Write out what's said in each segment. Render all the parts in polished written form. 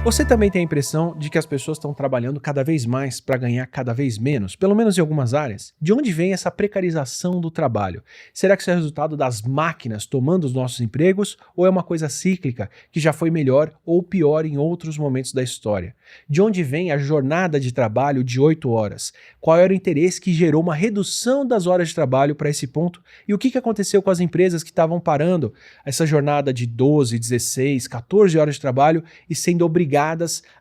Você também tem a impressão de que as pessoas estão trabalhando cada vez mais para ganhar cada vez menos, pelo menos em algumas áreas? De onde vem essa precarização do trabalho? Será que isso é resultado das máquinas tomando os nossos empregos ou é uma coisa cíclica que já foi melhor ou pior em outros momentos da história? De onde vem a jornada de trabalho de 8 horas? Qual era o interesse que gerou uma redução das horas de trabalho para esse ponto? E o que aconteceu com as empresas que estavam parando essa jornada de 12, 16, 14 horas de trabalho e sendo obrigadas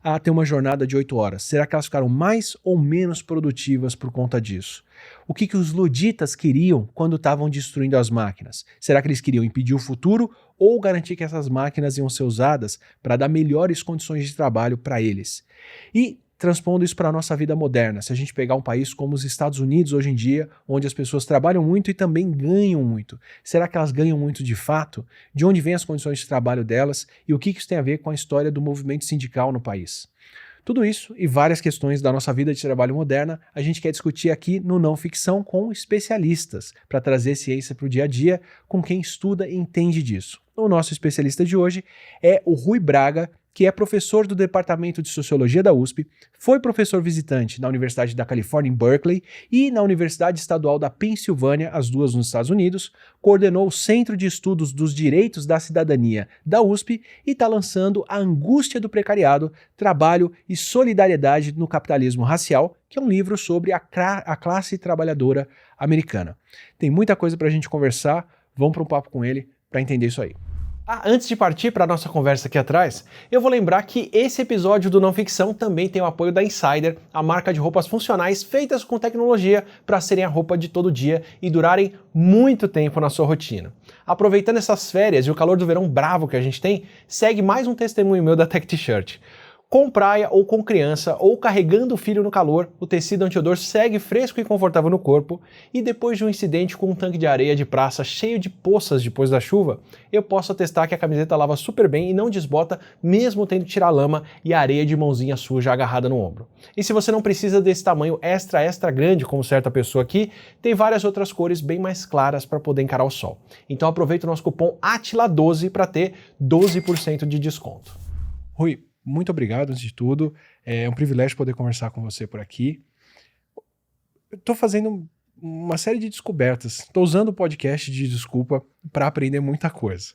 a ter uma jornada de 8 horas? Será que elas ficaram mais ou menos produtivas por conta disso? O que os luditas queriam quando estavam destruindo as máquinas? Será que eles queriam impedir o futuro ou garantir que essas máquinas iam ser usadas para dar melhores condições de trabalho para eles? E transpondo isso para a nossa vida moderna, se a gente pegar um país como os Estados Unidos hoje em dia, onde as pessoas trabalham muito e também ganham muito, será que elas ganham muito de fato? De onde vêm as condições de trabalho delas e o que isso tem a ver com a história do movimento sindical no país? Tudo isso e várias questões da nossa vida de trabalho moderna a gente quer discutir aqui no Não Ficção com especialistas, para trazer ciência para o dia a dia com quem estuda e entende disso. O nosso especialista de hoje é o Rui Braga, que é professor do Departamento de Sociologia da USP, foi professor visitante na Universidade da Califórnia em Berkeley e na Universidade Estadual da Pensilvânia, as duas nos Estados Unidos, coordenou o Centro de Estudos dos Direitos da Cidadania da USP e está lançando A Angústia do Precariado, Trabalho e Solidariedade no Capitalismo Racial, que é um livro sobre a classe trabalhadora americana. Tem muita coisa para a gente conversar, vamos para um papo com ele para entender isso aí. Antes de partir para a nossa conversa aqui atrás, eu vou lembrar que esse episódio do Não Ficção também tem o apoio da Insider, a marca de roupas funcionais feitas com tecnologia para serem a roupa de todo dia e durarem muito tempo na sua rotina. Aproveitando essas férias e o calor do verão bravo que a gente tem, segue mais um testemunho meu da Tech T-Shirt. Com praia ou com criança ou carregando o filho no calor, o tecido antiodor segue fresco e confortável no corpo e depois de um incidente com um tanque de areia de praça cheio de poças depois da chuva, eu posso atestar que a camiseta lava super bem e não desbota mesmo tendo que tirar lama e areia de mãozinha suja agarrada no ombro. E se você não precisa desse tamanho extra grande como certa pessoa aqui, tem várias outras cores bem mais claras para poder encarar o sol. Então aproveita o nosso cupom ATILA12 para ter 12% de desconto. Rui, muito obrigado, antes de tudo. É um privilégio poder conversar com você por aqui. Estou fazendo uma série de descobertas. Estou usando o podcast de desculpa para aprender muita coisa.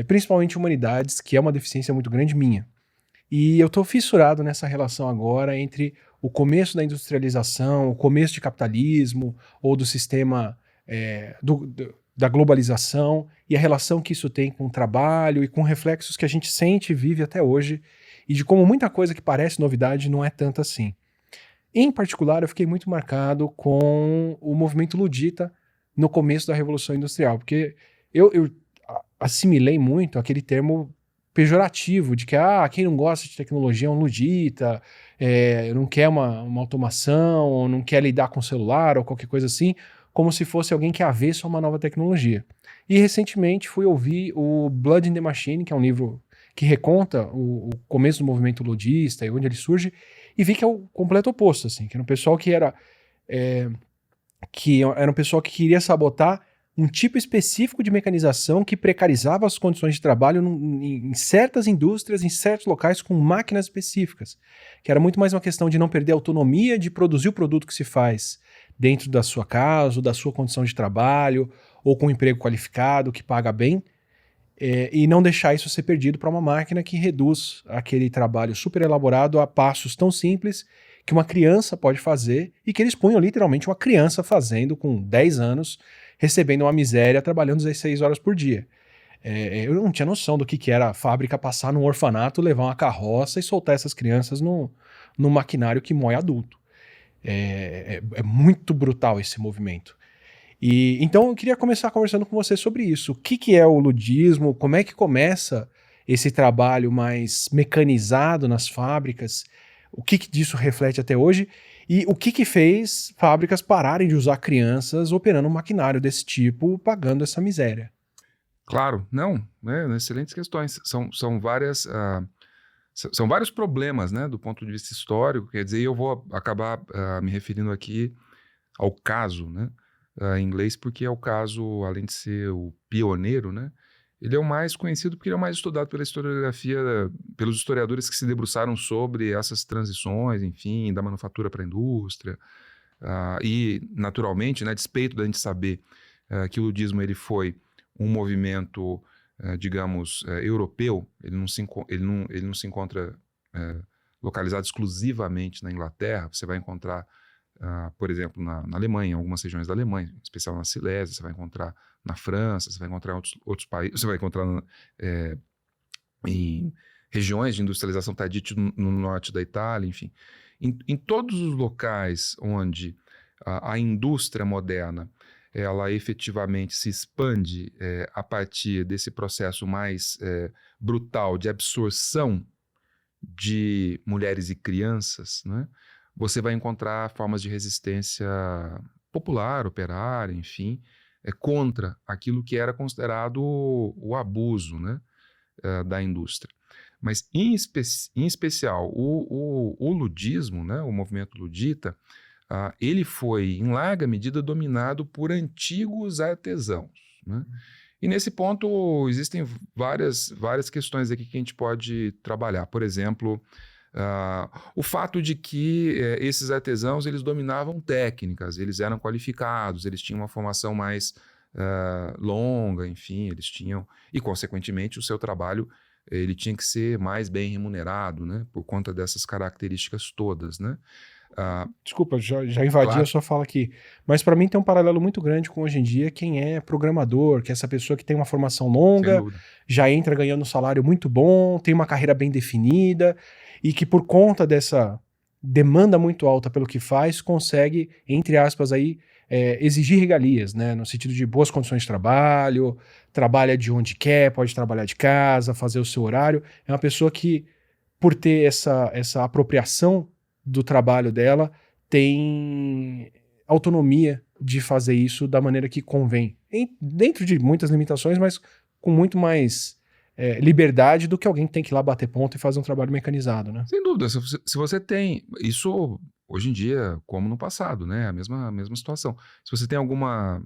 Principalmente humanidades, que é uma deficiência muito grande minha. E eu estou fissurado nessa relação agora entre o começo da industrialização, o começo de capitalismo, ou do sistema da globalização, e a relação que isso tem com o trabalho e com reflexos que a gente sente e vive até hoje, e de como muita coisa que parece novidade não é tanto assim. Em particular, eu fiquei muito marcado com o movimento ludita no começo da Revolução Industrial, porque eu assimilei muito aquele termo pejorativo de que quem não gosta de tecnologia é um ludita, não quer uma automação, não quer lidar com celular ou qualquer coisa assim, como se fosse alguém que é avesso a uma nova tecnologia. E recentemente fui ouvir o Blood in the Machine, que é um livro que reconta o começo do movimento ludista e onde ele surge, e vi que é o completo oposto, assim, que era um pessoal que era um pessoal que queria sabotar um tipo específico de mecanização que precarizava as condições de trabalho em certas indústrias, em certos locais com máquinas específicas, que era muito mais uma questão de não perder a autonomia de produzir o produto que se faz dentro da sua casa, ou da sua condição de trabalho, ou com um emprego qualificado, que paga bem, e não deixar isso ser perdido para uma máquina que reduz aquele trabalho super elaborado a passos tão simples que uma criança pode fazer e que eles punham literalmente uma criança fazendo com 10 anos, recebendo uma miséria, trabalhando 16 horas por dia. Eu não tinha noção do que era a fábrica passar num orfanato, levar uma carroça e soltar essas crianças no maquinário que moe adulto. É muito brutal esse movimento. E então eu queria começar conversando com você sobre isso. O que é o ludismo? Como é que começa esse trabalho mais mecanizado nas fábricas? O que disso reflete até hoje? E o que fez fábricas pararem de usar crianças operando um maquinário desse tipo, pagando essa miséria? Claro, não, excelentes questões. São várias, são vários problemas, né, do ponto de vista histórico. Quer dizer, eu vou acabar me referindo aqui ao caso, né, em inglês, porque é o caso, além de ser o pioneiro, né, Ele é o mais conhecido porque ele é o mais estudado pela historiografia, pelos historiadores que se debruçaram sobre essas transições, enfim, da manufatura para a indústria. E, naturalmente, né, a despeito da gente saber que o ludismo ele foi um movimento, digamos, europeu, ele não se encontra localizado exclusivamente na Inglaterra. Você vai encontrar, por exemplo, na Alemanha, em algumas regiões da Alemanha, em especial na Silésia, você vai encontrar na França, você vai encontrar em outros países, você vai encontrar em regiões de industrialização tardia no norte da Itália, enfim. Em todos os locais onde a indústria moderna ela efetivamente se expande a partir desse processo mais brutal de absorção de mulheres e crianças, né? Você vai encontrar formas de resistência popular, operária, enfim, contra aquilo que era considerado o abuso, né, da indústria. Mas, em especial, o ludismo, né, o movimento ludita, ele foi, em larga medida, dominado por antigos artesãos, né? E, nesse ponto, existem várias questões aqui que a gente pode trabalhar. Por exemplo, o fato de que esses artesãos eles dominavam técnicas, eles eram qualificados, eles tinham uma formação mais longa, enfim, eles tinham... E, consequentemente, o seu trabalho ele tinha que ser mais bem remunerado, né? Por conta dessas características todas, né? Desculpa, já invadi Claro. a sua fala aqui. Mas para mim tem um paralelo muito grande com hoje em dia quem é programador, que é essa pessoa que tem uma formação Sem longa, dúvida. já entra ganhando um salário muito bom, tem uma carreira bem definida e que por conta dessa demanda muito alta pelo que faz, consegue, entre aspas, aí, exigir regalias, né? No sentido de boas condições de trabalho, trabalha de onde quer, pode trabalhar de casa, fazer o seu horário. É uma pessoa que, por ter essa apropriação do trabalho dela, tem autonomia de fazer isso da maneira que convém. Dentro de muitas limitações, mas com muito mais liberdade do que alguém que tem que ir lá bater ponto e fazer um trabalho mecanizado, né? Sem dúvida. Se você tem... Isso, hoje em dia, como no passado, né? A mesma situação. Se você tem alguma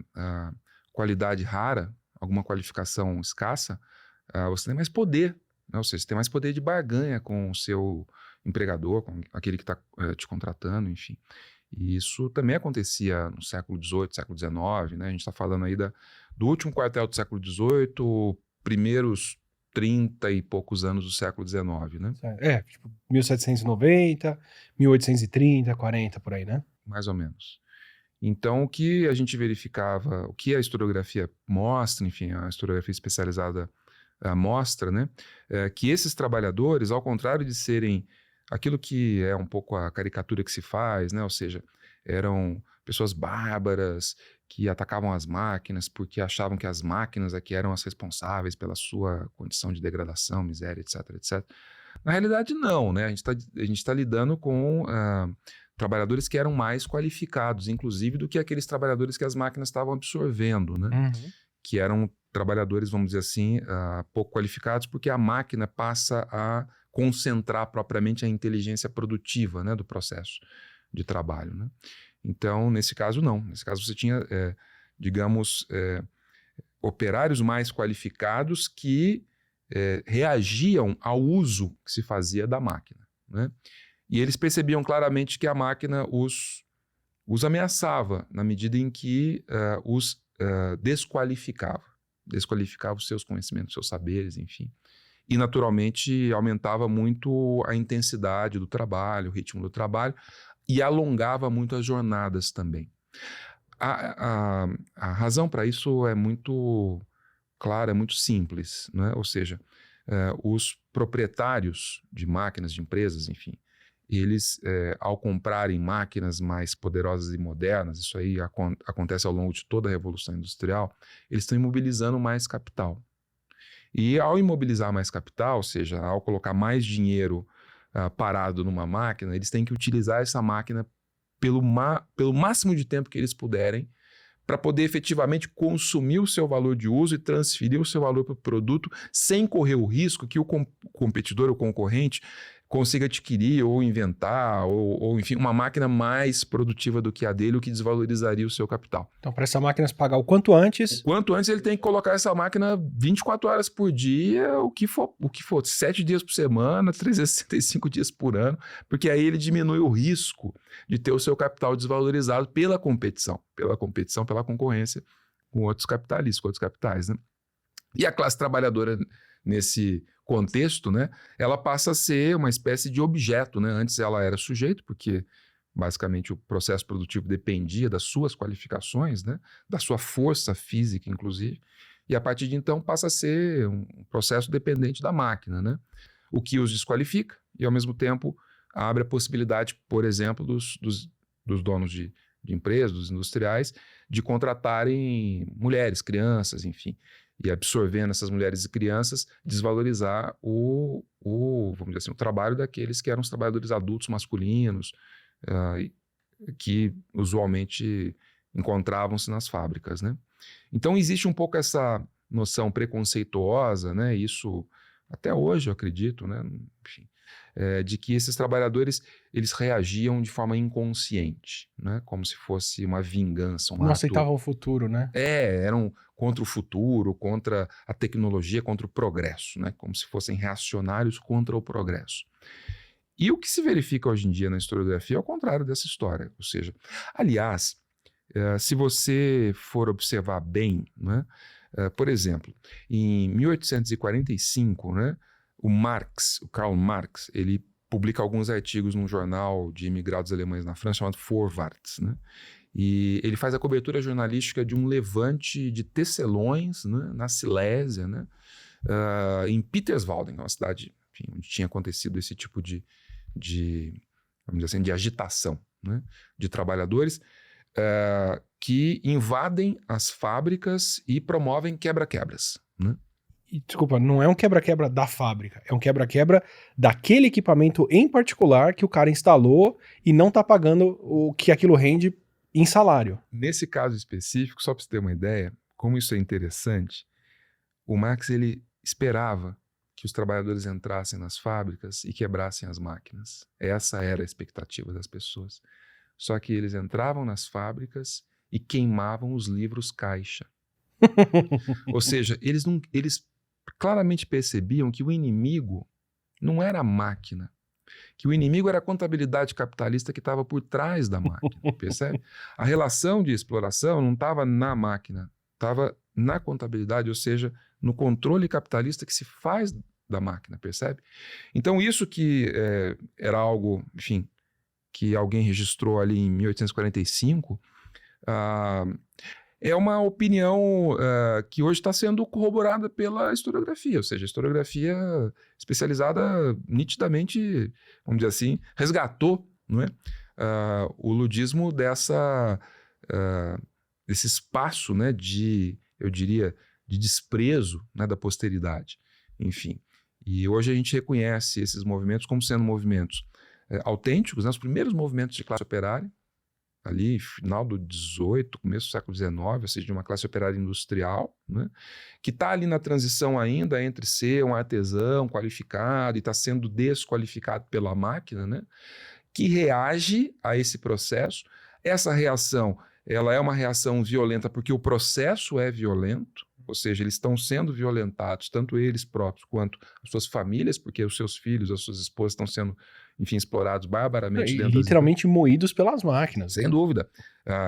qualidade rara, alguma qualificação escassa, você tem mais poder, né? Ou seja, você tem mais poder de barganha com o seu empregador, com aquele que está te contratando, enfim. E isso também acontecia no século XVIII, século XIX, né? A gente está falando aí do último quartel do século XVIII, primeiros 30 e poucos anos do século XIX, né? Tipo 1790, 1830, 40, por aí, né? Mais ou menos. Então, o que a gente verificava, o que a historiografia mostra, enfim, a historiografia especializada mostra, né? Que esses trabalhadores, ao contrário de serem aquilo que é um pouco a caricatura que se faz, né? Ou seja, eram pessoas bárbaras que atacavam as máquinas porque achavam que as máquinas aqui eram as responsáveis pela sua condição de degradação, miséria, etc, etc. Na realidade, não, né? A gente tá lidando com trabalhadores que eram mais qualificados, inclusive, do que aqueles trabalhadores que as máquinas estavam absorvendo, né? Uhum. Que eram trabalhadores, vamos dizer assim, pouco qualificados, porque a máquina passa a concentrar propriamente a inteligência produtiva, né, do processo de trabalho, né? Então, nesse caso, não. Nesse caso, você tinha, digamos, operários mais qualificados que reagiam ao uso que se fazia da máquina, né? E eles percebiam claramente que a máquina os ameaçava na medida em que os desqualificava os seus conhecimentos, os seus saberes, enfim. E, naturalmente, aumentava muito a intensidade do trabalho, o ritmo do trabalho, e alongava muito as jornadas também. A razão para isso é muito clara, é muito simples, né? Ou seja, os proprietários de máquinas, de empresas, enfim, eles, ao comprarem máquinas mais poderosas e modernas, isso aí acontece ao longo de toda a Revolução Industrial, eles estão imobilizando mais capital. E ao imobilizar mais capital, ou seja, ao colocar mais dinheiro parado numa máquina, eles têm que utilizar essa máquina pelo máximo de tempo que eles puderem para poder efetivamente consumir o seu valor de uso e transferir o seu valor para o produto sem correr o risco que o competidor, o concorrente, consiga adquirir ou inventar, ou enfim, uma máquina mais produtiva do que a dele, o que desvalorizaria o seu capital. Então, para essa máquina se pagar o quanto antes... Quanto antes ele tem que colocar essa máquina 24 horas por dia, o que for, 7 dias por semana, 365 dias por ano, porque aí ele diminui o risco de ter o seu capital desvalorizado pela competição, pela concorrência com outros capitalistas, com outros capitais, né? E a classe trabalhadora nesse contexto, né, ela passa a ser uma espécie de objeto, né? Antes ela era sujeito, porque basicamente o processo produtivo dependia das suas qualificações, né, da sua força física, inclusive, e a partir de então passa a ser um processo dependente da máquina, né? O que os desqualifica e, ao mesmo tempo, abre a possibilidade, por exemplo, dos donos de empresas, dos industriais, de contratarem mulheres, crianças, enfim, e absorvendo essas mulheres e crianças, desvalorizar vamos dizer assim, o trabalho daqueles que eram os trabalhadores adultos masculinos, que usualmente encontravam-se nas fábricas, né? Então existe um pouco essa noção preconceituosa, né? Isso até hoje eu acredito, né? Enfim, de que esses trabalhadores eles reagiam de forma inconsciente, né? Como se fosse uma vingança, Não aceitavam o futuro, né? eram contra o futuro, contra a tecnologia, contra o progresso, né? Como se fossem reacionários contra o progresso. E o que se verifica hoje em dia na historiografia é o contrário dessa história. Ou seja, aliás, se você for observar bem, né, por exemplo, em 1845, né, o Karl Marx, ele publica alguns artigos num jornal de imigrados alemães na França chamado Vorwärts, né? E ele faz a cobertura jornalística de um levante de tecelões, né, na Silésia, né, em Peterswalden, uma cidade, enfim, onde tinha acontecido esse tipo de vamos dizer assim, de agitação, né, de trabalhadores que invadem as fábricas e promovem quebra-quebras, né? E, desculpa, não é um quebra-quebra da fábrica, é um quebra-quebra daquele equipamento em particular que o cara instalou e não tá pagando o que aquilo rende em salário. Nesse caso específico, só para você ter uma ideia, como isso é interessante, o Marx ele esperava que os trabalhadores entrassem nas fábricas e quebrassem as máquinas. Essa era a expectativa das pessoas. Só que eles entravam nas fábricas e queimavam os livros caixa. Ou seja, eles claramente percebiam que o inimigo não era a máquina, que o inimigo era a contabilidade capitalista que estava por trás da máquina, percebe? A relação de exploração não estava na máquina, estava na contabilidade, ou seja, no controle capitalista que se faz da máquina, percebe? Então isso que era algo, enfim, que alguém registrou ali em 1845, é uma opinião que hoje está sendo corroborada pela historiografia, ou seja, a historiografia especializada nitidamente, vamos dizer assim, resgatou, não é? O ludismo desse espaço, né, eu diria, de desprezo, né, da posteridade, enfim. E hoje a gente reconhece esses movimentos como sendo movimentos autênticos, né, os primeiros movimentos de classe operária, ali final do 18, começo do século 19, ou seja, de uma classe operária industrial, né, que está ali na transição ainda entre ser um artesão qualificado e está sendo desqualificado pela máquina, né, que reage a esse processo. Essa reação, ela é uma reação violenta porque o processo é violento, ou seja, eles estão sendo violentados, tanto eles próprios quanto as suas famílias, porque os seus filhos, as suas esposas estão sendo, enfim, explorados barbaramente E dentro literalmente moídos pelas máquinas. sem dúvida,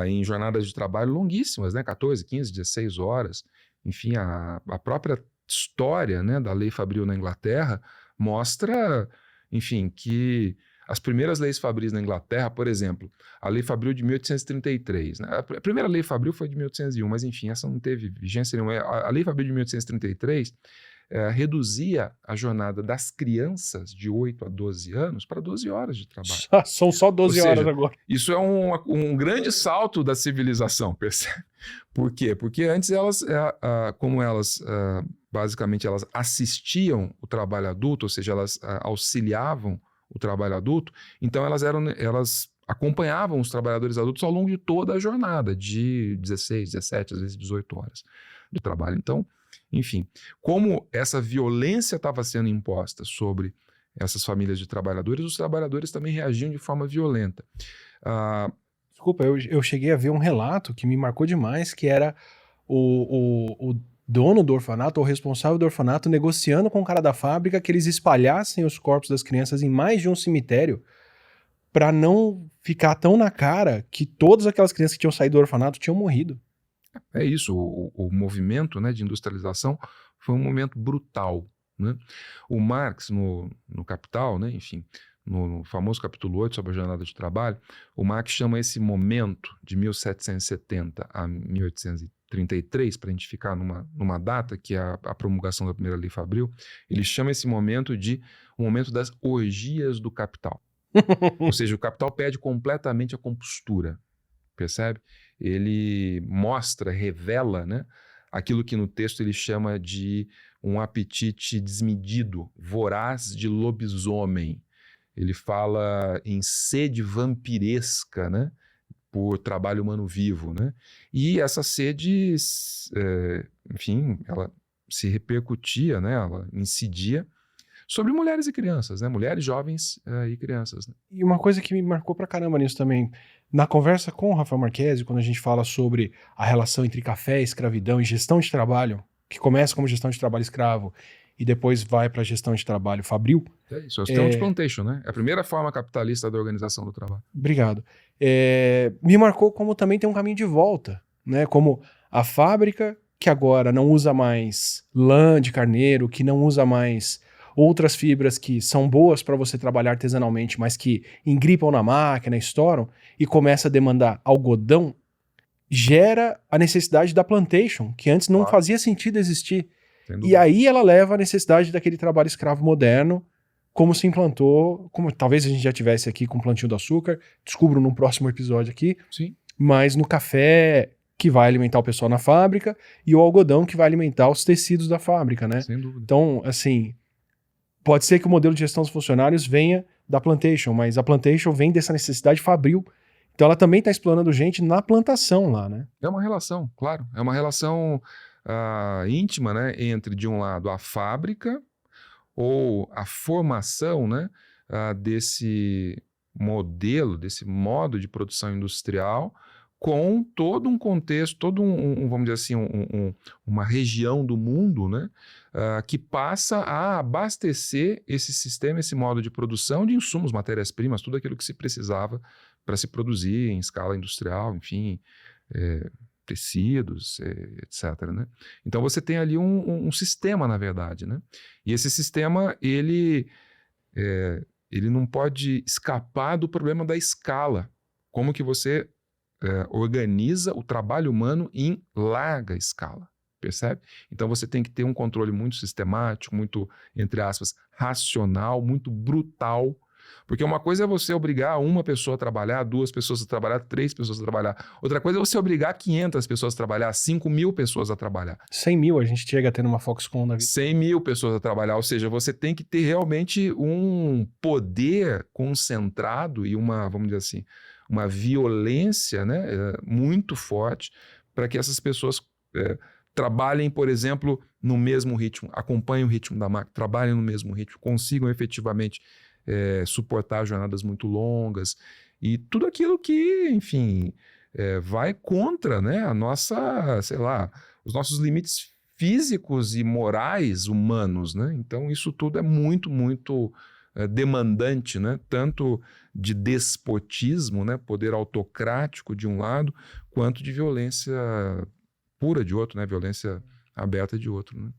em jornadas de trabalho longuíssimas, né? 14, 15, 16 horas. Enfim, a própria história, né, da lei fabril na Inglaterra mostra, enfim, que as primeiras leis fabris na Inglaterra, por exemplo, a lei fabril de 1833, né? A primeira lei fabril foi de 1801, mas enfim, essa não teve vigência nenhuma. A lei fabril de 1833 reduzia a jornada das crianças de 8 a 12 anos para 12 horas de trabalho. São só 12 horas seja, agora. Isso é um grande salto da civilização, percebe? Por quê? Porque antes elas, como elas, basicamente, elas assistiam o trabalho adulto, ou seja, elas auxiliavam o trabalho adulto, então elas acompanhavam os trabalhadores adultos ao longo de toda a jornada, de 16, 17, às vezes 18 horas de trabalho. Então, enfim, como essa violência estava sendo imposta sobre essas famílias de trabalhadores, os trabalhadores também reagiam de forma violenta. Desculpa, eu cheguei a ver um relato que me marcou demais, que era o dono do orfanato, ou responsável do orfanato, negociando com o cara da fábrica que eles espalhassem os corpos das crianças em mais de um cemitério para não ficar tão na cara que todas aquelas crianças que tinham saído do orfanato tinham morrido. É isso, o movimento, né, de industrialização foi um momento brutal, né? O Marx, no Capital, né, enfim, no famoso capítulo 8 sobre a jornada de trabalho, o Marx chama esse momento de 1770 a 1833, para a gente ficar numa data, que é a promulgação da primeira lei fabril, ele chama esse momento de o momento das orgias do capital. Ou seja, o capital perde completamente a compostura, percebe? Ele mostra, revela, né, aquilo que no texto ele chama de um apetite desmedido, voraz de lobisomem. Ele fala em sede vampiresca, né, por trabalho humano vivo, né? E essa sede, enfim, ela se repercutia, né, ela incidia sobre mulheres e crianças, né? Mulheres, jovens e crianças. Né? E uma coisa que me marcou pra caramba nisso também, na conversa com o Rafael Marquesi, quando a gente fala sobre a relação entre café, escravidão e gestão de trabalho, que começa como gestão de trabalho escravo e depois vai para gestão de trabalho fabril. É isso, é o sistema de plantation, né? É a primeira forma capitalista da organização do trabalho. Obrigado. Me marcou como também tem um caminho de volta, né? Como a fábrica que agora não usa mais lã de carneiro, que não usa mais outras fibras que são boas para você trabalhar artesanalmente, mas que engripam na máquina, estouram, e começa a demandar algodão, gera a necessidade da plantation, que antes não fazia sentido existir. E aí ela leva a necessidade daquele trabalho escravo moderno, como se implantou, como talvez a gente já tivesse aqui com o plantio do açúcar, descubro num próximo episódio aqui, sim, mas no café que vai alimentar o pessoal na fábrica e o algodão que vai alimentar os tecidos da fábrica, né? Sem dúvida. Então, assim, pode ser que o modelo de gestão dos funcionários venha da plantation, mas a plantation vem dessa necessidade fabril. Então ela também está explorando gente na plantação lá, né? É uma relação, claro. É uma relação íntima, né? Entre, de um lado, a fábrica ou a formação, né? Desse modelo, desse modo de produção industrial com todo um contexto, vamos dizer assim, uma região do mundo, né, que passa a abastecer esse sistema, esse modo de produção de insumos, matérias-primas, tudo aquilo que se precisava para se produzir em escala industrial, enfim, tecidos, etc. Né? Então você tem ali um sistema, na verdade, né? E esse sistema, ele não pode escapar do problema da escala. Como que você organiza o trabalho humano em larga escala, percebe? Então você tem que ter um controle muito sistemático, muito, entre aspas, racional, muito brutal, porque uma coisa é você obrigar uma pessoa a trabalhar, 2 pessoas a trabalhar, 3 pessoas a trabalhar. Outra coisa é você obrigar 500 pessoas a trabalhar, 5.000 pessoas a trabalhar. 100 mil a gente chega a ter numa Foxconn da vida. 100.000 pessoas a trabalhar, ou seja, você tem que ter realmente um poder concentrado e uma, vamos dizer assim, uma violência, né, muito forte para que essas pessoas trabalhem, por exemplo, no mesmo ritmo, acompanhem o ritmo da máquina, trabalhem no mesmo ritmo, consigam efetivamente suportar jornadas muito longas e tudo aquilo que, enfim, vai contra, né, a nossa, sei lá, os nossos limites físicos e morais humanos, né? Então isso tudo é muito, muito demandante, né? Tanto de despotismo, né? Poder autocrático de um lado, quanto de violência pura de outro, né? Violência aberta de outro, né?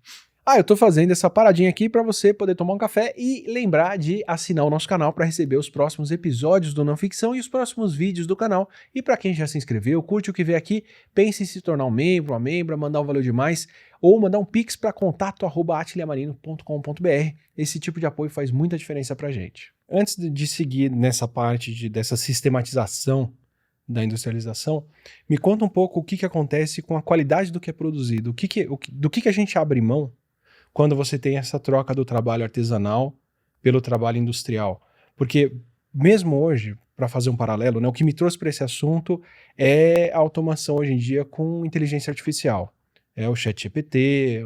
Eu tô fazendo essa paradinha aqui para você poder tomar um café e lembrar de assinar o nosso canal para receber os próximos episódios do Não Ficção e os próximos vídeos do canal. E para quem já se inscreveu, curte o que vê aqui, pense em se tornar um membro, uma membra, mandar um valeu demais ou mandar um pix para contato@atiliamarino.com.br. Esse tipo de apoio faz muita diferença pra gente. Antes de seguir nessa parte dessa sistematização da industrialização, me conta um pouco o que acontece com a qualidade do que é produzido, do que a gente abre mão quando você tem essa troca do trabalho artesanal pelo trabalho industrial. Porque mesmo hoje, para fazer um paralelo, né, o que me trouxe para esse assunto é a automação hoje em dia com inteligência artificial. É o ChatGPT,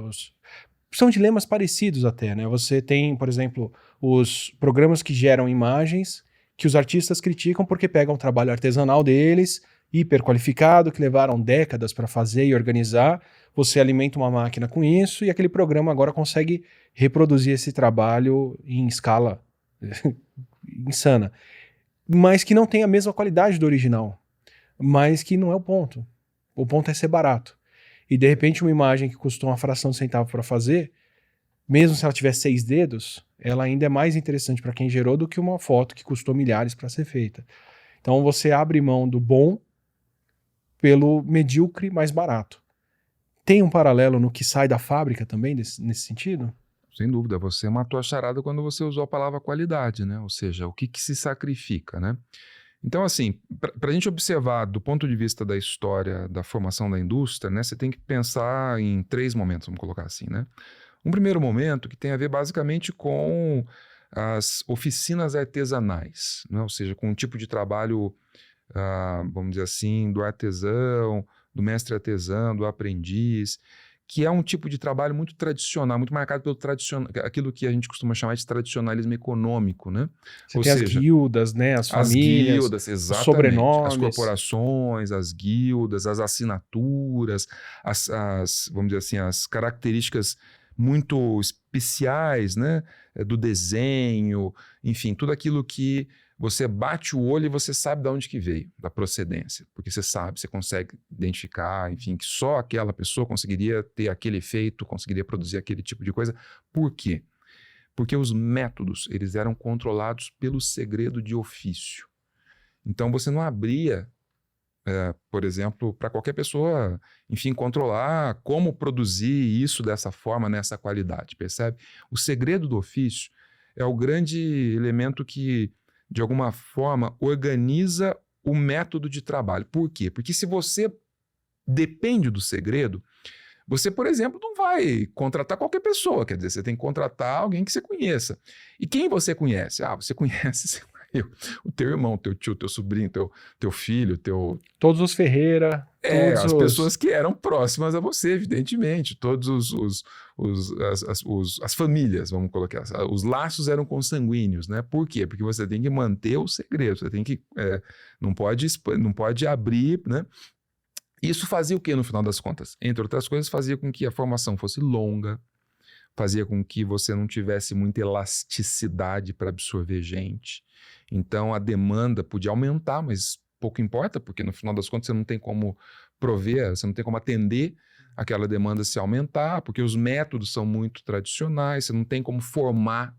são dilemas parecidos até, né? Você tem, por exemplo, os programas que geram imagens que os artistas criticam porque pegam o trabalho artesanal deles, hiper qualificado, que levaram décadas para fazer e organizar. Você alimenta uma máquina com isso e aquele programa agora consegue reproduzir esse trabalho em escala insana. Mas que não tem a mesma qualidade do original. Mas que não é o ponto. O ponto é ser barato. E de repente uma imagem que custou uma fração de centavo para fazer, mesmo se ela tiver 6 dedos, ela ainda é mais interessante para quem gerou do que uma foto que custou milhares para ser feita. Então você abre mão do bom pelo medíocre mais barato. Tem um paralelo no que sai da fábrica também nesse sentido? Sem dúvida, você matou a charada quando você usou a palavra qualidade, né? Ou seja, o que se sacrifica, né? Então, assim, para a gente observar do ponto de vista da história da formação da indústria, né, você tem que pensar em 3 momentos, vamos colocar assim, né? Um primeiro momento que tem a ver basicamente com as oficinas artesanais, né? Ou seja, com um tipo de trabalho, vamos dizer assim, do artesão, do mestre artesão, do aprendiz, que é um tipo de trabalho muito tradicional, muito marcado pelo aquilo que a gente costuma chamar de tradicionalismo econômico, né? Você Ou tem as seja, guildas, né? As famílias, guildas, os exatamente, sobrenomes. as corporações, as guildas, as assinaturas, vamos dizer assim, as características muito especiais, né, do desenho, enfim, tudo aquilo que você bate o olho e você sabe de onde que veio, da procedência, porque você sabe, você consegue identificar, enfim, que só aquela pessoa conseguiria ter aquele efeito, conseguiria produzir aquele tipo de coisa. Por quê? Porque os métodos, eles eram controlados pelo segredo de ofício. Então, você não abria, por exemplo, para qualquer pessoa, enfim, controlar como produzir isso dessa forma, nessa qualidade, percebe? O segredo do ofício é o grande elemento que, de alguma forma, organiza o método de trabalho. Por quê? Porque se você depende do segredo, você, por exemplo, não vai contratar qualquer pessoa, quer dizer, você tem que contratar alguém que você conheça. E quem você conhece? Você conhece o teu irmão, teu tio, teu sobrinho, teu filho, Todos os Ferreira, todos as pessoas que eram próximas a você, evidentemente, todos as famílias, vamos colocar, os laços eram consanguíneos, né? Por quê? Porque você tem que manter o segredo, você tem que, não pode abrir, né? Isso fazia o quê no final das contas? Entre outras coisas, fazia com que a formação fosse longa, fazia com que você não tivesse muita elasticidade para absorver gente. Então, a demanda podia aumentar, mas pouco importa, porque no final das contas você não tem como prover, você não tem como atender aquela demanda se aumentar, porque os métodos são muito tradicionais, você não tem como formar.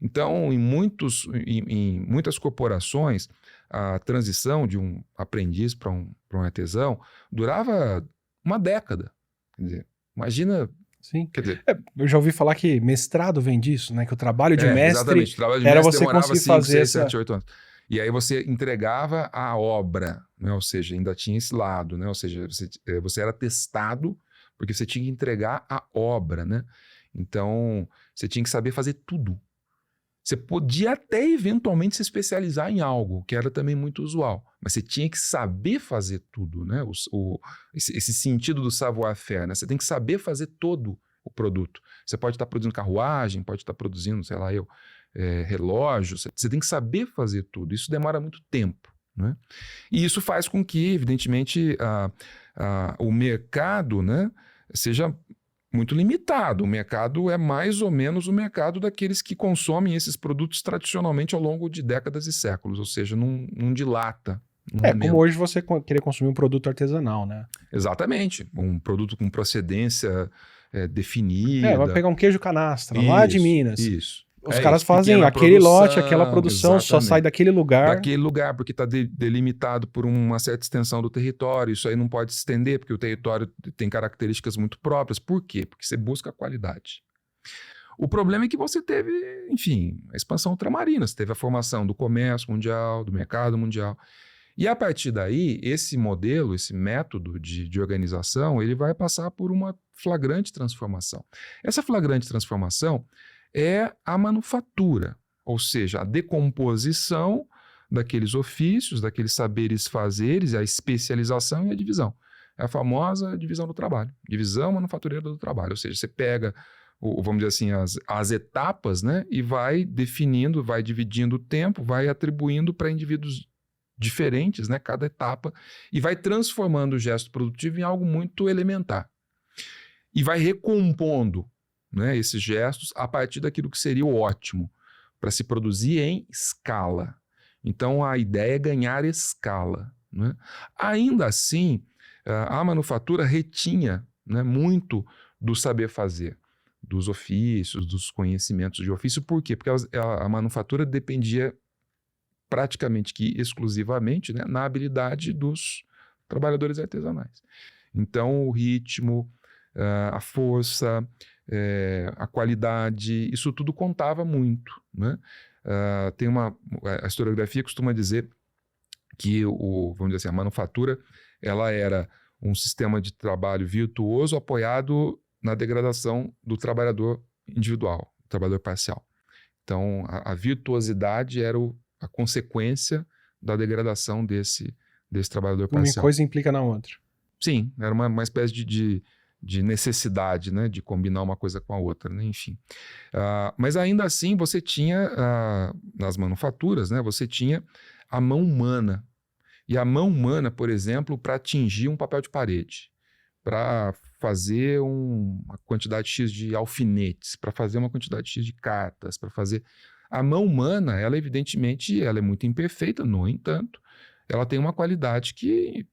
Então, em muitas corporações, a transição de um aprendiz para um artesão durava uma década. Quer dizer, imagina... Sim. Quer dizer, eu já ouvi falar que mestrado vem disso, né? Que o trabalho de mestre exatamente. O trabalho de era mestre você demorava conseguir 5, fazer 6, 7, 8 anos. E aí você entregava a obra, né? Ou seja, ainda tinha esse lado, né? Ou seja, você era testado porque você tinha que entregar a obra, né? Então, você tinha que saber fazer tudo. Você podia até eventualmente se especializar em algo, que era também muito usual, mas você tinha que saber fazer tudo, né? Esse sentido do savoir-faire, né? Você tem que saber fazer todo o produto. Você pode estar produzindo carruagem, pode estar produzindo, sei lá, relógio, você tem que saber fazer tudo. Isso demora muito tempo, né? E isso faz com que, evidentemente, o mercado, né, seja muito limitado. O mercado é mais ou menos o mercado daqueles que consomem esses produtos tradicionalmente ao longo de décadas e séculos, ou seja, não dilata. Como hoje você querer consumir um produto artesanal, né? Exatamente. Um produto com procedência definida. Vai pegar um queijo canastra lá de Minas. Isso. Os caras fazem aquele lote, aquela produção, exatamente. só sai daquele lugar. Daquele lugar, porque está delimitado por uma certa extensão do território. Isso aí não pode se estender, porque o território tem características muito próprias. Por quê? Porque você busca a qualidade. O problema é que você teve, enfim, a expansão ultramarina, você teve a formação do comércio mundial, do mercado mundial. E a partir daí, esse modelo, esse método de organização, ele vai passar por uma flagrante transformação. Essa flagrante transformação é a manufatura, ou seja, a decomposição daqueles ofícios, daqueles saberes fazeres, a especialização e a divisão. É a famosa divisão do trabalho, divisão manufatureira do trabalho, ou seja, você pega vamos dizer assim, as etapas, né? E vai definindo, vai dividindo o tempo, vai atribuindo para indivíduos diferentes, né? Cada etapa, e vai transformando o gesto produtivo em algo muito elementar. E vai recompondo, né, esses gestos a partir daquilo que seria o ótimo para se produzir em escala. Então, a ideia é ganhar escala, né? Ainda assim, a manufatura retinha, né, muito do saber fazer, dos ofícios, dos conhecimentos de ofício. Por quê? Porque a manufatura dependia praticamente que exclusivamente, né, na habilidade dos trabalhadores artesanais. Então, o ritmo, a força, a qualidade, isso tudo contava muito, né? A historiografia costuma dizer que vamos dizer assim, a manufatura ela era um sistema de trabalho virtuoso apoiado na degradação do trabalhador individual, do trabalhador parcial. Então, a virtuosidade era a consequência da degradação desse trabalhador parcial. Uma coisa implica na outra. Sim, era uma espécie de necessidade, né, de combinar uma coisa com a outra, né, enfim. Mas ainda assim, você tinha, nas manufaturas, né, você tinha a mão humana. E a mão humana, por exemplo, para atingir um papel de parede, para fazer uma quantidade X de alfinetes, para fazer uma quantidade X de cartas, para fazer... A mão humana, ela evidentemente, ela é muito imperfeita, no entanto, ela tem uma qualidade que,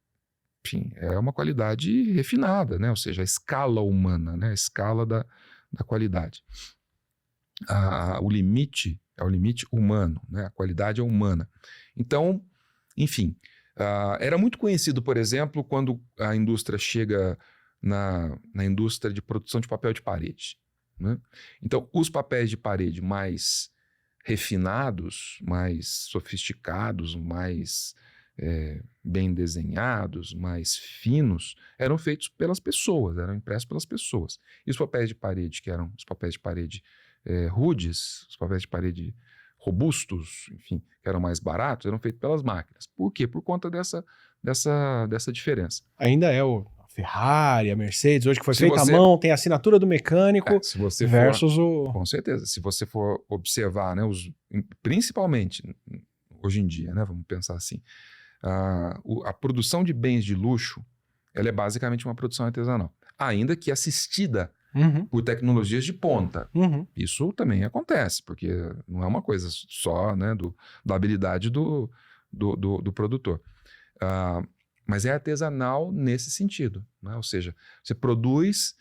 enfim, é uma qualidade refinada, né? Ou seja, a escala humana, né? A escala da qualidade. O limite é o limite humano, né? A qualidade é humana. Então, enfim, era muito conhecido, por exemplo, quando a indústria chega na indústria de produção de papel de parede, né? Então, os papéis de parede mais refinados, mais sofisticados, mais bem desenhados, mais finos, eram feitos pelas pessoas, eram impressos pelas pessoas. E os papéis de parede, que eram os papéis de parede rudes, os papéis de parede robustos, enfim, que eram mais baratos, eram feitos pelas máquinas. Por quê? Por conta dessa diferença. Ainda é a Ferrari, a Mercedes, hoje que foi feita à mão, tem a assinatura do mecânico, se você versus Com certeza. Se você for observar, né, principalmente hoje em dia, né, vamos pensar assim, a produção de bens de luxo, ela é basicamente uma produção artesanal, ainda que assistida por tecnologias de ponta. Isso também acontece, porque não é uma coisa só, né, da habilidade do produtor. Mas é artesanal nesse sentido, né? Ou seja, você produz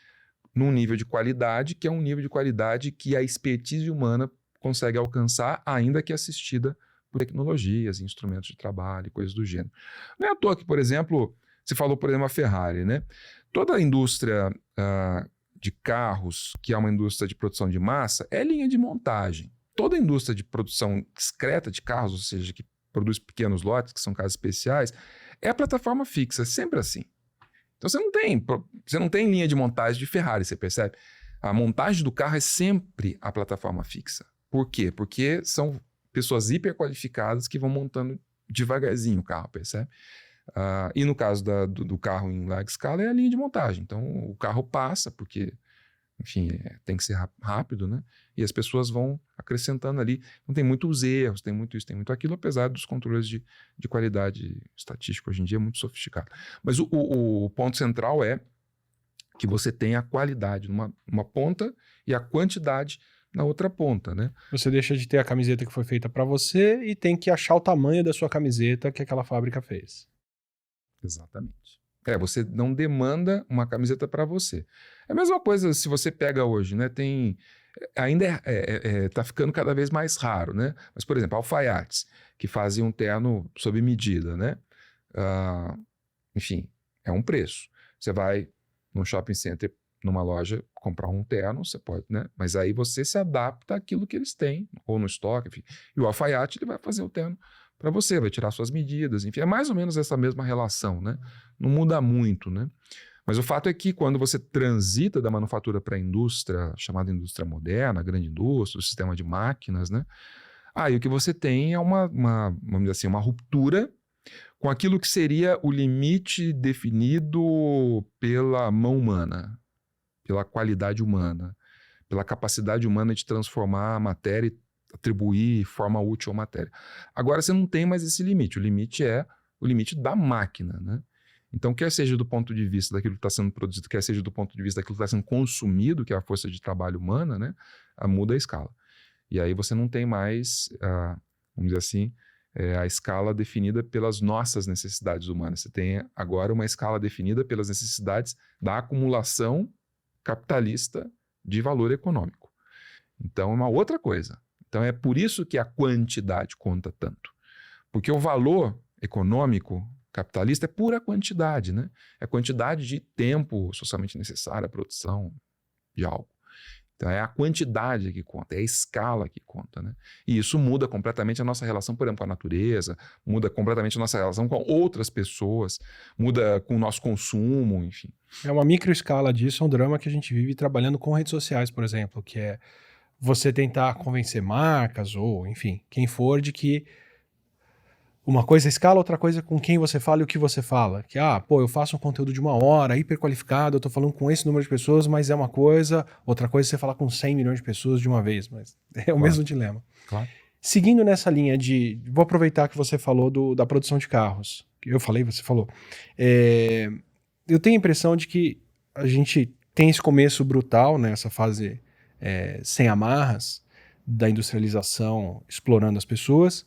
num nível de qualidade que é um nível de qualidade que a expertise humana consegue alcançar, ainda que assistida por tecnologias, instrumentos de trabalho e coisas do gênero. Não é à toa que, por exemplo, você falou, por exemplo, a Ferrari, né? Toda a indústria de carros, que é uma indústria de produção de massa, é linha de montagem. Toda a indústria de produção discreta de carros, ou seja, que produz pequenos lotes, que são carros especiais, é a plataforma fixa, é sempre assim. Então você não tem linha de montagem de Ferrari, você percebe? A montagem do carro é sempre a plataforma fixa. Por quê? Porque são pessoas hiperqualificadas que vão montando devagarzinho o carro, percebe? E no caso do carro em larga escala é a linha de montagem. Então o carro passa, porque, enfim, tem que ser rápido, né? E as pessoas vão acrescentando ali. Não tem muitos erros, tem muito isso, tem muito aquilo, apesar dos controles de qualidade estatística hoje em dia é muito sofisticado. Mas o ponto central é que você tem a qualidade numa ponta e a quantidade na outra ponta, né? Você deixa de ter a camiseta que foi feita para você e tem que achar o tamanho da sua camiseta que aquela fábrica fez. Exatamente. Você não demanda uma camiseta para você. É a mesma coisa se você pega hoje, né? Ainda tá ficando cada vez mais raro, né? Mas, por exemplo, alfaiates, que fazem um terno sob medida, né? Enfim, é um preço. Você vai num shopping center, numa loja, comprar um terno, você pode, né? Mas aí você se adapta àquilo que eles têm, ou no estoque, enfim. E o alfaiate, ele vai fazer o terno para você, vai tirar suas medidas, enfim. É mais ou menos essa mesma relação, né? Não muda muito, né? Mas o fato é que quando você transita da manufatura para a indústria, chamada indústria moderna, grande indústria, o sistema de máquinas, né? Aí o que você tem é vamos dizer assim, uma ruptura com aquilo que seria o limite definido pela mão humana, pela qualidade humana, pela capacidade humana de transformar a matéria e atribuir forma útil à matéria. Agora você não tem mais esse limite. O limite é o limite da máquina, né? Então, quer seja do ponto de vista daquilo que está sendo produzido, quer seja do ponto de vista daquilo que está sendo consumido, que é a força de trabalho humana, né? Muda a escala. E aí você não tem mais, vamos dizer assim, a escala definida pelas nossas necessidades humanas. Você tem agora uma escala definida pelas necessidades da acumulação capitalista de valor econômico. Então, é uma outra coisa. Então, é por isso que a quantidade conta tanto. Porque o valor econômico capitalista é pura quantidade, né? É a quantidade de tempo socialmente necessário à produção de algo. Então, é a quantidade que conta, é a escala que conta, né? E isso muda completamente a nossa relação, por exemplo, com a natureza, muda completamente a nossa relação com outras pessoas, muda com o nosso consumo, enfim. É uma microescala disso, é um drama que a gente vive trabalhando com redes sociais, por exemplo, que é você tentar convencer marcas ou, enfim, quem for de que uma coisa é escala, outra coisa é com quem você fala e o que você fala. Que, eu faço um conteúdo de 1 hora, hiper qualificado, eu tô falando com esse número de pessoas, mas é uma coisa. Outra coisa é você falar com 100 milhões de pessoas de uma vez, mas é o mesmo dilema. Claro. Seguindo nessa linha de... Vou aproveitar que você falou da produção de carros. Eu falei, você falou. Eu tenho a impressão de que a gente tem esse começo brutal, né, essa fase sem amarras da industrialização explorando as pessoas,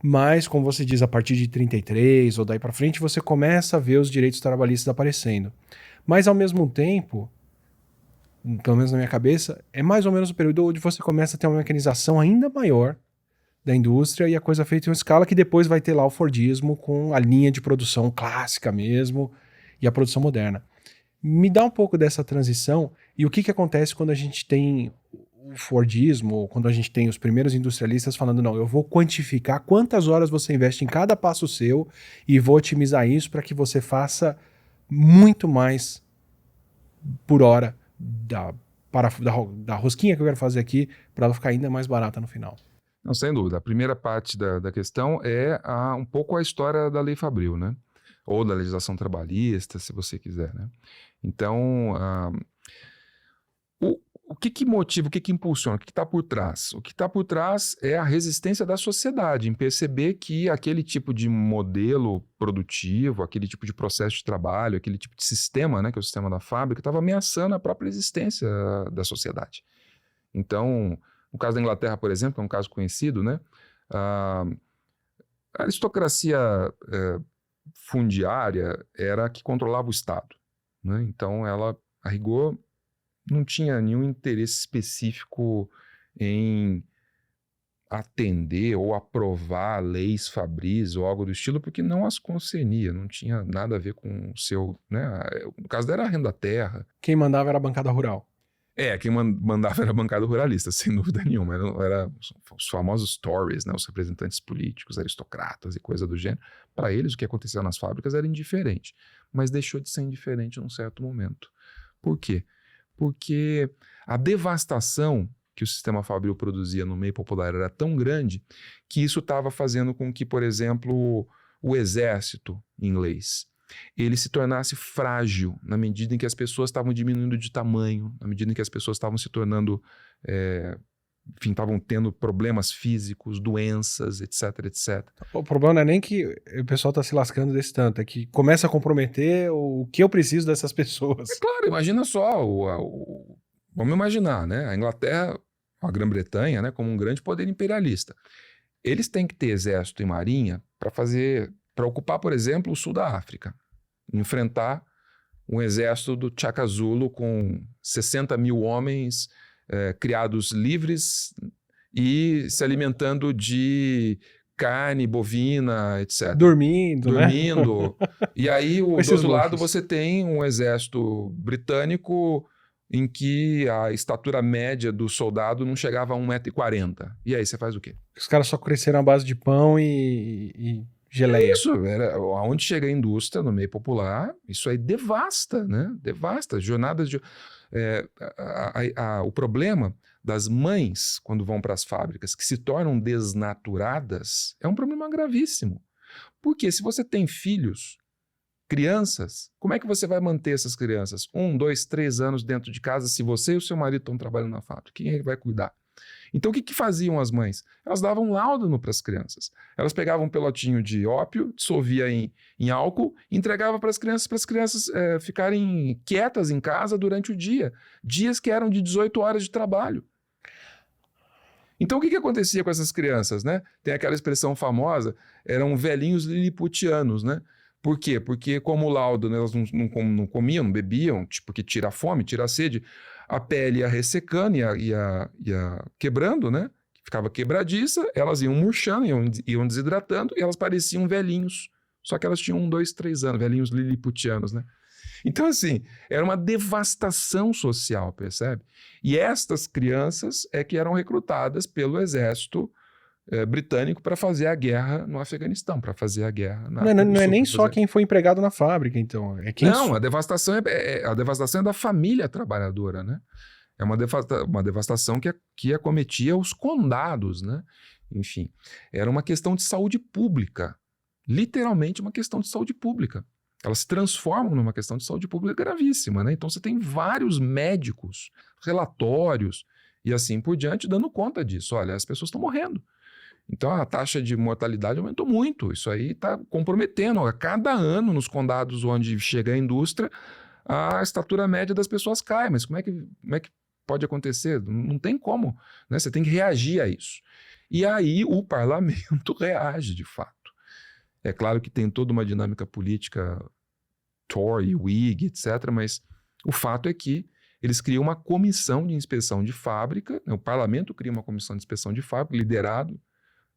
mas, como você diz, a partir de 33 ou daí para frente, você começa a ver os direitos trabalhistas aparecendo. Mas, ao mesmo tempo, pelo menos na minha cabeça, é mais ou menos o período onde você começa a ter uma mecanização ainda maior da indústria e a coisa feita em uma escala que depois vai ter lá o Fordismo com a linha de produção clássica mesmo e a produção moderna. Me dá um pouco dessa transição e o que acontece quando a gente tem o Fordismo, ou quando a gente tem os primeiros industrialistas falando, não, eu vou quantificar quantas horas você investe em cada passo seu e vou otimizar isso para que você faça muito mais por hora da rosquinha que eu quero fazer aqui para ela ficar ainda mais barata no final. Não, sem dúvida. A primeira parte da questão é um pouco a história da Lei Fabril, né? Ou da legislação trabalhista, se você quiser, né? Então, o que motiva, o que impulsiona, o que está por trás? O que está por trás é a resistência da sociedade em perceber que aquele tipo de modelo produtivo, aquele tipo de processo de trabalho, aquele tipo de sistema, né, que é o sistema da fábrica, estava ameaçando a própria existência da sociedade. Então, no caso da Inglaterra, por exemplo, que é um caso conhecido, né, a aristocracia fundiária era a que controlava o Estado, né? Então, ela, a rigor, não tinha nenhum interesse específico em atender ou aprovar leis fabris ou algo do estilo, porque não as concernia, não tinha nada a ver com o seu... Né? No caso dela era a renda terra. Quem mandava era a bancada rural. Quem mandava era a bancada ruralista, sem dúvida nenhuma. Era os famosos Tories, né? Os representantes políticos, aristocratas e coisa do gênero. Para eles, o que acontecia nas fábricas era indiferente, mas deixou de ser indiferente num certo momento. Por quê? Porque a devastação que o sistema fabril produzia no meio popular era tão grande que isso estava fazendo com que, por exemplo, o exército inglês ele se tornasse frágil na medida em que as pessoas estavam diminuindo de tamanho, na medida em que as pessoas estavam se tornando, enfim, estavam tendo problemas físicos, doenças, etc, etc. O problema não é nem que o pessoal está se lascando desse tanto, é que começa a comprometer o que eu preciso dessas pessoas. É claro, imagina só, vamos imaginar, né? A Inglaterra, a Grã-Bretanha, né, como um grande poder imperialista. Eles têm que ter exército e marinha para ocupar, por exemplo, o sul da África, enfrentar um exército do Shaka Zulu com 60 mil homens criados livres e se alimentando de carne bovina, etc. Dormindo. Né? E aí, do outro lado, você tem um exército britânico em que a estatura média do soldado não chegava a 1,40 m. E aí, você faz o quê? Os caras só cresceram à base de pão e geleia. Isso, aonde chega a indústria no meio popular, isso aí devasta, né? Devasta. Jornadas de... o problema das mães, quando vão para as fábricas, que se tornam desnaturadas, é um problema gravíssimo. Porque se você tem filhos crianças, como é que você vai manter essas crianças? 1, 2, 3 anos dentro de casa, se você e o seu marido estão trabalhando na fábrica? Quem é que vai cuidar? Então, o que faziam as mães? Elas davam láudano para as crianças. Elas pegavam um pelotinho de ópio, dissolvia em álcool e entregava para as crianças ficarem quietas em casa durante o dia. Dias que eram de 18 horas de trabalho. Então, o que acontecia com essas crianças, né? Tem aquela expressão famosa, eram velhinhos liliputianos, né? Por quê? Porque como o laudo, né, elas não comiam, não bebiam, porque tira a fome, tira a sede, a pele ia ressecando, ia quebrando, né? Ficava quebradiça, elas iam murchando, iam desidratando, e elas pareciam velhinhos. Só que elas tinham 1, 2, 3 anos, velhinhos liliputianos, né? Então, assim, era uma devastação social, percebe? E estas crianças é que eram recrutadas pelo exército britânico para fazer a guerra no Afeganistão, para fazer a guerra na África do Não é Sul, nem pra só fazer- quem foi empregado na fábrica, então. É quem. Não, a devastação é da família trabalhadora, né? É uma devastação que acometia os condados, né? Enfim, era uma questão de saúde pública. Literalmente uma questão de saúde pública. Elas se transformam numa questão de saúde pública gravíssima, né? Então você tem vários médicos, relatórios e assim por diante dando conta disso. Olha, as pessoas estão morrendo. Então a taxa de mortalidade aumentou muito. Isso aí está comprometendo. A cada ano, nos condados onde chega a indústria, a estatura média das pessoas cai. Mas como é que pode acontecer? Não tem como, né? Você tem que reagir a isso. E aí o parlamento reage, de fato. É claro que tem toda uma dinâmica política Tory, Whig, etc., mas o fato é que eles criam uma comissão de inspeção de fábrica, né? O parlamento cria uma comissão de inspeção de fábrica,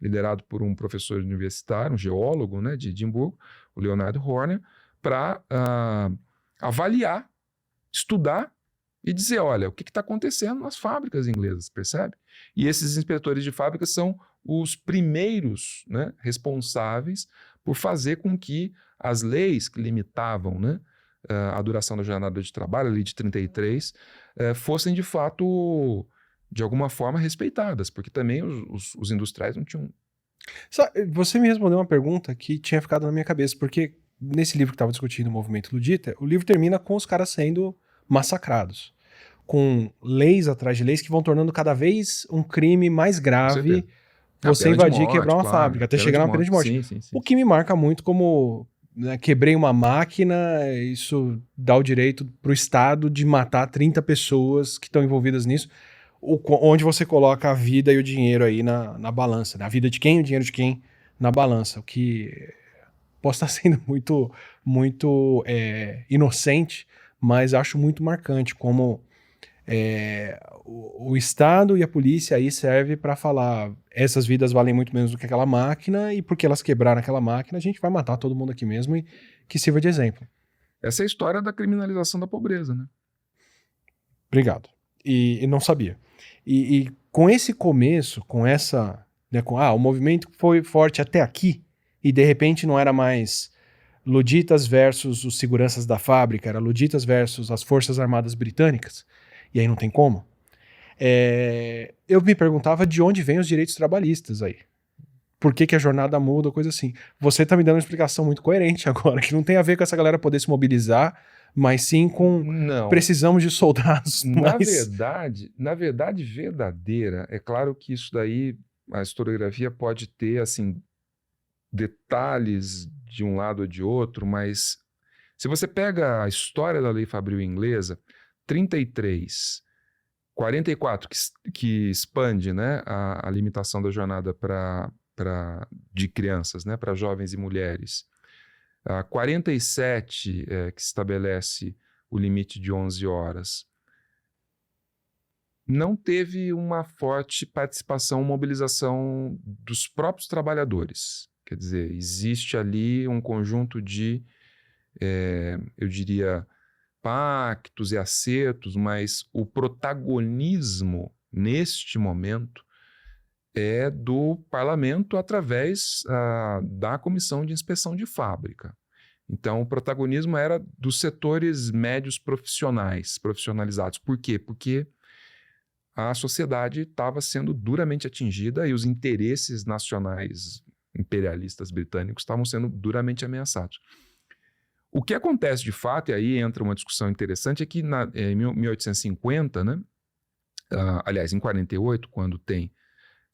liderado por um professor universitário, um geólogo, né, de Edimburgo, o Leonard Horner, para avaliar, estudar e dizer, olha, o que está acontecendo nas fábricas inglesas, percebe? E esses inspetores de fábrica são os primeiros, né, responsáveis por fazer com que as leis que limitavam, né, a duração da jornada de trabalho, a lei de 33, fossem de fato, de alguma forma, respeitadas, porque também os industriais não tinham... Você me respondeu uma pergunta que tinha ficado na minha cabeça, porque nesse livro que estava discutindo o movimento ludita, o livro termina com os caras sendo massacrados, com leis atrás de leis que vão tornando cada vez um crime mais grave você invadir e quebrar uma fábrica, até chegar numa pena de morte. Sim. O que me marca muito como, né, quebrei uma máquina, isso dá o direito para o Estado de matar 30 pessoas que estão envolvidas nisso, onde você coloca a vida e o dinheiro aí na balança, né? A vida de quem e o dinheiro de quem na balança, o que posso estar sendo muito inocente, mas acho muito marcante como o Estado e a polícia aí serve para falar essas vidas valem muito menos do que aquela máquina e porque elas quebraram aquela máquina a gente vai matar todo mundo aqui mesmo e que sirva de exemplo. Essa é a história da criminalização da pobreza, né? Obrigado. E não sabia. E com esse começo, com essa... Né, o movimento foi forte até aqui e de repente não era mais luditas versus os seguranças da fábrica, era luditas versus as Forças Armadas Britânicas. E aí não tem como. Eu me perguntava de onde vêm os direitos trabalhistas aí. Por que a jornada muda, coisa assim. Você tá me dando uma explicação muito coerente agora, que não tem a ver com essa galera poder se mobilizar, mas sim com precisamos de soldados. Na verdade, verdadeira, é claro que isso daí, a historiografia pode ter, assim, detalhes de um lado ou de outro, mas se você pega a história da lei fabril inglesa, 33, 44, que expande, né, a limitação da jornada de crianças, né, para jovens e mulheres. 47, que estabelece o limite de 11 horas. Não teve uma forte participação, mobilização dos próprios trabalhadores. Quer dizer, existe ali um conjunto de, eu diria, pactos e acertos, mas o protagonismo, neste momento, é do parlamento através da comissão de inspeção de fábrica. Então, o protagonismo era dos setores médios profissionalizados. Por quê? Porque a sociedade estava sendo duramente atingida e os interesses nacionais imperialistas britânicos estavam sendo duramente ameaçados. O que acontece de fato, e aí entra uma discussão interessante, é que em 1850, né? Aliás, em 48, quando tem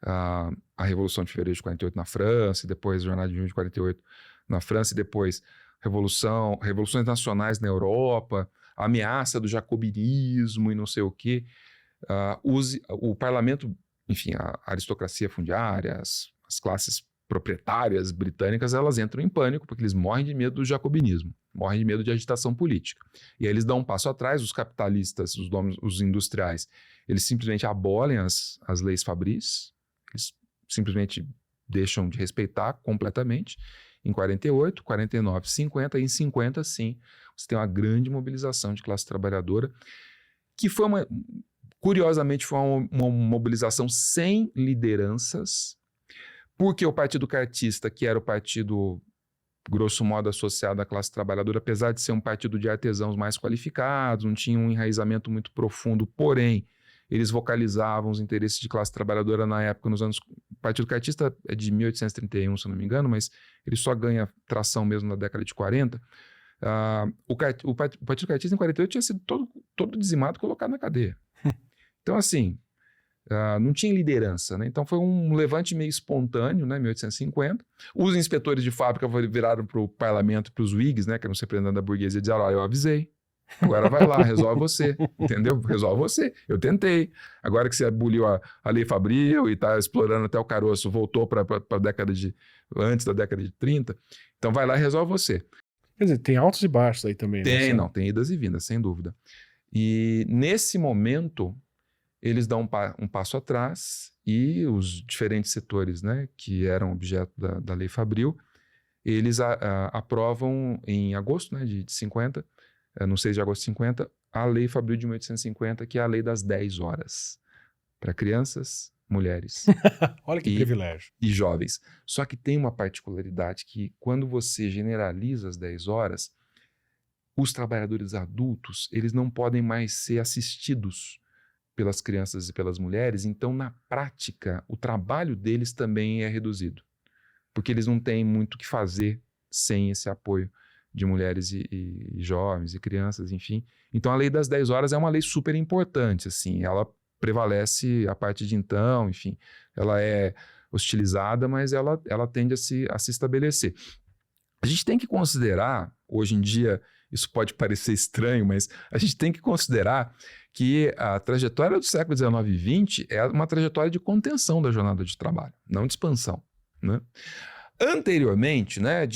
a Revolução de Fevereiro de 48 na França, e depois a Jornada de Junho de 48 na França, e depois revoluções nacionais na Europa, a ameaça do jacobinismo e não sei o quê, o parlamento, enfim, a aristocracia fundiária, as classes proprietárias britânicas, elas entram em pânico porque eles morrem de medo do jacobinismo, morrem de medo de agitação política. E aí eles dão um passo atrás, os capitalistas, os industriais, eles simplesmente abolem as leis fabris, eles simplesmente deixam de respeitar completamente. Em 48, 49, 50, e em 50, sim, você tem uma grande mobilização de classe trabalhadora, que foi curiosamente, foi uma mobilização sem lideranças, porque o Partido Cartista, que era o partido, grosso modo, associado à classe trabalhadora, apesar de ser um partido de artesãos mais qualificados, não tinha um enraizamento muito profundo, porém, eles vocalizavam os interesses de classe trabalhadora na época, nos anos... O Partido Cartista é de 1831, se eu não me engano, mas ele só ganha tração mesmo na década de 40. O Partido Cartista, em 48, tinha sido todo dizimado e colocado na cadeia. Então, assim, não tinha liderança, né? Então, foi um levante meio espontâneo, né, em 1850. Os inspetores de fábrica viraram para o parlamento, para os Whigs, né, que eram os representantes da burguesia, e disseram: olha, eu avisei. Agora vai lá, resolve você, entendeu? Resolve você. Eu tentei. Agora que você aboliu a lei Fabril e está explorando até o caroço, voltou para a década antes da década de 30, então vai lá e resolve você. Quer dizer, tem altos e baixos aí também, né? Tem idas e vindas, sem dúvida. E nesse momento, eles dão um passo atrás e os diferentes setores, né, que eram objeto da lei Fabril, eles aprovam em agosto, né, de 50, no 6 de agosto de 50, a Lei Fabril de 1850, que é a Lei das 10 horas, para crianças, mulheres Olha que privilégio. E jovens. Só que tem uma particularidade que, quando você generaliza as 10 horas, os trabalhadores adultos, eles não podem mais ser assistidos pelas crianças e pelas mulheres, então, na prática, o trabalho deles também é reduzido, porque eles não têm muito o que fazer sem esse apoio de mulheres e jovens e crianças, enfim. Então, a lei das 10 horas é uma lei super importante, assim, ela prevalece a partir de então, enfim, ela é hostilizada, mas ela tende a se estabelecer. A gente tem que considerar, hoje em dia, isso pode parecer estranho, mas a gente tem que considerar que a trajetória do século XIX e XX é uma trajetória de contenção da jornada de trabalho, não de expansão, né? Anteriormente, né,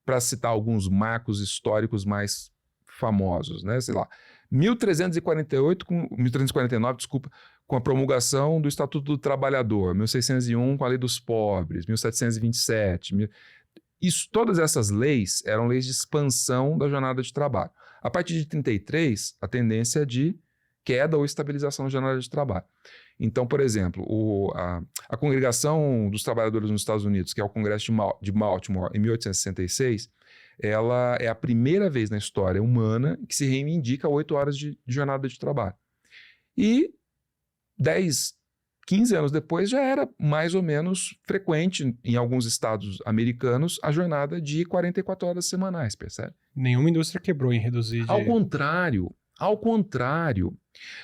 para citar alguns marcos históricos mais famosos, né, sei lá, 1349, desculpa, com a promulgação do Estatuto do Trabalhador, 1601 com a Lei dos Pobres, 1727, todas essas leis eram leis de expansão da jornada de trabalho. A partir de 33, a tendência é de queda ou estabilização da jornada de trabalho. Então, por exemplo, a Congregação dos Trabalhadores nos Estados Unidos, que é o Congresso de Baltimore, em 1866, ela é a primeira vez na história humana que se reivindica 8 horas de jornada de trabalho. E 15 anos depois já era mais ou menos frequente em alguns estados americanos a jornada de 44 horas semanais, percebe? Nenhuma indústria quebrou em reduzir de... Ao contrário,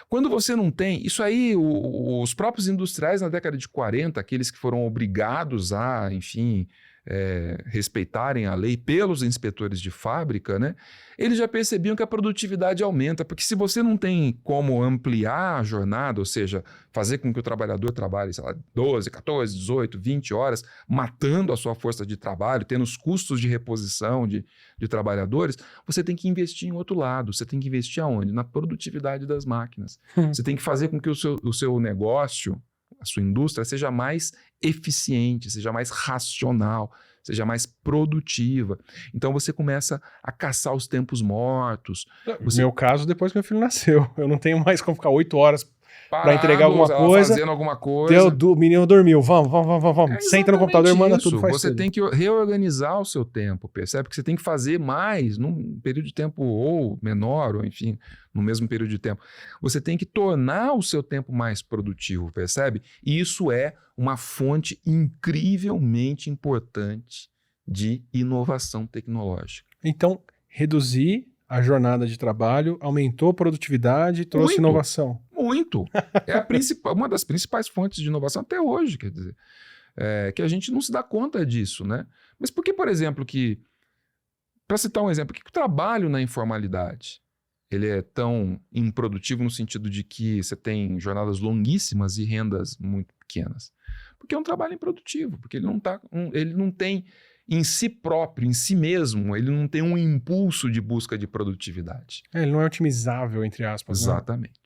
quando você não tem... Isso aí, os próprios industriais na década de 40, aqueles que foram obrigados a, enfim, respeitarem a lei pelos inspetores de fábrica, né? Eles já percebiam que a produtividade aumenta, porque se você não tem como ampliar a jornada, ou seja, fazer com que o trabalhador trabalhe, sei lá, 12, 14, 18, 20 horas, matando a sua força de trabalho, tendo os custos de reposição de trabalhadores, você tem que investir em outro lado. Você tem que investir aonde? Na produtividade das máquinas. Você tem que fazer com que o seu negócio, a sua indústria, seja mais eficiente, seja mais racional, seja mais produtiva. Então você começa a caçar os tempos mortos. No meu caso, depois que meu filho nasceu. Eu não tenho mais como ficar 8 horas para entregar alguma coisa. Fazendo alguma coisa. O menino dormiu. Vamos. Senta no computador, manda tudo, faz Você tudo. tem que reorganizar o seu tempo, percebe? Que você tem que fazer mais num período de tempo ou menor, ou enfim, no mesmo período de tempo. Você tem que tornar o seu tempo mais produtivo, percebe? E isso é uma fonte incrivelmente importante de inovação tecnológica. Então, reduzir a jornada de trabalho, aumentou a produtividade, trouxe Muito. inovação. Muito. É uma das principais fontes de inovação até hoje, quer dizer, que a gente não se dá conta disso, né? Mas por que, por exemplo, para citar um exemplo, por que o trabalho na informalidade ele é tão improdutivo no sentido de que você tem jornadas longuíssimas e rendas muito pequenas? Porque é um trabalho improdutivo, porque ele não tem em si próprio, em si mesmo, ele não tem um impulso de busca de produtividade. Ele não é otimizável, entre aspas. Exatamente.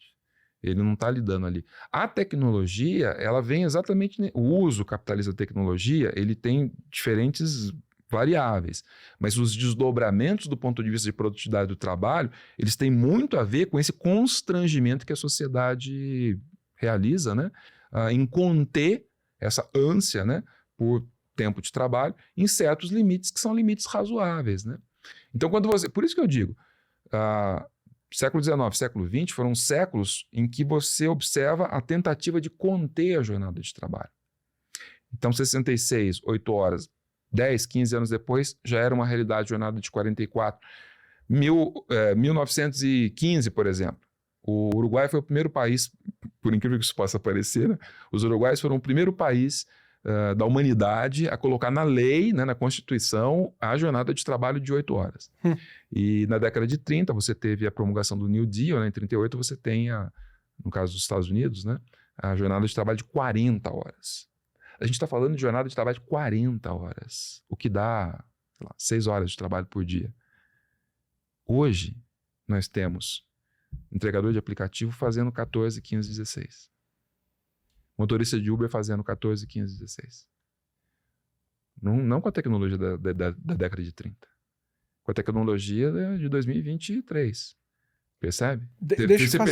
Ele não está lidando ali. A tecnologia, ela vem exatamente... O uso capitalista da tecnologia, ele tem diferentes variáveis, mas os desdobramentos do ponto de vista de produtividade do trabalho, eles têm muito a ver com esse constrangimento que a sociedade realiza, né? Em conter essa ânsia, né? Por tempo de trabalho em certos limites que são limites razoáveis, né? Então, por isso que eu digo, século XIX, século XX foram séculos em que você observa a tentativa de conter a jornada de trabalho. Então, 66, 8 horas, 10, 15 anos depois, já era uma realidade jornada de 44. 1915, por exemplo, o Uruguai foi o primeiro país, por incrível que isso possa parecer, né? Os uruguaios foram o primeiro país da humanidade a colocar na lei, né, na Constituição, a jornada de trabalho de 8 horas. E na década de 30, você teve a promulgação do New Deal, né? Em 38 você tem, no caso dos Estados Unidos, né, a jornada de trabalho de 40 horas. A gente está falando de jornada de trabalho de 40 horas, o que dá, sei lá, 6 horas de trabalho por dia. Hoje, nós temos entregador de aplicativo fazendo 14, 15, 16. Motorista de Uber fazendo 14, 15, 16. Não com a tecnologia da década de 30. Com a tecnologia de 2023. Percebe?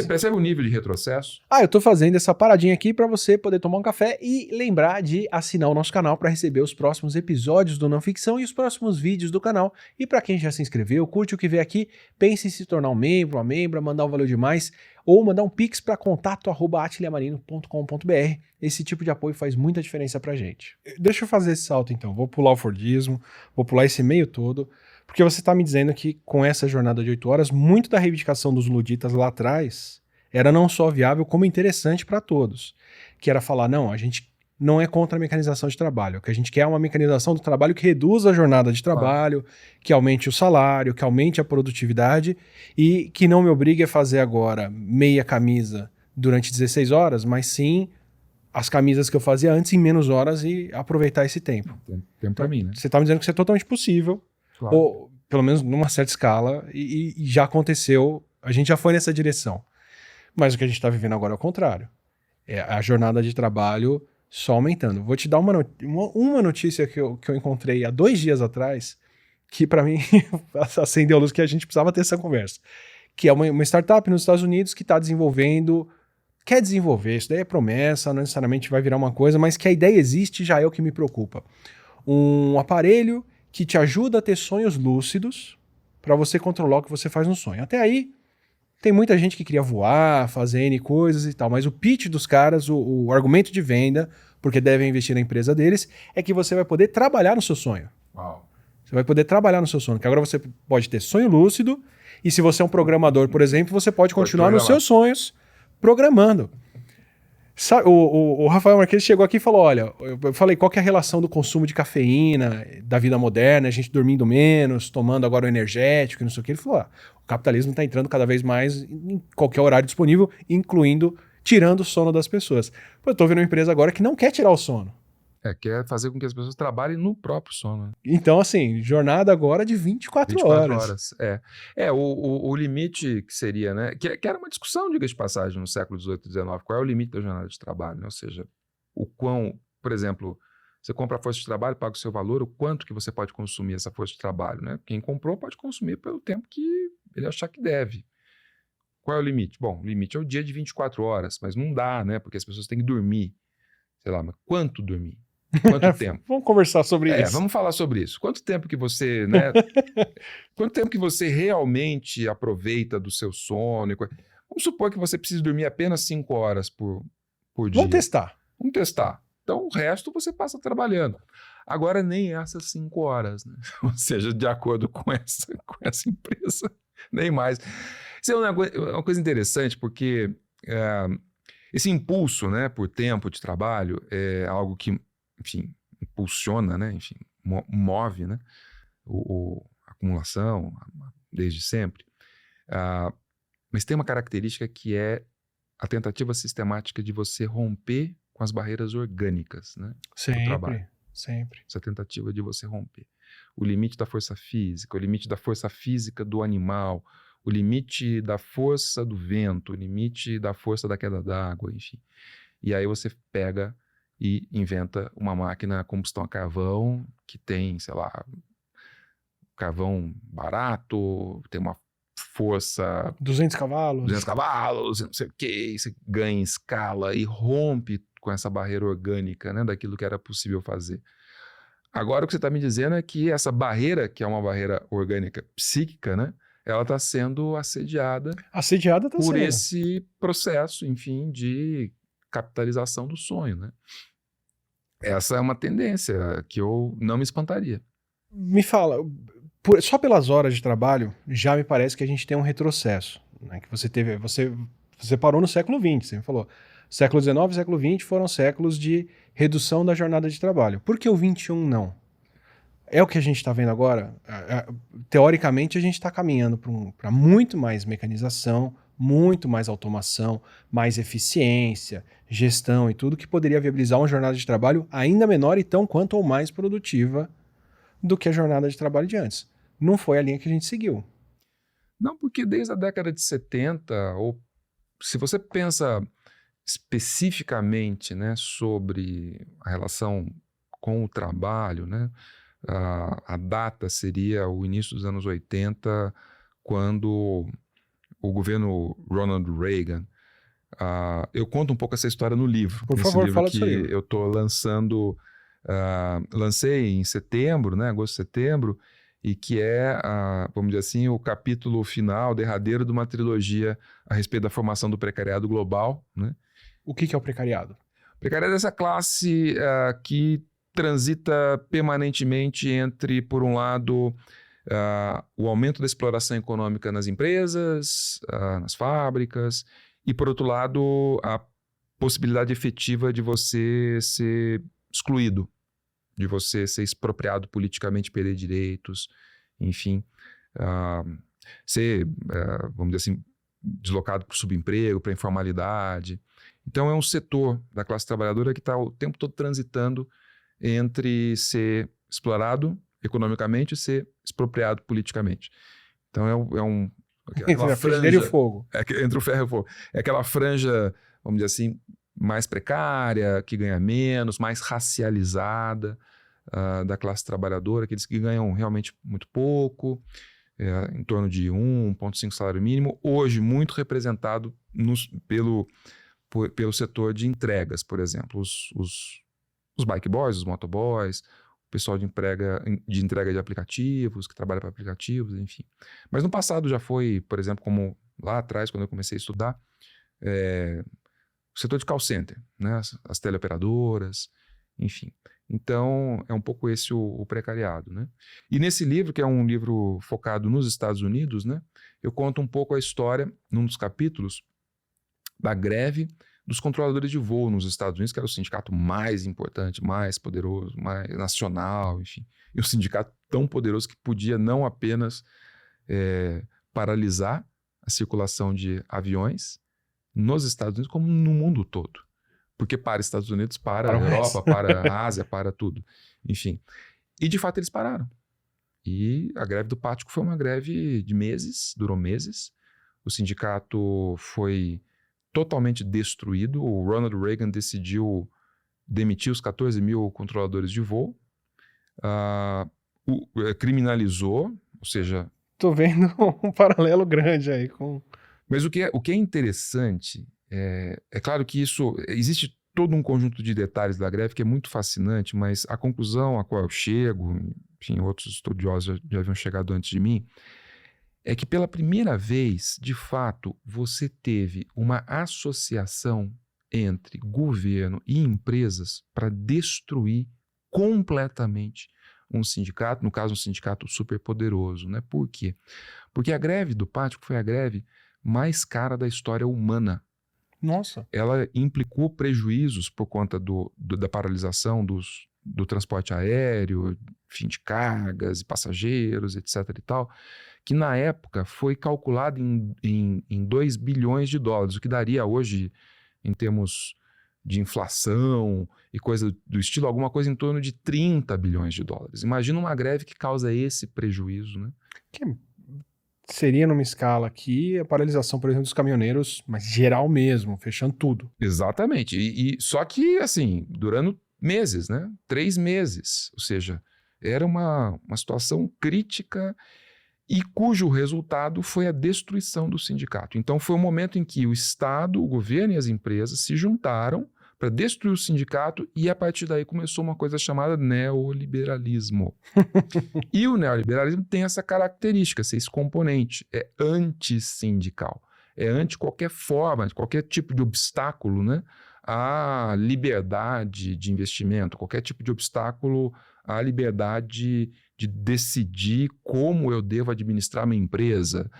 Percebe o nível de retrocesso? Eu tô fazendo essa paradinha aqui para você poder tomar um café e lembrar de assinar o nosso canal para receber os próximos episódios do Não Ficção e os próximos vídeos do canal. E para quem já se inscreveu, curte o que vê aqui, pense em se tornar um membro, uma membra, mandar um valeu demais ou mandar um pix para contato@atiliamarino.com.br. Esse tipo de apoio faz muita diferença pra gente. Deixa eu fazer esse salto então, vou pular o Fordismo, vou pular esse meio todo. Porque você está me dizendo que com essa jornada de 8 horas, muito da reivindicação dos luditas lá atrás era não só viável, como interessante para todos. Que era falar, não, a gente não é contra a mecanização de trabalho. O que a gente quer é uma mecanização do trabalho que reduza a jornada de trabalho, que aumente o salário, que aumente a produtividade e que não me obrigue a fazer agora meia camisa durante 16 horas, mas sim as camisas que eu fazia antes em menos horas e aproveitar esse tempo. Tempo para mim, né? Você está me dizendo que isso é totalmente possível. Claro. Ou pelo menos numa certa escala, e já aconteceu, a gente já foi nessa direção. Mas o que a gente está vivendo agora é o contrário. É a jornada de trabalho só aumentando. Vou te dar uma notícia que eu encontrei há 2 dias atrás, que para mim acendeu a luz que a gente precisava ter essa conversa. Que é uma startup nos Estados Unidos que está quer desenvolver, isso daí é promessa, não necessariamente vai virar uma coisa, mas que a ideia existe já é o que me preocupa. Um aparelho que te ajuda a ter sonhos lúcidos para você controlar o que você faz no sonho. Até aí, tem muita gente que queria voar, fazer N coisas e tal, mas o pitch dos caras, o argumento de venda, porque devem investir na empresa deles, é que você vai poder trabalhar no seu sonho. Uau. Você vai poder trabalhar no seu sonho, que agora você pode ter sonho lúcido, e se você é um programador, por exemplo, você pode continuar nos seus sonhos programando. O Rafael Marques chegou aqui e falou, olha, eu falei, qual que é a relação do consumo de cafeína, da vida moderna, a gente dormindo menos, tomando agora o energético e não sei o que. Ele falou, o capitalismo está entrando cada vez mais em qualquer horário disponível, tirando o sono das pessoas. Eu estou vendo uma empresa agora que não quer tirar o sono. Quer fazer com que as pessoas trabalhem no próprio sono. Então, assim, jornada agora de 24 horas. O limite que seria, né? Que era uma discussão, diga de passagem, no século XVIII e XIX. Qual é o limite da jornada de trabalho? Né? Ou seja, o quão, por exemplo, você compra a força de trabalho, paga o seu valor, o quanto que você pode consumir essa força de trabalho, né? Quem comprou pode consumir pelo tempo que ele achar que deve. Qual é o limite? Bom, o limite é o dia de 24 horas, mas não dá, né? Porque as pessoas têm que dormir. Sei lá, mas quanto dormir? Quanto tempo? Vamos conversar sobre isso. Vamos falar sobre isso. Quanto tempo que você, né? Quanto tempo que você realmente aproveita do seu sono? Vamos supor que você precise dormir apenas 5 horas por dia. Vamos testar. Vamos testar. Então, o resto você passa trabalhando. Agora nem essas 5 horas, né? Ou seja, de acordo com essa empresa, nem mais. Isso é uma coisa interessante, porque esse impulso, né, por tempo de trabalho é algo que, enfim, impulsiona, né, enfim, move, né, a acumulação desde sempre. Mas tem uma característica que é a tentativa sistemática de você romper com as barreiras orgânicas, né, do trabalho. Sempre. Essa tentativa de você romper. O limite da força física, o limite da força física do animal, o limite da força do vento, o limite da força da queda d'água, enfim. E aí você pega e inventa uma máquina a combustão a carvão que tem, sei lá, carvão barato, tem uma força... 200 cavalos. 200 cavalos, não sei o quê, você ganha em escala e rompe com essa barreira orgânica, né, daquilo que era possível fazer. Agora o que você está me dizendo é que essa barreira, que é uma barreira orgânica psíquica, né, ela está sendo assediada por esse processo, enfim, de capitalização do sonho, né? Essa é uma tendência que eu não me espantaria. Me fala, só pelas horas de trabalho, já me parece que a gente tem um retrocesso, né? Que você parou no século XX, você me falou. Século XIX e século XX foram séculos de redução da jornada de trabalho. Por que o XXI não? É o que a gente está vendo agora? Teoricamente, a gente está caminhando para muito mais mecanização, muito mais automação, mais eficiência, gestão e tudo que poderia viabilizar uma jornada de trabalho ainda menor e tão quanto ou mais produtiva do que a jornada de trabalho de antes. Não foi a linha que a gente seguiu. Não, porque desde a década de 70, ou se você pensa especificamente, né, sobre a relação com o trabalho, né, a data seria o início dos anos 80, quando o governo Ronald Reagan... eu conto um pouco essa história no livro. Por favor, livro fala que do seu livro. eu estou lançando, lancei em setembro, né, agosto, setembro, e que é, vamos dizer assim, o capítulo final, derradeiro de uma trilogia a respeito da formação do precariado global, né? O que é o precariado? O precariado é essa classe que transita permanentemente entre, por um lado, o aumento da exploração econômica nas empresas, nas fábricas, e, por outro lado, a possibilidade efetiva de você ser excluído, de você ser expropriado politicamente, perder direitos, enfim, ser, vamos dizer assim, deslocado para o subemprego, para a informalidade. Então é um setor da classe trabalhadora que está o tempo todo transitando entre ser explorado economicamente e ser expropriado politicamente. Então Entre a frigideira e o fogo. Entre o ferro e o fogo. É aquela franja, vamos dizer assim, mais precária, que ganha menos, mais racializada da classe trabalhadora, aqueles que ganham realmente muito pouco, em torno de 1,5 salário mínimo, hoje muito representado pelo setor de entregas, por exemplo, os bike boys, os motoboys, o pessoal de entrega de aplicativos, que trabalha para aplicativos, enfim. Mas no passado já foi, por exemplo, como lá atrás, quando eu comecei a estudar, o setor de call center, né? As teleoperadoras, enfim. Então, é um pouco esse o precariado, né? E nesse livro, que é um livro focado nos Estados Unidos, né? Eu conto um pouco a história, num dos capítulos, da greve dos controladores de voo nos Estados Unidos, que era o sindicato mais importante, mais poderoso, mais nacional, enfim. E um sindicato tão poderoso que podia não apenas paralisar a circulação de aviões nos Estados Unidos, como no mundo todo. Porque para Estados Unidos, para a Europa, para a Ásia, para tudo. Enfim. E de fato eles pararam. E a greve do Pático foi uma greve de meses, durou meses. O sindicato foi totalmente destruído. O Ronald Reagan decidiu demitir os 14 mil controladores de voo, criminalizou, ou seja... Tô vendo um paralelo grande aí com... Mas o que é interessante, é claro que isso... Existe todo um conjunto de detalhes da greve que é muito fascinante, mas a conclusão a qual eu chego, enfim, outros estudiosos já haviam chegado antes de mim, é que pela primeira vez, de fato, você teve uma associação entre governo e empresas para destruir completamente um sindicato, no caso um sindicato super poderoso, né? Por quê? Porque a greve do pátio foi a greve mais cara da história humana. Nossa. Ela implicou prejuízos por conta da paralisação do transporte aéreo, fim de cargas e passageiros, etc. e tal, que na época foi calculado em 2 bilhões de dólares, o que daria hoje, em termos de inflação e coisa do estilo, alguma coisa em torno de 30 bilhões de dólares. Imagina uma greve que causa esse prejuízo, né? Que seria numa escala aqui a paralisação, por exemplo, dos caminhoneiros, mas geral mesmo, fechando tudo. Exatamente. Só que, assim, durando meses, né? 3 meses. Ou seja, era uma situação crítica e cujo resultado foi a destruição do sindicato. Então, foi um momento em que o Estado, o governo e as empresas se juntaram para destruir o sindicato e, a partir daí, começou uma coisa chamada neoliberalismo. E o neoliberalismo tem essa característica, esse componente, é antissindical. É anti qualquer forma, qualquer tipo de obstáculo, né, à liberdade de investimento, qualquer tipo de obstáculo à liberdade de decidir como eu devo administrar minha empresa,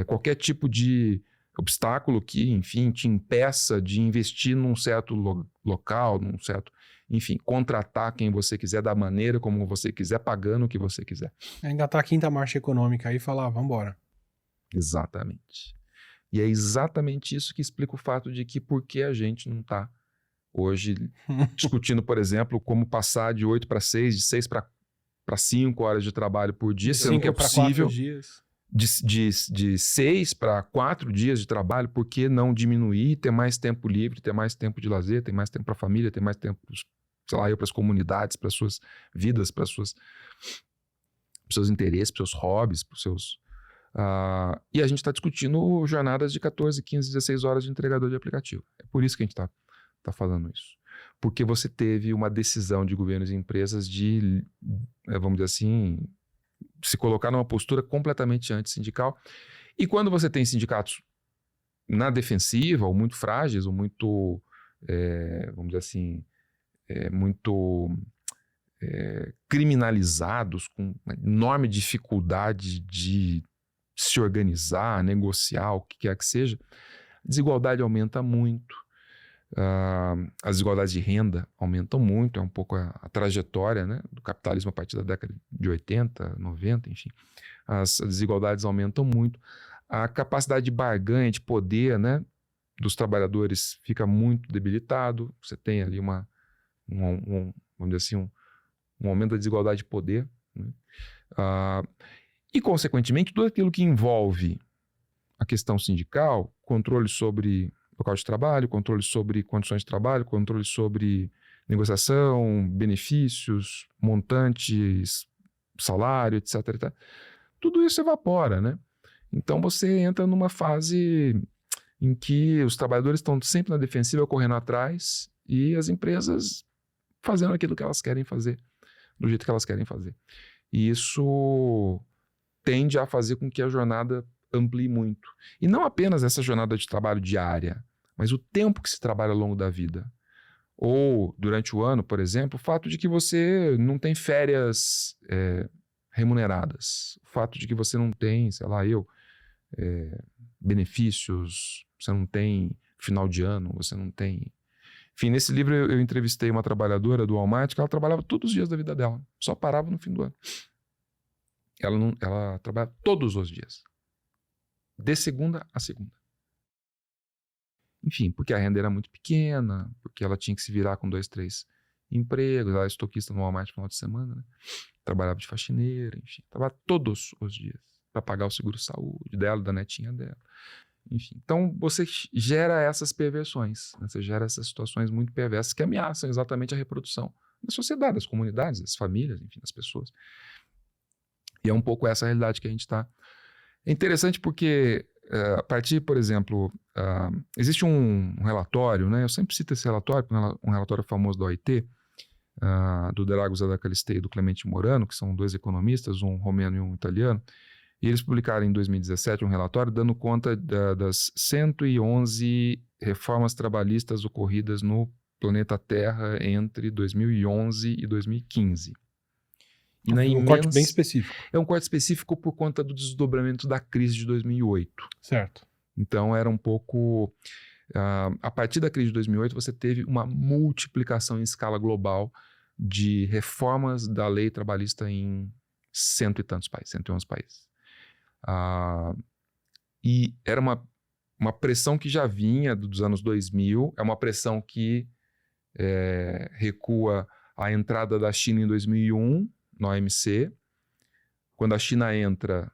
qualquer tipo de obstáculo que, enfim, te impeça de investir num certo local, num certo, enfim, contratar quem você quiser, da maneira como você quiser, pagando o que você quiser. Ainda tá a quinta marcha econômica aí e falar, vambora. Exatamente. E é exatamente isso que explica o fato de que por que a gente não está hoje discutindo, por exemplo, como passar de 8 para 6, de 6 para 5 horas de trabalho por dia, sendo que é possível 4 dias. de 6 para 4 dias de trabalho, por que não diminuir, ter mais tempo livre, ter mais tempo de lazer, ter mais tempo para a família, ter mais tempo, sei lá, para as comunidades, para as suas vidas, para os seus interesses, para os seus hobbies, para os seus... e a gente está discutindo jornadas de 14, 15, 16 horas de entregador de aplicativo. É por isso que a gente está falando isso. Porque você teve uma decisão de governos e empresas de, vamos dizer assim, se colocar numa postura completamente antissindical. E quando você tem sindicatos na defensiva, ou muito frágeis, ou muito, vamos dizer assim, muito criminalizados, com uma enorme dificuldade de se organizar, negociar, o que quer que seja, a desigualdade aumenta muito. As desigualdades de renda aumentam muito, é um pouco a trajetória, né, do capitalismo a partir da década de 80, 90, enfim. As desigualdades aumentam muito. A capacidade de barganha, de poder, né, dos trabalhadores fica muito debilitado. Você tem ali vamos dizer assim, um aumento da desigualdade de poder, né? E, consequentemente, tudo aquilo que envolve a questão sindical, controle sobre local de trabalho, controle sobre condições de trabalho, controle sobre negociação, benefícios, montantes, salário, etc. Tudo isso evapora, né? Então você entra numa fase em que os trabalhadores estão sempre na defensiva, correndo atrás, e as empresas fazendo aquilo que elas querem fazer, do jeito que elas querem fazer. E isso tende a fazer com que a jornada amplie muito. E não apenas essa jornada de trabalho diária, mas o tempo que se trabalha ao longo da vida. Ou, durante o ano, por exemplo, o fato de que você não tem férias remuneradas. O fato de que você não tem, sei lá, benefícios, você não tem final de ano, você não tem... Enfim, nesse livro eu entrevistei uma trabalhadora do Walmart que ela trabalhava todos os dias da vida dela, só parava no fim do ano. Ela trabalhava todos os dias, de segunda a segunda. Enfim, porque a renda era muito pequena, porque ela tinha que se virar com 2, 3 empregos, ela era estoquista no Walmart no final de semana, né? Trabalhava de faxineira, enfim, trabalhava todos os dias para pagar o seguro-saúde dela, da netinha dela. Enfim, então você gera essas perversões, né? Você gera essas situações muito perversas que ameaçam exatamente a reprodução da sociedade, das comunidades, das famílias, enfim, das pessoas. E é um pouco essa a realidade que a gente está. É interessante porque, a partir, por exemplo, existe um relatório, né? Eu sempre cito esse relatório, um relatório famoso da OIT, do Dragos Adacalistei e do Clemente Morano, que são 2 economistas, um romeno e um italiano, e eles publicaram em 2017 um relatório dando conta das 111 reformas trabalhistas ocorridas no planeta Terra entre 2011 e 2015. E Um corte bem específico. É um corte específico por conta do desdobramento da crise de 2008. Certo. Então era um pouco... a partir da crise de 2008, você teve uma multiplicação em escala global de reformas da lei trabalhista em 100 e tantos países, 111 países. E era uma pressão que já vinha dos anos 2000, é uma pressão que recua a entrada da China em 2001, na OMC. Quando a China entra,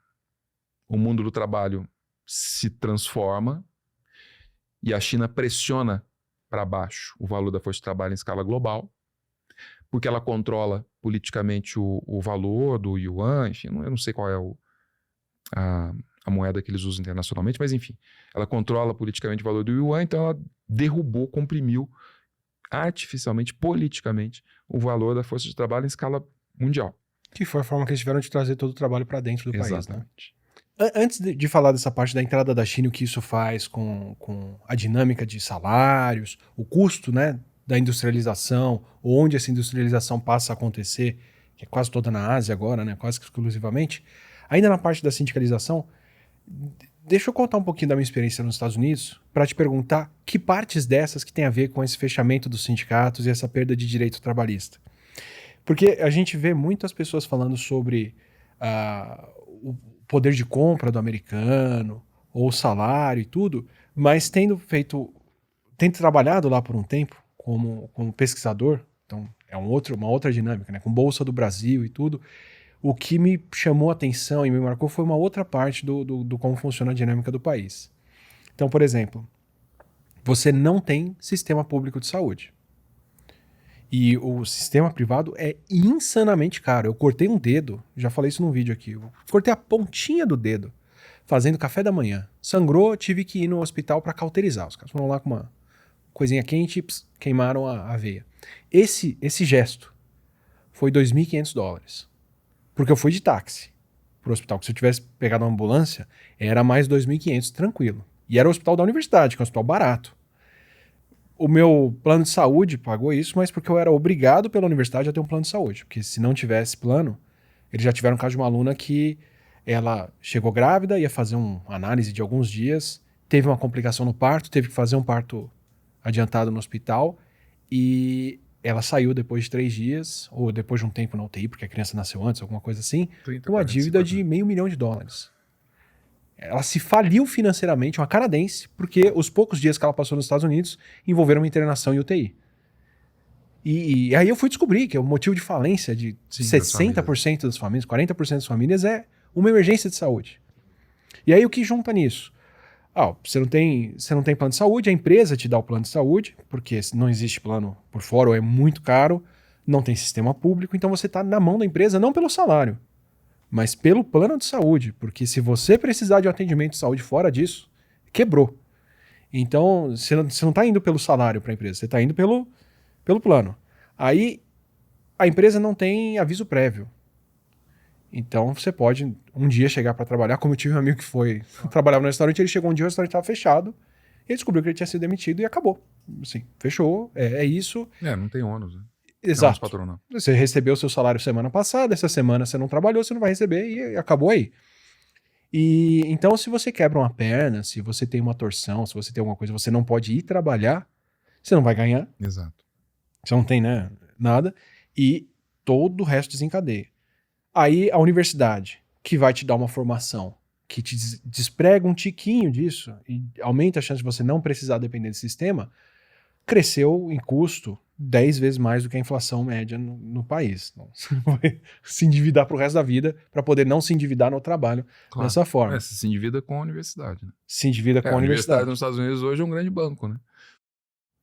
o mundo do trabalho se transforma e a China pressiona para baixo o valor da força de trabalho em escala global, porque ela controla politicamente o valor do yuan, enfim, eu não sei qual é a moeda que eles usam internacionalmente, mas enfim, ela controla politicamente o valor do yuan, então ela derrubou, comprimiu artificialmente, politicamente, o valor da força de trabalho em escala mundial. Que foi a forma que eles tiveram de trazer todo o trabalho para dentro do país, né? Exatamente. Antes de falar dessa parte da entrada da China, o que isso faz com a dinâmica de salários, o custo, né, da industrialização, onde essa industrialização passa a acontecer, que é quase toda na Ásia agora, né, quase que exclusivamente, ainda na parte da sindicalização, deixa eu contar um pouquinho da minha experiência nos Estados Unidos para te perguntar que partes dessas que tem a ver com esse fechamento dos sindicatos e essa perda de direito trabalhista. Porque a gente vê muitas pessoas falando sobre o poder de compra do americano, ou o salário e tudo, mas tendo trabalhado lá por um tempo como pesquisador, então é uma outra dinâmica, né, com Bolsa do Brasil e tudo, o que me chamou a atenção e me marcou foi uma outra parte do como funciona a dinâmica do país. Então, por exemplo, você não tem sistema público de saúde. E o sistema privado é insanamente caro. Eu cortei um dedo, já falei isso num vídeo aqui, eu cortei a pontinha do dedo fazendo café da manhã. Sangrou, tive que ir no hospital para cauterizar. Os caras foram lá com uma coisinha quente e queimaram a veia. Esse gesto foi $2.500. Porque eu fui de táxi pro hospital, que se eu tivesse pegado uma ambulância, era mais 2.500 tranquilo. E era o hospital da universidade, que é um hospital barato. O meu plano de saúde pagou isso, mas porque eu era obrigado pela universidade a ter um plano de saúde. Porque se não tivesse plano, eles já tiveram um caso de uma aluna que ela chegou grávida, ia fazer uma análise de alguns dias, teve uma complicação no parto, teve que fazer um parto adiantado no hospital e ela saiu depois de 3 dias, ou depois de um tempo na UTI, porque a criança nasceu antes, alguma coisa assim, 30, com uma dívida de $500 mil. Ela se faliu financeiramente, uma canadense, porque os poucos dias que ela passou nos Estados Unidos envolveram uma internação em UTI. E aí eu fui descobrir que o motivo de falência de 60% das famílias, 40% das famílias é uma emergência de saúde. E aí o que junta nisso? Você não tem plano de saúde, a empresa te dá o plano de saúde, porque não existe plano por fora ou é muito caro, não tem sistema público, então você está na mão da empresa não pelo salário, mas pelo plano de saúde, porque se você precisar de um atendimento de saúde fora disso, quebrou. Então, você não está indo pelo salário para a empresa, você está indo pelo plano. Aí, a empresa não tem aviso prévio. Então, você pode um dia chegar para trabalhar, como eu tive um amigo que trabalhava no restaurante, ele chegou um dia, o restaurante estava fechado, e ele descobriu que ele tinha sido demitido e acabou. Assim, fechou, é isso. Não tem ônus, né? Exato. Patronal. Você recebeu o seu salário semana passada, essa semana você não trabalhou, você não vai receber e acabou aí. E então, se você quebra uma perna, se você tem uma torção, se você tem alguma coisa, você não pode ir trabalhar, você não vai ganhar. Exato. Você não tem, né, nada. E todo o resto desencadeia. Aí a universidade, que vai te dar uma formação, que te desprega um tiquinho disso e aumenta a chance de você não precisar depender desse sistema, cresceu em custo 10 vezes mais do que a inflação média no país. Então, você vai se endividar pro resto da vida para poder não se endividar no trabalho dessa forma. Você se endivida com a universidade, né? Se endivida com a universidade. Nos Estados Unidos hoje é um grande banco, né?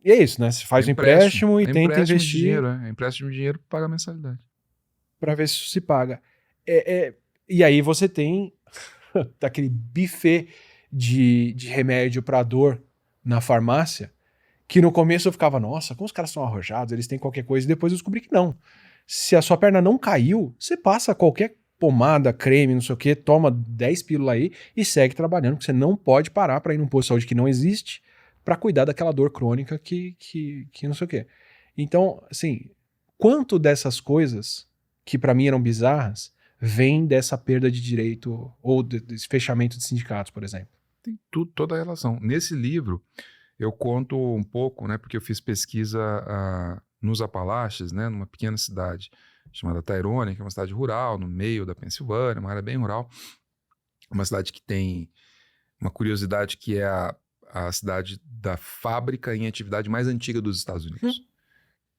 E é isso, né? Você faz um empréstimo e tenta investir. De dinheiro, é empréstimo de dinheiro para pagar mensalidade. Para ver se isso se paga. E aí você tem daquele buffet de remédio para dor na farmácia, que no começo eu ficava, nossa, como os caras são arrojados, eles têm qualquer coisa, e depois eu descobri que não. Se a sua perna não caiu, você passa qualquer pomada, creme, não sei o que, toma 10 pílulas aí e segue trabalhando, porque você não pode parar para ir num posto de saúde que não existe, para cuidar daquela dor crônica que não sei o quê. Então, assim, quanto dessas coisas que para mim eram bizarras vem dessa perda de direito ou desse fechamento de sindicatos, por exemplo? Tem tudo, toda a relação. Nesse livro, eu conto um pouco, né, porque eu fiz pesquisa nos Apalaches, né, numa pequena cidade chamada Tyrone, que é uma cidade rural, no meio da Pensilvânia, uma área bem rural. Uma cidade que tem uma curiosidade que é a cidade da fábrica em atividade mais antiga dos Estados Unidos,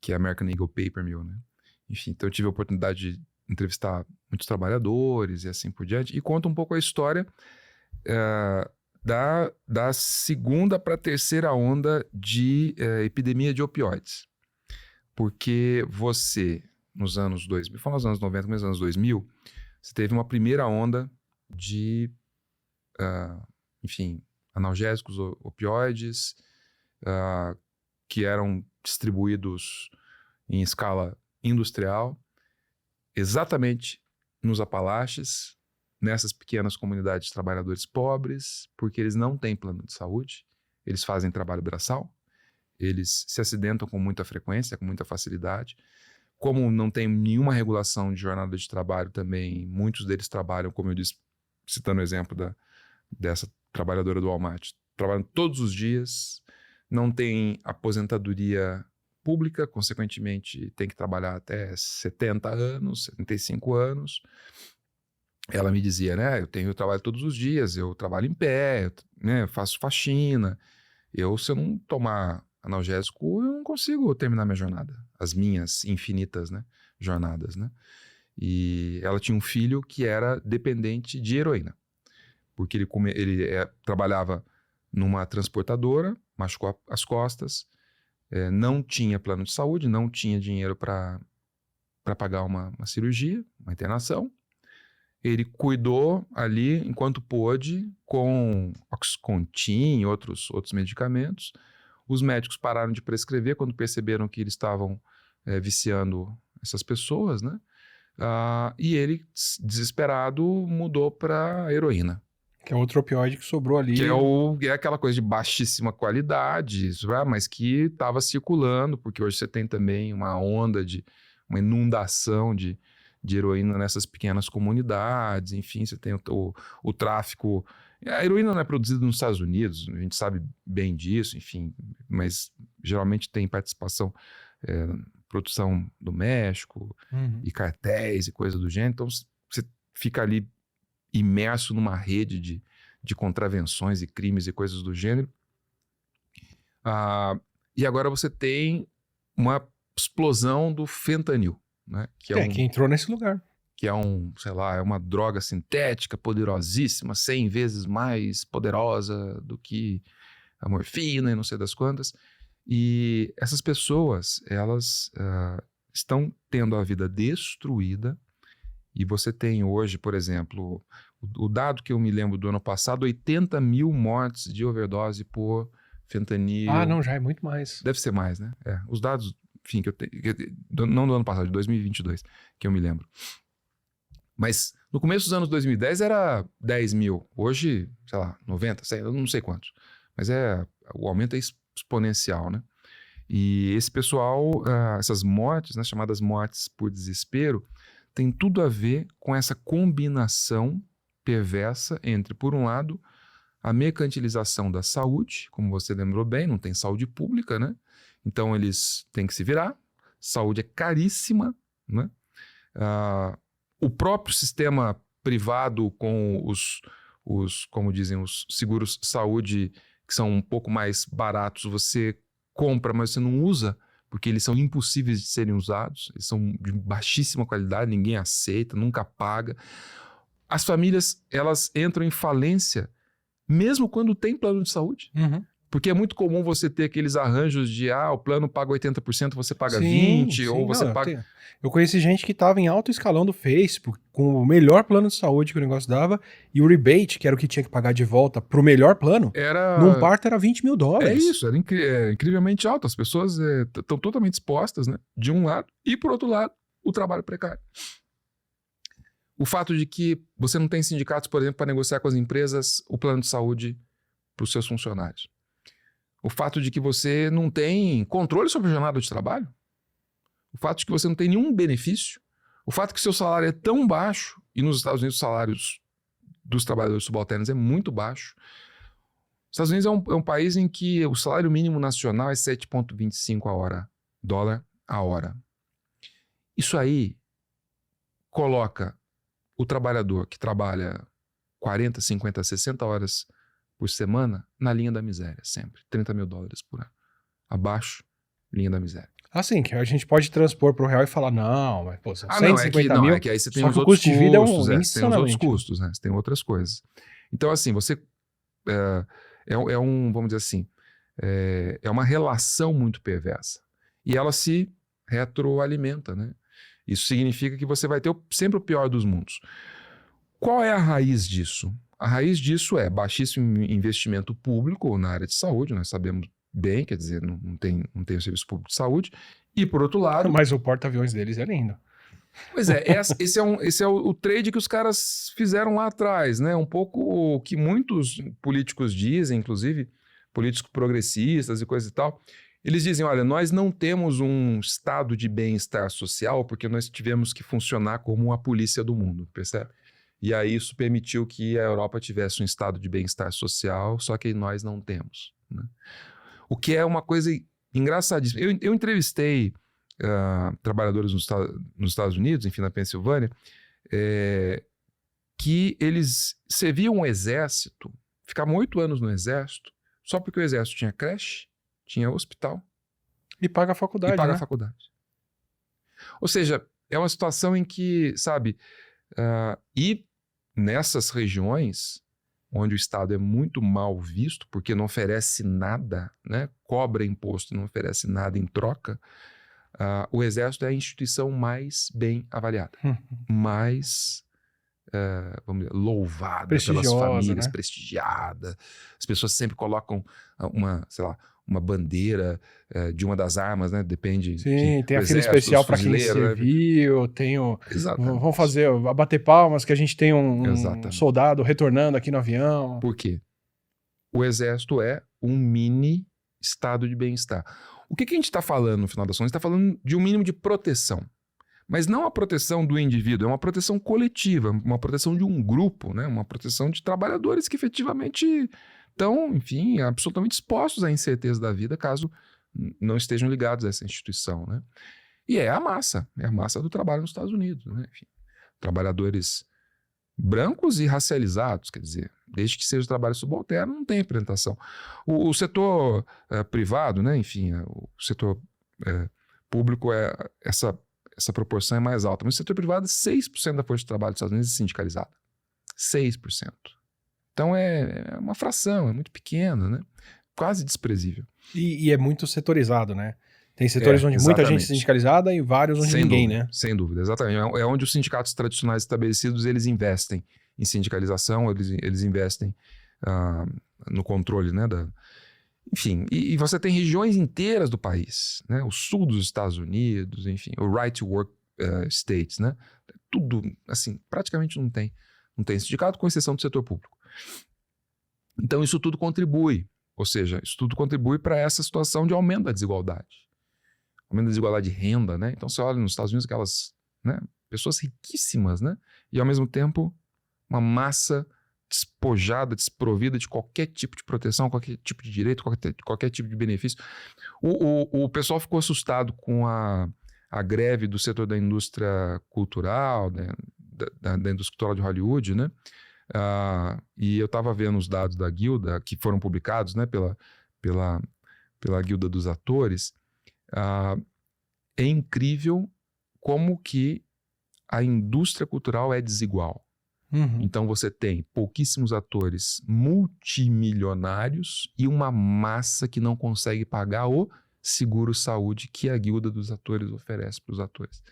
que é a American Eagle Paper Mill, né? Enfim, então eu tive a oportunidade de entrevistar muitos trabalhadores e assim por diante, e conta um pouco a história da segunda para a terceira onda de epidemia de opioides. Porque você, nos anos 2000, foi nos anos 90, nos anos 2000, você teve uma primeira onda de, enfim, analgésicos, opioides, que eram distribuídos em escala industrial, exatamente nos Apalaches, nessas pequenas comunidades de trabalhadores pobres, porque eles não têm plano de saúde, eles fazem trabalho braçal, eles se acidentam com muita frequência, com muita facilidade. Como não tem nenhuma regulação de jornada de trabalho também, muitos deles trabalham, como eu disse, citando o exemplo dessa trabalhadora do Walmart, trabalham todos os dias, não tem aposentadoria pública, consequentemente tem que trabalhar até 70 anos, 75 anos. Ela me dizia, né, eu trabalho todos os dias, eu trabalho em pé, né, eu faço faxina, se eu não tomar analgésico, eu não consigo terminar minha jornada, as minhas infinitas, né, jornadas, né. E ela tinha um filho que era dependente de heroína, porque ele trabalhava numa transportadora, machucou as costas, não tinha plano de saúde, não tinha dinheiro para pagar uma cirurgia, uma internação. Ele cuidou ali enquanto pôde com Oxycontin e outros medicamentos. Os médicos pararam de prescrever quando perceberam que eles estavam viciando essas pessoas, né? E ele, desesperado, mudou para heroína. Que é outro opioide que sobrou ali. Que é aquela coisa de baixíssima qualidade, mas que estava circulando, porque hoje você tem também uma onda uma inundação de heroína nessas pequenas comunidades, enfim, você tem o tráfico. A heroína não é produzida nos Estados Unidos, a gente sabe bem disso, enfim, mas geralmente tem participação, produção do México, e cartéis e coisas do gênero, então você fica ali imerso numa rede de contravenções e crimes e coisas do gênero. E agora você tem uma explosão do fentanil, né? Que entrou nesse lugar. Que é é uma droga sintética poderosíssima, 100 vezes mais poderosa do que a morfina e não sei das quantas. E essas pessoas, elas estão tendo a vida destruída. E você tem hoje, por exemplo, o dado que eu me lembro do ano passado, 80 mil mortes de overdose por fentanil. Não, já é muito mais. Deve ser mais, né? Os dados, enfim, que eu tenho, não do ano passado, de 2022, que eu me lembro. Mas no começo dos anos 2010 era 10 mil. Hoje, sei lá, 90, eu não sei quantos. Mas o aumento é exponencial, né? E esse pessoal, essas mortes, né, chamadas mortes por desespero, tem tudo a ver com essa combinação perversa entre, por um lado, a mercantilização da saúde, como você lembrou bem, não tem saúde pública, né? Então eles têm que se virar, saúde é caríssima, né? O próprio sistema privado com como dizem, os seguros saúde, que são um pouco mais baratos, você compra, mas você não usa, porque eles são impossíveis de serem usados, eles são de baixíssima qualidade, ninguém aceita, nunca paga. As famílias, elas entram em falência, mesmo quando tem plano de saúde. Porque é muito comum você ter aqueles arranjos de, o plano paga 80%, você paga 20%, ou você paga... Eu conheci gente que estava em alto escalão do Facebook, com o melhor plano de saúde que o negócio dava, e o rebate, que era o que tinha que pagar de volta pro melhor plano, num parto era $20 mil. É isso, era incrivelmente alto. As pessoas estão totalmente expostas, né? De um lado, e por outro lado, o trabalho precário. O fato de que você não tem sindicatos, por exemplo, para negociar com as empresas o plano de saúde para os seus funcionários. O fato de que você não tem controle sobre a jornada de trabalho. O fato de que você não tem nenhum benefício. O fato de que seu salário é tão baixo, e nos Estados Unidos os salários dos trabalhadores subalternos é muito baixo. Os Estados Unidos é um país em que o salário mínimo nacional é 7,25 a hora, dólar a hora. Isso aí coloca o trabalhador que trabalha 40, 50, 60 horas por semana na linha da miséria, sempre. 30 mil dólares por ano. Abaixo, linha da miséria. Assim, que a gente pode transpor pro real e falar, não, mas pô, são Não, 150 mil, é que aí você tem só os que o outros custo de vida é custos, você tem os outros insanamente. custos, né? Você tem outras coisas. Então, assim, você vamos dizer assim, é uma relação muito perversa. E ela se retroalimenta, né? Isso significa que você vai ter sempre o pior dos mundos. Qual é a raiz disso? A raiz disso é baixíssimo investimento público na área de saúde, nós sabemos bem, quer dizer, não tem o serviço público de saúde. E, por outro lado... Mas o porta-aviões deles é lindo. Pois é, esse é o trade que os caras fizeram lá atrás, né? Um pouco o que muitos políticos dizem, inclusive políticos progressistas e coisa e tal. Eles dizem, olha, nós não temos um estado de bem-estar social porque nós tivemos que funcionar como a polícia do mundo, percebe? E aí isso permitiu que a Europa tivesse um estado de bem-estar social, só que nós não temos, né? O que é uma coisa engraçadíssima. Eu entrevistei trabalhadores nos Estados Unidos, enfim, na Pensilvânia, que eles serviam o exército, ficavam 8 anos no exército, só porque o exército tinha creche, tinha hospital. E paga a faculdade, E paga né? a faculdade. Ou seja, é uma situação em que, sabe, e nessas regiões onde o Estado é muito mal visto, porque não oferece nada, né? Cobra imposto e não oferece nada em troca, o Exército é a instituição mais bem avaliada, mais vamos dizer, louvada pelas famílias, né? prestigiada. As pessoas sempre colocam uma bandeira de uma das armas, né? Depende. Sim, tem a fila exército, especial para quem fuzileiro, serviu, tem o... Exatamente. Vamos fazer, a bater palmas que a gente tem um Exatamente. soldado retornando aqui no avião. Por quê? O exército é um mini estado de bem-estar. O que a gente está falando no final das contas? A gente está falando de um mínimo de proteção. Mas não a proteção do indivíduo, é uma proteção coletiva, uma proteção de um grupo, né? Uma proteção de trabalhadores que efetivamente estão, enfim, absolutamente expostos à incerteza da vida caso não estejam ligados a essa instituição, né? E é a massa do trabalho nos Estados Unidos, né? Enfim, trabalhadores brancos e racializados, quer dizer, desde que seja trabalho subalterno, não tem representação. O setor privado, né? Enfim, o setor público, essa proporção é mais alta, mas o setor privado, 6% da força de trabalho dos Estados Unidos é sindicalizada. 6%. Então é uma fração, é muito pequena, né? Quase desprezível. E é muito setorizado, né? Tem setores onde exatamente. muita gente sindicalizada e vários onde sem ninguém, dúvida, né? Sem dúvida, exatamente. É onde os sindicatos tradicionais estabelecidos, eles investem em sindicalização, eles investem no controle, né? Enfim, e você tem regiões inteiras do país, né? O sul dos Estados Unidos, enfim, o right to work states, né? Tudo, assim, praticamente não tem sindicato, com exceção do setor público. Então isso tudo contribui, ou seja, isso tudo contribui para essa situação de aumento da desigualdade. Aumento da desigualdade de renda, né? Então você olha nos Estados Unidos aquelas, né, pessoas riquíssimas, né? E ao mesmo tempo uma massa despojada, desprovida de qualquer tipo de proteção, qualquer tipo de direito, qualquer tipo de benefício. O pessoal ficou assustado com a greve do setor da indústria cultural, né, da indústria cultural de Hollywood, né? E eu estava vendo os dados da guilda, que foram publicados, né, pela guilda dos atores. É incrível como que a indústria cultural é desigual. Então você tem pouquíssimos atores multimilionários e uma massa que não consegue pagar o seguro-saúde que a guilda dos atores oferece para os atores.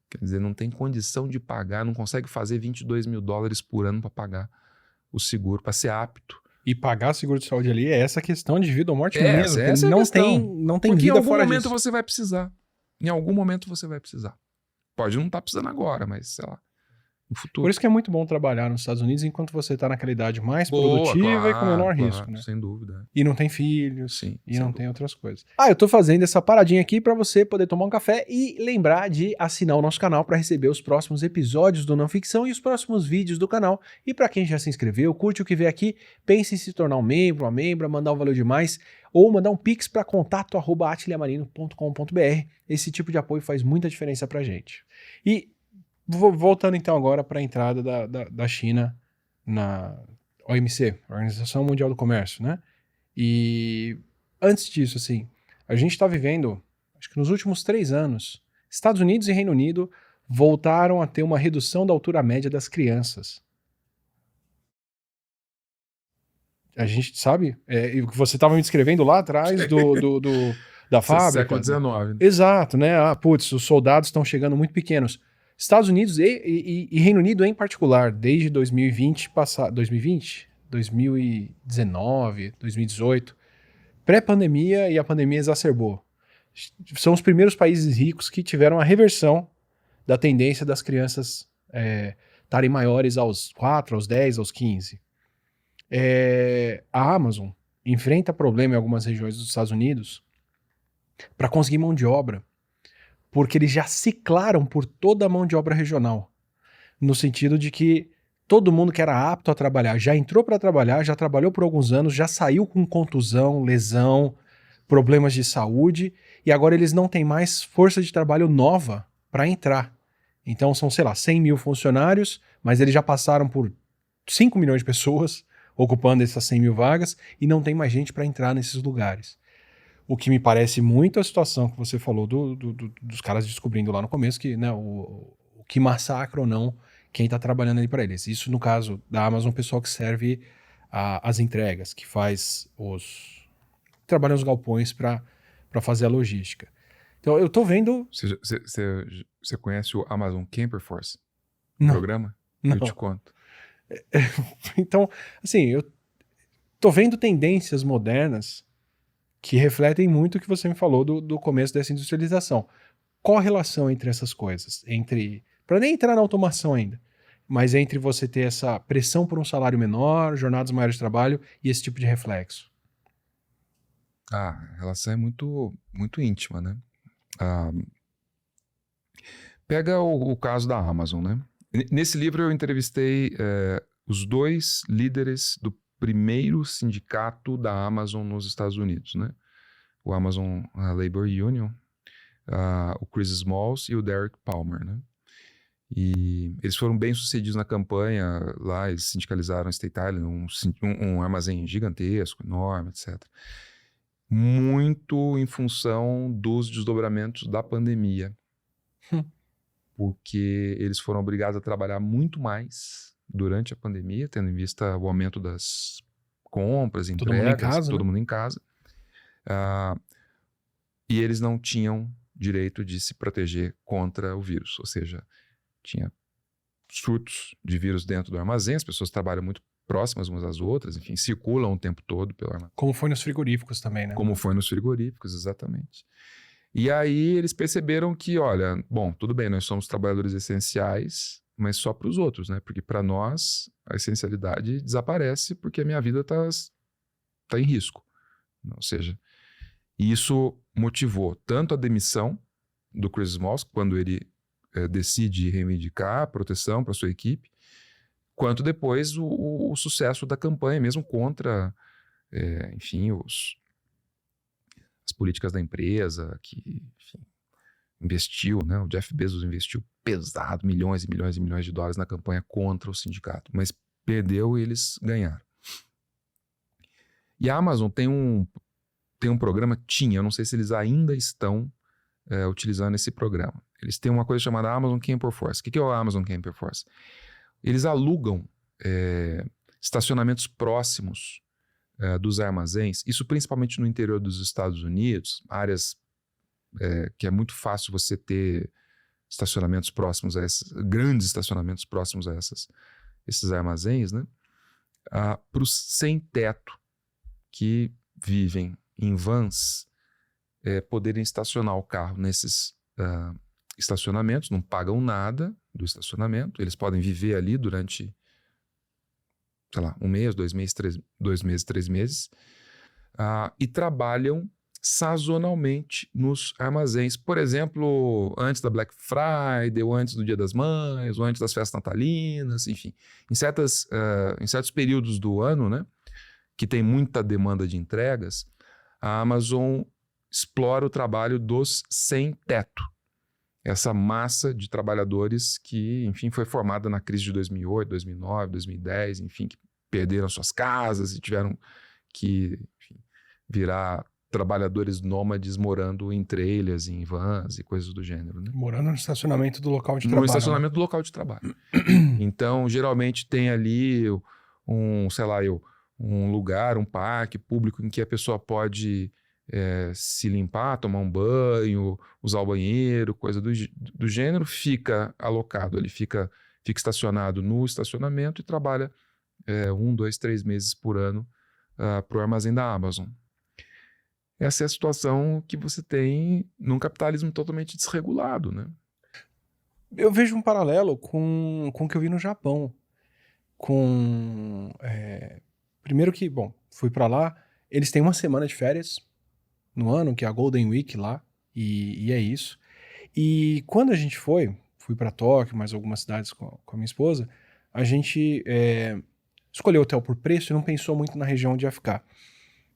Quer dizer, não tem condição de pagar, não consegue fazer 22 mil dólares por ano para pagar o seguro, para ser apto. E pagar seguro de saúde ali é essa questão de vida ou morte Essa mesmo. é a questão. Não tem Porque vida em algum fora momento disso. você vai precisar. Em algum momento você vai precisar. Pode não estar precisando agora, mas sei lá. no futuro. Por isso que é muito bom trabalhar nos Estados Unidos enquanto você está naquela idade mais Boa, produtiva e com menor claro, risco, né? sem dúvida. E não tem filhos, Sim, e sem não dúvida. tem outras coisas. Eu tô fazendo essa paradinha aqui para você poder tomar um café e lembrar de assinar o nosso canal para receber os próximos episódios do Não Ficção e os próximos vídeos do canal. E para quem já se inscreveu, curte o que vê aqui, pense em se tornar um membro, uma membra, mandar um valor demais ou mandar um pix para contato@atiliamarino.com.br. Esse tipo de apoio faz muita diferença pra gente. E voltando então agora para a entrada da China na OMC, Organização Mundial do Comércio, né? E antes disso, assim, a gente está vivendo, acho que nos últimos 3 anos, Estados Unidos e Reino Unido voltaram a ter uma redução da altura média das crianças. A gente sabe, o que você estava me descrevendo lá atrás da fábrica. Século XIX. Né? Exato, né? Os soldados estão chegando muito pequenos. Estados Unidos e Reino Unido em particular, desde 2020, 2019, 2018, pré-pandemia e a pandemia exacerbou. São os primeiros países ricos que tiveram a reversão da tendência das crianças estarem maiores aos 4, aos 10, aos 15. A Amazon enfrenta problema em algumas regiões dos Estados Unidos para conseguir mão de obra, porque eles já ciclaram por toda a mão de obra regional, no sentido de que todo mundo que era apto a trabalhar já entrou para trabalhar, já trabalhou por alguns anos, já saiu com contusão, lesão, problemas de saúde, e agora eles não têm mais força de trabalho nova para entrar. Então são, sei lá, 100 mil funcionários, mas eles já passaram por 5 milhões de pessoas ocupando essas 100 mil vagas e não tem mais gente para entrar nesses lugares. O que me parece muito a situação que você falou dos caras descobrindo lá no começo que, né, o que massacra ou não quem está trabalhando ali para eles. Isso no caso da Amazon, o pessoal que serve as entregas, que faz trabalha nos galpões para fazer a logística. Então eu tô vendo... Você conhece o Amazon Camper Force? Não. Programa? Não. Eu te conto. Então, assim, eu tô vendo tendências modernas que refletem muito o que você me falou do começo dessa industrialização. Qual a relação entre essas coisas? Para nem entrar na automação ainda, mas entre você ter essa pressão por um salário menor, jornadas maiores de trabalho e esse tipo de reflexo? A relação é muito, muito íntima, né? Pega o caso da Amazon, né? Nesse livro eu entrevistei os 2 líderes do primeiro sindicato da Amazon nos Estados Unidos, né? O Amazon Labor Union, o Chris Smalls e o Derek Palmer, né? E eles foram bem sucedidos na campanha lá, eles sindicalizaram State Island, um armazém gigantesco, enorme, etc. Muito em função dos desdobramentos da pandemia. Porque eles foram obrigados a trabalhar muito mais durante a pandemia, tendo em vista o aumento das compras, entregas, todo mundo em casa. E eles não tinham direito de se proteger contra o vírus, ou seja, tinha surtos de vírus dentro do armazém, as pessoas trabalham muito próximas umas às outras, enfim, circulam o tempo todo pelo armazém. Como foi nos frigoríficos também, né? Como foi nos frigoríficos, exatamente. E aí eles perceberam que, olha, bom, tudo bem, nós somos trabalhadores essenciais, mas só para os outros, né? Porque para nós a essencialidade desaparece porque a minha vida está em risco. Ou seja, isso motivou tanto a demissão do Chris Smalls, quando ele decide reivindicar a proteção para sua equipe, quanto depois o sucesso da campanha, mesmo contra, enfim, as políticas da empresa, que, enfim, investiu, né? O Jeff Bezos investiu pesado, milhões e milhões e milhões de dólares na campanha contra o sindicato, mas perdeu e eles ganharam. E a Amazon tem um programa, eu não sei se eles ainda estão utilizando esse programa. Eles têm uma coisa chamada Amazon Camper Force. O que é o Amazon Camper Force? Eles alugam estacionamentos próximos dos armazéns, isso principalmente no interior dos Estados Unidos, áreas que é muito fácil você ter estacionamentos próximos a grandes estacionamentos próximos a esses armazéns, né? Para os sem teto que vivem em vans poderem estacionar o carro nesses estacionamentos, não pagam nada do estacionamento, eles podem viver ali durante, sei lá, 1 mês, 2 meses, 3 meses, e trabalham sazonalmente nos armazéns. Por exemplo, antes da Black Friday, ou antes do Dia das Mães, ou antes das festas natalinas, enfim. Em certos períodos do ano, né, que tem muita demanda de entregas, a Amazon explora o trabalho dos sem-teto. Essa massa de trabalhadores que, enfim, foi formada na crise de 2008, 2009, 2010, enfim, que perderam suas casas e tiveram que, enfim, virar trabalhadores nômades morando em trailers, em vans e coisas do gênero, né? Morando no estacionamento do local de No trabalho. estacionamento do local de trabalho. Então, geralmente tem ali um lugar, um parque público em que a pessoa pode se limpar, tomar um banho, usar o banheiro, coisa do gênero, fica alocado, ele fica estacionado no estacionamento e trabalha 1, 2, 3 meses por ano para o armazém da Amazon. Essa é a situação que você tem num capitalismo totalmente desregulado, né? Eu vejo um paralelo com o que eu vi no Japão. Primeiro que, bom, fui pra lá, eles têm uma semana de férias no ano, que é a Golden Week lá, e é isso. E quando a gente fui pra Tóquio, mais algumas cidades com a minha esposa, a gente escolheu hotel por preço e não pensou muito na região onde ia ficar.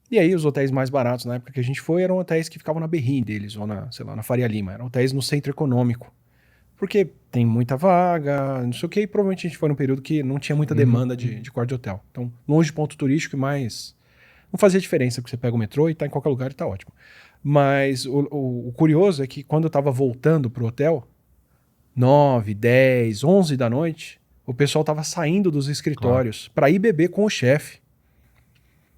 E aí os hotéis mais baratos na época que a gente foi eram hotéis que ficavam na Berrim deles, ou na Faria Lima, eram hotéis no centro econômico. Porque tem muita vaga, não sei o que, e provavelmente a gente foi num período que não tinha muita demanda de quarto de hotel. Então, longe de ponto turístico e mais... Não fazia diferença, porque você pega o metrô e tá em qualquer lugar e tá ótimo. Mas o curioso é que quando eu tava voltando pro hotel, 9, 10, 11 da noite, o pessoal tava saindo dos escritórios pra ir beber com o chefe.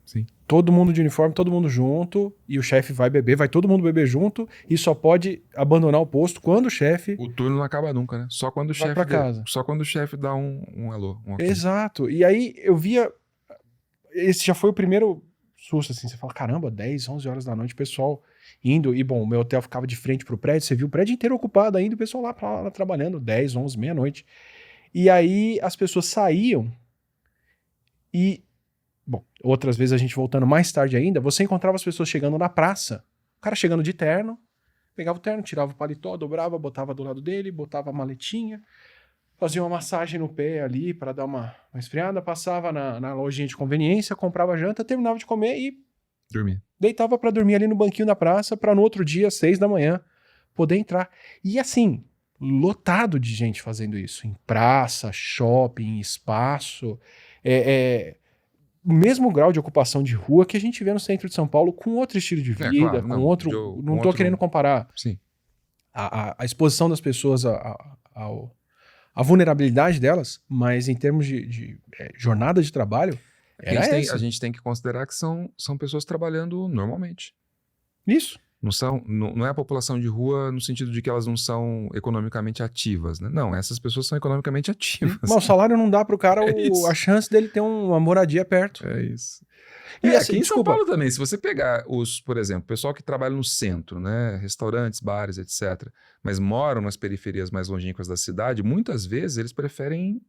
Sim. Todo mundo de uniforme, todo mundo junto, e o chefe vai beber, vai todo mundo beber junto, e só pode abandonar o posto quando o chefe... O turno não acaba nunca, né? Só quando o vai pra casa. Só quando o chefe dá um alô, um ok. Exato. E aí eu via... Esse já foi o primeiro susto, assim. Você fala, caramba, 10, 11 horas da noite, o pessoal indo. E, bom, o meu hotel ficava de frente pro prédio, você viu o prédio inteiro ocupado ainda, o pessoal lá trabalhando, 10, 11, meia-noite. E aí as pessoas saíam e... Bom, outras vezes a gente voltando mais tarde ainda, você encontrava as pessoas chegando na praça, o cara chegando de terno, pegava o terno, tirava o paletó, dobrava, botava do lado dele, botava a maletinha, fazia uma massagem no pé ali para dar uma esfriada, passava na lojinha de conveniência, comprava janta, terminava de comer e Dormir. deitava para dormir ali no banquinho da praça para no outro dia, 6 da manhã, poder entrar. E assim, lotado de gente fazendo isso, em praça, shopping, espaço, o mesmo grau de ocupação de rua que a gente vê no centro de São Paulo com outro estilo de vida, claro, com não, outro... Não tô outro- querendo comparar Sim. a exposição das pessoas a vulnerabilidade delas, mas em termos de jornada de trabalho, era essa. A gente tem que considerar que são pessoas trabalhando normalmente. Isso. Não é a população de rua no sentido de que elas não são economicamente ativas, né? Não, essas pessoas são economicamente ativas. Mas o salário não dá pro cara isso. a chance dele ter uma moradia perto. É isso. E Aqui em São desculpa, Paulo também, se você pegar por exemplo, o pessoal que trabalha no centro, né? Restaurantes, bares, etc., mas moram nas periferias mais longínquas da cidade, muitas vezes eles preferem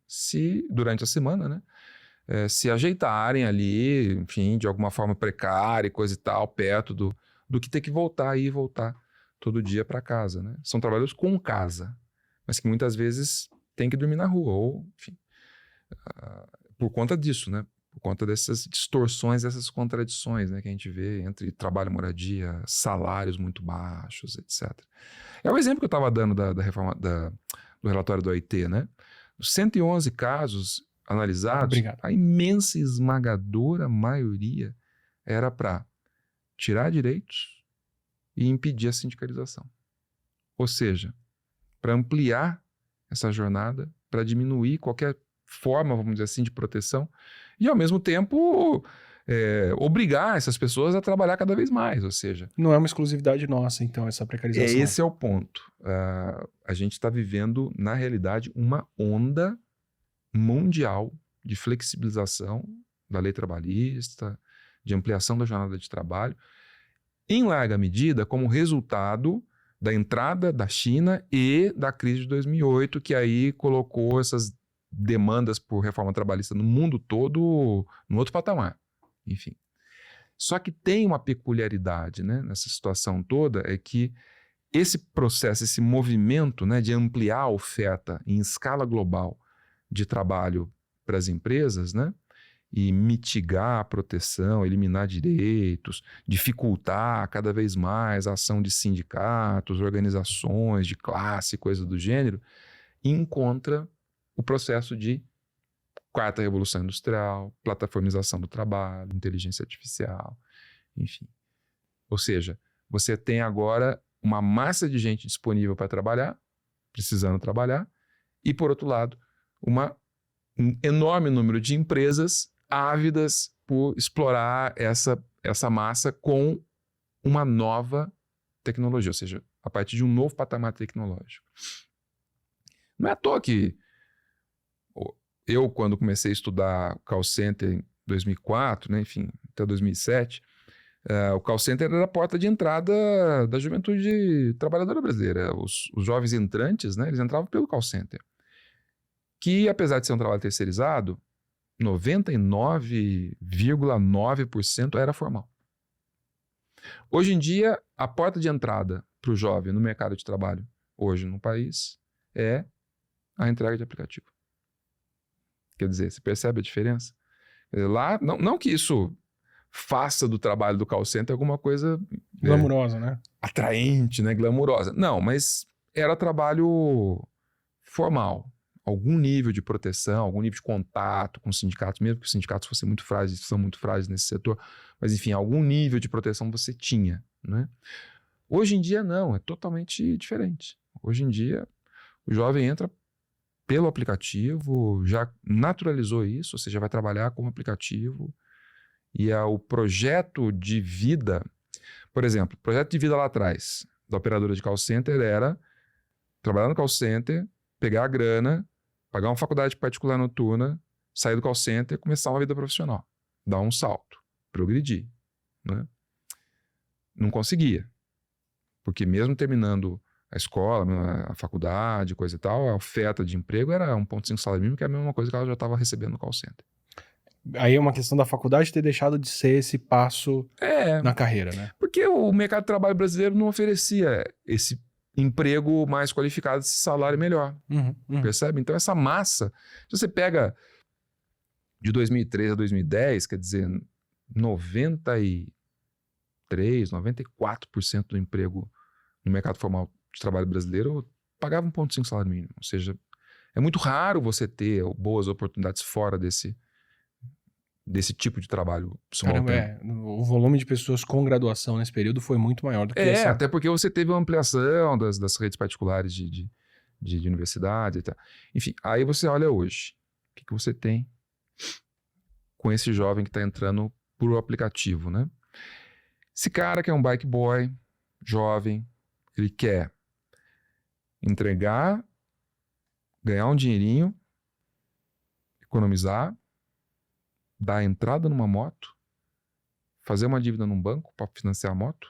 durante a semana, né? Se ajeitarem ali, enfim, de alguma forma precária e coisa e tal, perto do que ter que voltar todo dia para casa, né? São trabalhadores com casa, mas que muitas vezes têm que dormir na rua, ou, enfim, por conta disso, né? Por conta dessas distorções, dessas contradições, né, que a gente vê entre trabalho e moradia, salários muito baixos, etc. É o exemplo que eu estava dando da reforma do relatório do OIT, né? Dos 111 casos analisados, Obrigado. a imensa esmagadora maioria era para tirar direitos e impedir a sindicalização. Ou seja, para ampliar essa jornada, para diminuir qualquer forma, vamos dizer assim, de proteção, e ao mesmo tempo obrigar essas pessoas a trabalhar cada vez mais, ou seja... Não é uma exclusividade nossa, então, essa precarização. Esse é o ponto. A gente está vivendo, na realidade, uma onda mundial de flexibilização da lei trabalhista, de ampliação da jornada de trabalho, em larga medida como resultado da entrada da China e da crise de 2008, que aí colocou essas demandas por reforma trabalhista no mundo todo no outro patamar. Enfim. Só que tem uma peculiaridade, né, nessa situação toda, é que esse processo, esse movimento, né, de ampliar a oferta em escala global de trabalho para as empresas, né, e mitigar a proteção, eliminar direitos, dificultar cada vez mais a ação de sindicatos, organizações de classe, coisa do gênero, encontra o processo de quarta revolução industrial, plataformização do trabalho, inteligência artificial, enfim. Ou seja, você tem agora uma massa de gente disponível para trabalhar, precisando trabalhar, e, por outro lado, um enorme número de empresas ávidas por explorar essa massa com uma nova tecnologia, ou seja, a partir de um novo patamar tecnológico. Não é à toa que eu, quando comecei a estudar call center em 2004, né, enfim, até 2007, o call center era a porta de entrada da juventude trabalhadora brasileira. Os jovens entrantes, né, eles entravam pelo call center, que, apesar de ser um trabalho terceirizado, 99,9% era formal. Hoje em dia, a porta de entrada para o jovem no mercado de trabalho, hoje no país, é a entrega de aplicativo. Quer dizer, você percebe a diferença? Lá, não que isso faça do trabalho do call center alguma coisa glamurosa, né? Atraente, né? Glamurosa. Não, mas era trabalho formal. Algum nível de proteção, algum nível de contato com os sindicatos, mesmo que os sindicatos fossem muito frágeis, são muito frágeis nesse setor, mas enfim, algum nível de proteção você tinha, né? Hoje em dia não, é totalmente diferente. Hoje em dia o jovem entra pelo aplicativo, já naturalizou isso, ou seja, vai trabalhar com o aplicativo, e o projeto de vida, por exemplo, o projeto de vida lá atrás da operadora de call center era trabalhar no call center, pegar a grana, pagar uma faculdade particular noturna, sair do call center e começar uma vida profissional. Dar um salto, progredir, né? Não conseguia. Porque mesmo terminando a escola, a faculdade, coisa e tal, a oferta de emprego era 1,5 salário mínimo, que é a mesma coisa que ela já estava recebendo no call center. Aí é uma questão da faculdade ter deixado de ser esse passo na carreira, né? Porque o mercado de trabalho brasileiro não oferecia esse emprego mais qualificado, esse salário melhor. Percebe? Então essa massa, se você pega de 2003 a 2010, quer dizer, 94% do emprego no mercado formal de trabalho brasileiro pagava 1,5 salário mínimo. Ou seja, é muito raro você ter boas oportunidades fora desse tipo de trabalho simultâneo. Caramba, o volume de pessoas com graduação nesse período foi muito maior do que essa. Até porque você teve uma ampliação das redes particulares de universidade e tal. Enfim, aí você olha hoje, o que você tem com esse jovem que está entrando por aplicativo, né? Esse cara que é um bike boy, jovem, ele quer entregar, ganhar um dinheirinho, economizar, dar entrada numa moto, fazer uma dívida num banco para financiar a moto,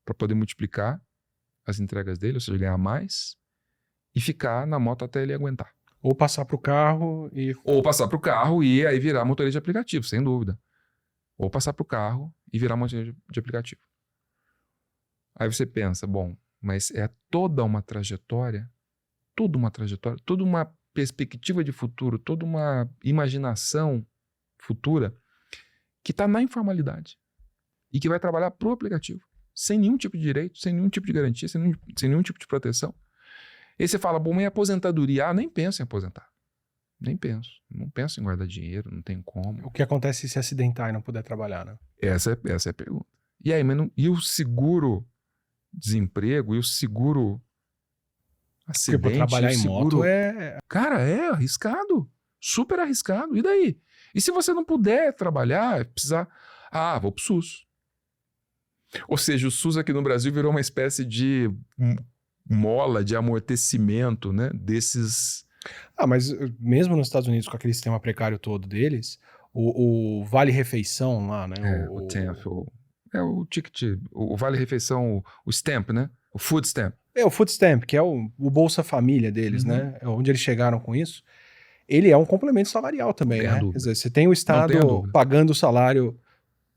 para poder multiplicar as entregas dele, ou seja, ganhar mais, e ficar na moto até ele aguentar. Ou passar para o carro e... Ou passar para o carro e aí virar motorista de aplicativo, sem dúvida. Ou passar para o carro e virar motorista de aplicativo. Aí você pensa, bom, mas é toda uma trajetória, toda uma perspectiva de futuro, toda uma imaginação futura que está na informalidade e que vai trabalhar para o aplicativo, sem nenhum tipo de direito, sem nenhum tipo de garantia, sem nenhum tipo de proteção. E aí você fala, bom, mas aposentadoria? Nem penso em aposentar. Nem penso. Não penso em guardar dinheiro, não tem como. O que acontece se acidentar e não puder trabalhar, né? Essa é a pergunta. E aí, e o seguro-desemprego e o seguro acidente? Porque trabalhar em moto Cara, é arriscado. Super arriscado. E daí? E se você não puder trabalhar, precisar... vou pro SUS. Ou seja, o SUS aqui no Brasil virou uma espécie de mola de amortecimento, né? Desses... mas mesmo nos Estados Unidos, com aquele sistema precário todo deles, o Vale-Refeição lá, né? o TANF, o ticket, o Vale-Refeição, o stamp, né? O food stamp. O Food Stamp, que é o Bolsa Família deles, né? É onde eles chegaram com isso. Ele é um complemento salarial também, Não tenha né? dúvida. Quer dizer, você tem o Não tenha Estado dúvida. pagando o salário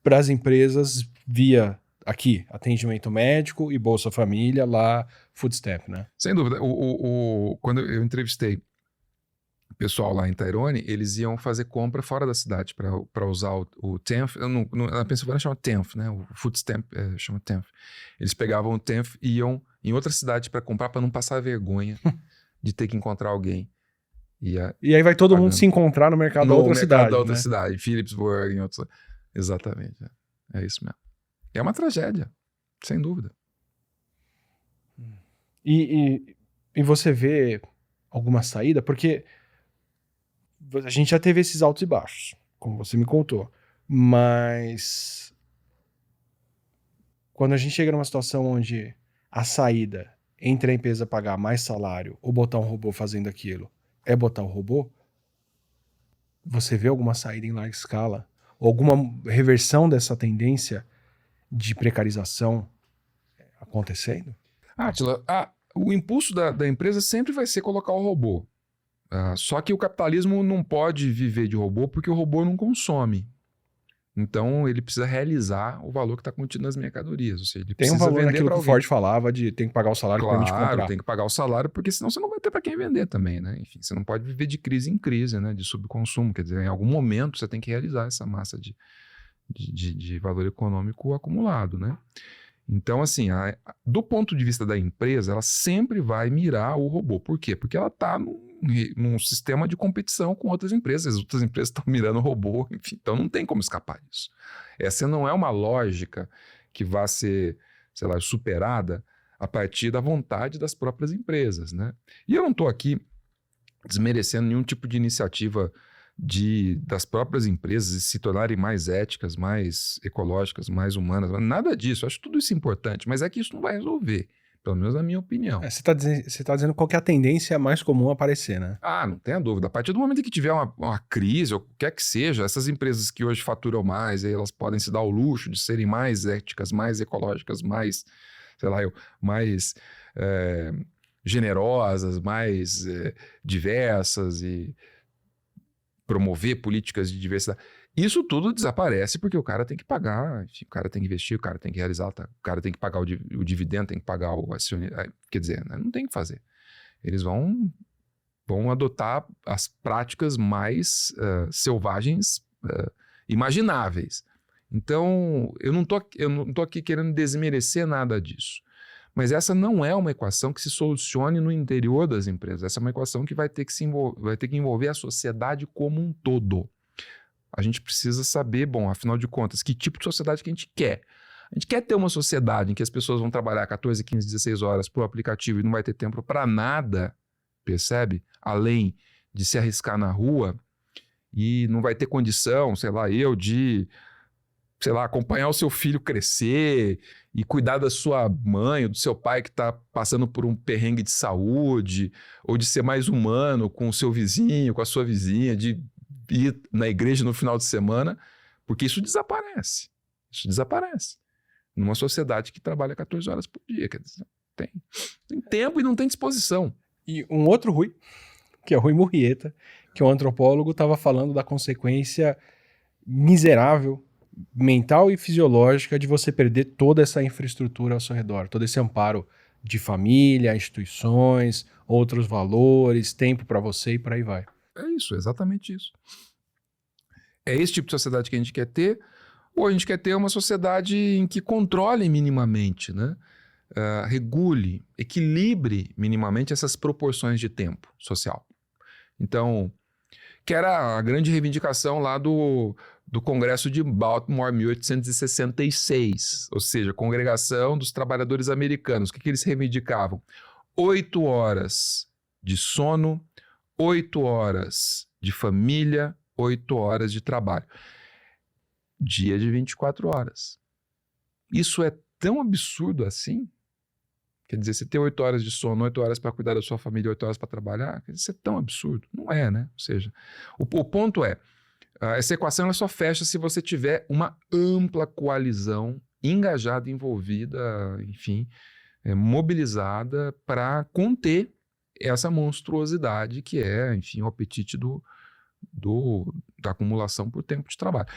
para as empresas via aqui, atendimento médico e Bolsa Família, lá Food Stamp, né? Sem dúvida. Quando eu entrevistei o pessoal lá em Tairone, eles iam fazer compra fora da cidade para usar o TENF. Na Pensilvânia chama TENF, né? O Food Stamp chama TENF. Eles pegavam o TENF e iam em outra cidade para comprar para não passar vergonha de ter que encontrar alguém. E aí vai todo mundo se encontrar no mercado da outra cidade. Da outra né? cidade, Phillipsburg, em outros. Exatamente. É isso mesmo. É uma tragédia, sem dúvida. E você vê alguma saída? Porque a gente já teve esses altos e baixos, como você me contou. Mas quando a gente chega numa situação onde a saída entre a empresa pagar mais salário ou botar um robô fazendo aquilo é botar o robô, você vê alguma saída em larga escala? Ou alguma reversão dessa tendência de precarização acontecendo? Átila, o impulso da empresa sempre vai ser colocar o robô. Só que o capitalismo não pode viver de robô porque o robô não consome. Então, ele precisa realizar o valor que está contido nas mercadorias. Ou seja, ele Tem um precisa valor vender naquilo para que o alguém. Ford falava de tem que pagar o salário que permite Claro, comprar. tem que pagar o salário, porque senão você não vai ter para quem vender também, né? Enfim, você não pode viver de crise em crise, né? De subconsumo. Quer dizer, em algum momento você tem que realizar essa massa de valor econômico acumulado, né? Então, assim, do ponto de vista da empresa, ela sempre vai mirar o robô. Por quê? Porque ela está num sistema de competição com outras empresas. As outras empresas estão mirando o robô, enfim, então não tem como escapar disso. Essa não é uma lógica que vai ser, sei lá, superada a partir da vontade das próprias empresas, né? E eu não estou aqui desmerecendo nenhum tipo de iniciativa das próprias empresas se tornarem mais éticas, mais ecológicas, mais humanas. Nada disso. Eu acho tudo isso importante, mas é que isso não vai resolver, pelo menos na minha opinião. Você tá dizendo qual que é a tendência mais comum a aparecer, né? Não tenha dúvida. A partir do momento que tiver uma crise, ou o que quer que seja, essas empresas que hoje faturam mais, elas podem se dar o luxo de serem mais éticas, mais ecológicas, mais, sei lá, mais generosas, mais diversas e promover políticas de diversidade. Isso tudo desaparece porque o cara tem que pagar, enfim, o cara tem que investir, o cara tem que realizar, o cara tem que pagar o dividendo, tem que pagar o acionista. Quer dizer, não tem o que fazer. Eles vão adotar as práticas mais selvagens imagináveis. Então, eu não tô aqui querendo desmerecer nada disso. Mas essa não é uma equação que se solucione no interior das empresas. Essa é uma equação que vai ter que envolver a sociedade como um todo. A gente precisa saber, afinal de contas, que tipo de sociedade que a gente quer. A gente quer ter uma sociedade em que as pessoas vão trabalhar 14, 15, 16 horas por aplicativo e não vai ter tempo para nada, percebe? Além de se arriscar na rua e não vai ter condição, sei lá, acompanhar o seu filho crescer e cuidar da sua mãe ou do seu pai que está passando por um perrengue de saúde, ou de ser mais humano com o seu vizinho, com a sua vizinha, de ir na igreja no final de semana, porque isso desaparece. Isso desaparece. Numa sociedade que trabalha 14 horas por dia. Quer dizer, tem tempo e não tem disposição. E um outro Rui, que é o Rui Murrieta, que é um antropólogo, estava falando da consequência miserável mental e fisiológica de você perder toda essa infraestrutura ao seu redor, todo esse amparo de família, instituições, outros valores, tempo para você e por aí vai. É isso, exatamente isso. É esse tipo de sociedade que a gente quer ter, ou a gente quer ter uma sociedade em que controle minimamente, né? Regule, equilibre minimamente essas proporções de tempo social. Então, que era a grande reivindicação lá do Congresso de Baltimore, 1866, ou seja, a Congregação dos Trabalhadores Americanos. O que eles reivindicavam? 8 horas de sono, 8 horas de família, 8 horas de trabalho. Dia de 24 horas. Isso é tão absurdo assim? Quer dizer, você ter 8 horas de sono, 8 horas para cuidar da sua família, 8 horas para trabalhar, isso é tão absurdo. Não é, né? Ou seja, o ponto é, essa equação ela só fecha se você tiver uma ampla coalizão engajada, envolvida, enfim, mobilizada para conter essa monstruosidade que é, enfim, o apetite da acumulação por tempo de trabalho.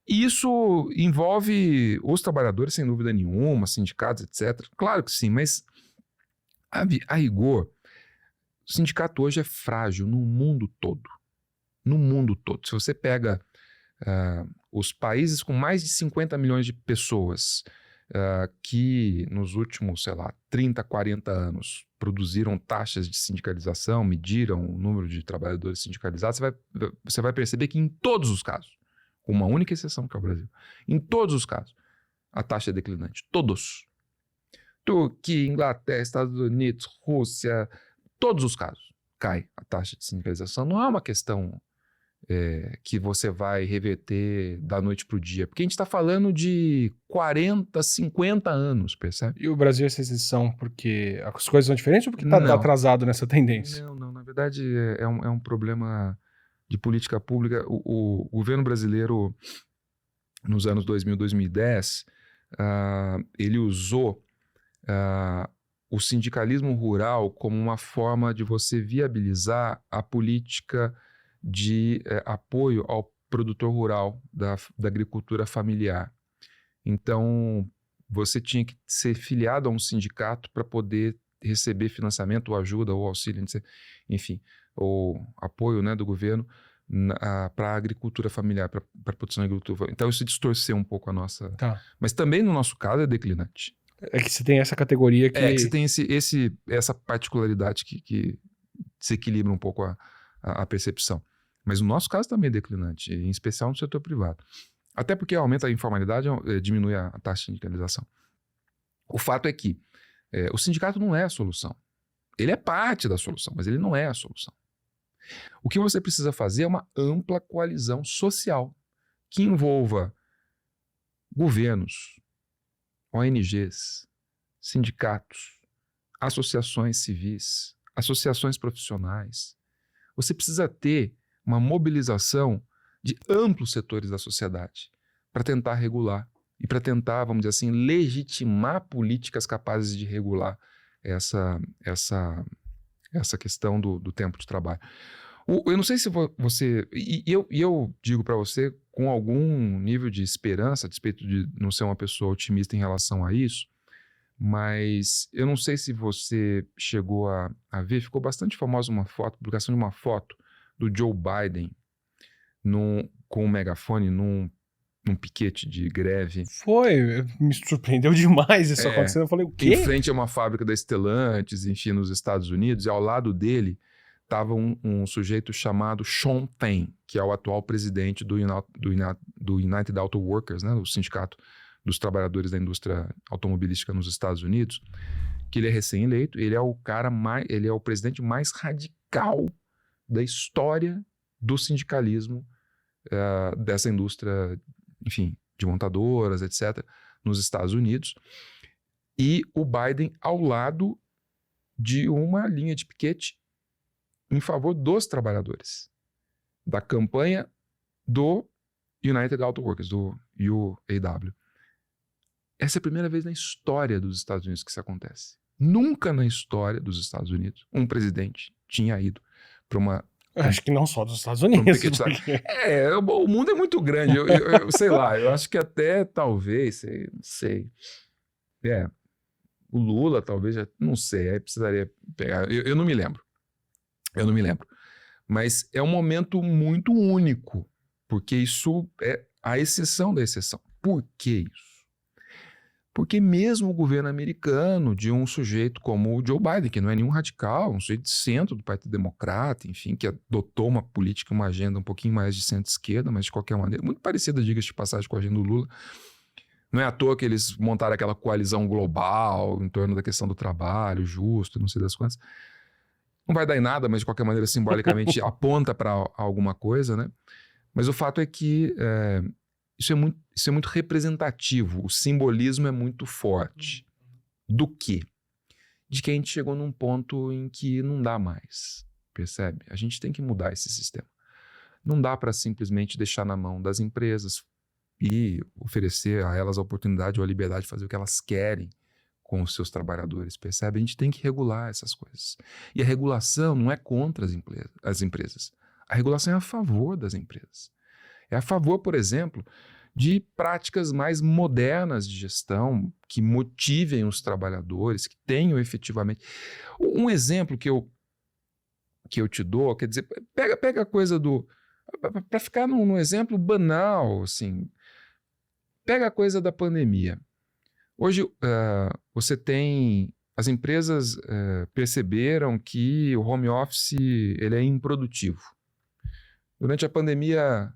Isso envolve os trabalhadores, sem dúvida nenhuma, sindicatos, etc. Claro que sim, mas a rigor, o sindicato hoje é frágil no mundo todo. No mundo todo. Se você pega os países com mais de 50 milhões de pessoas que nos últimos, 30, 40 anos produziram taxas de sindicalização, mediram o número de trabalhadores sindicalizados, você vai perceber que em todos os casos, com uma única exceção que é o Brasil, em todos os casos, a taxa é declinante. Todos. Turquia, Inglaterra, Estados Unidos, Rússia, todos os casos cai a taxa de sindicalização. Não é uma questão que você vai reverter da noite para o dia, porque a gente está falando de 40, 50 anos, percebe? E o Brasil é essa exceção porque as coisas são diferentes ou porque está atrasado nessa tendência? Não, na verdade é um problema de política pública. O governo brasileiro, nos anos 2000, 2010, ele usou o sindicalismo rural como uma forma de você viabilizar a política de apoio ao produtor rural da agricultura familiar. Então, você tinha que ser filiado a um sindicato para poder receber financiamento ou ajuda ou auxílio, enfim, ou apoio, né, do governo para a agricultura familiar, para a produção de agricultura. Então, isso distorceu um pouco a nossa... Tá. Mas também, no nosso caso, é declinante. É que você tem essa categoria que... É que você tem essa particularidade que desequilibra um pouco a percepção. Mas no nosso caso também é declinante, em especial no setor privado. Até porque aumenta a informalidade, diminui a taxa de sindicalização. O fato é que o sindicato não é a solução. Ele é parte da solução, mas ele não é a solução. O que você precisa fazer é uma ampla coalizão social que envolva governos, ONGs, sindicatos, associações civis, associações profissionais. Você precisa ter uma mobilização de amplos setores da sociedade para tentar regular e para tentar, vamos dizer assim, legitimar políticas capazes de regular essa questão do tempo de trabalho. Eu não sei se você... E eu digo para você com algum nível de esperança, a despeito de não ser uma pessoa otimista em relação a isso, mas eu não sei se você chegou a ver, ficou bastante famosa publicação de uma foto do Joe Biden com um megafone num piquete de greve. Me surpreendeu demais isso acontecendo. Eu falei, o quê? Em frente a uma fábrica da Stellantis, enfim, nos Estados Unidos, e ao lado dele estava um sujeito chamado Sean Penn, que é o atual presidente do United Auto Workers, né, o sindicato dos trabalhadores da indústria automobilística nos Estados Unidos, que ele é recém-eleito, ele é o presidente mais radical da história do sindicalismo dessa indústria, enfim, de montadoras, etc., nos Estados Unidos. E o Biden ao lado de uma linha de piquete em favor dos trabalhadores, da campanha do United Auto Workers, do UAW. Essa é a primeira vez na história dos Estados Unidos que isso acontece. Nunca na história dos Estados Unidos um presidente tinha ido para uma... Acho que não só dos Estados Unidos. Porque... o mundo é muito grande. Eu sei lá, eu acho que até talvez, não sei. O Lula talvez, não sei, aí precisaria pegar. Eu não me lembro. Mas é um momento muito único, porque isso é a exceção da exceção. Por que isso? Porque mesmo o governo americano, de um sujeito como o Joe Biden, que não é nenhum radical, um sujeito de centro do Partido Democrata, enfim, que adotou uma política, uma agenda um pouquinho mais de centro-esquerda, mas de qualquer maneira, muito parecida, diga-se de passagem, com a agenda do Lula. Não é à toa que eles montaram aquela coalizão global em torno da questão do trabalho justo, não sei das quantas. Não vai dar em nada, mas de qualquer maneira, simbolicamente, aponta para alguma coisa, né? Mas o fato é que isso é muito representativo, o simbolismo é muito forte. Do quê? De que a gente chegou num ponto em que não dá mais, percebe? A gente tem que mudar esse sistema. Não dá para simplesmente deixar na mão das empresas e oferecer a elas a oportunidade ou a liberdade de fazer o que elas querem com os seus trabalhadores, percebe? A gente tem que regular essas coisas. E a regulação não é contra as empresas. A regulação é a favor das empresas. É a favor, por exemplo, de práticas mais modernas de gestão que motivem os trabalhadores, que tenham efetivamente... Um exemplo que eu te dou, quer dizer, pega a coisa do... Para ficar num exemplo banal, assim, pega a coisa da pandemia. Hoje, você tem... As empresas perceberam que o home office ele é improdutivo. Durante a pandemia...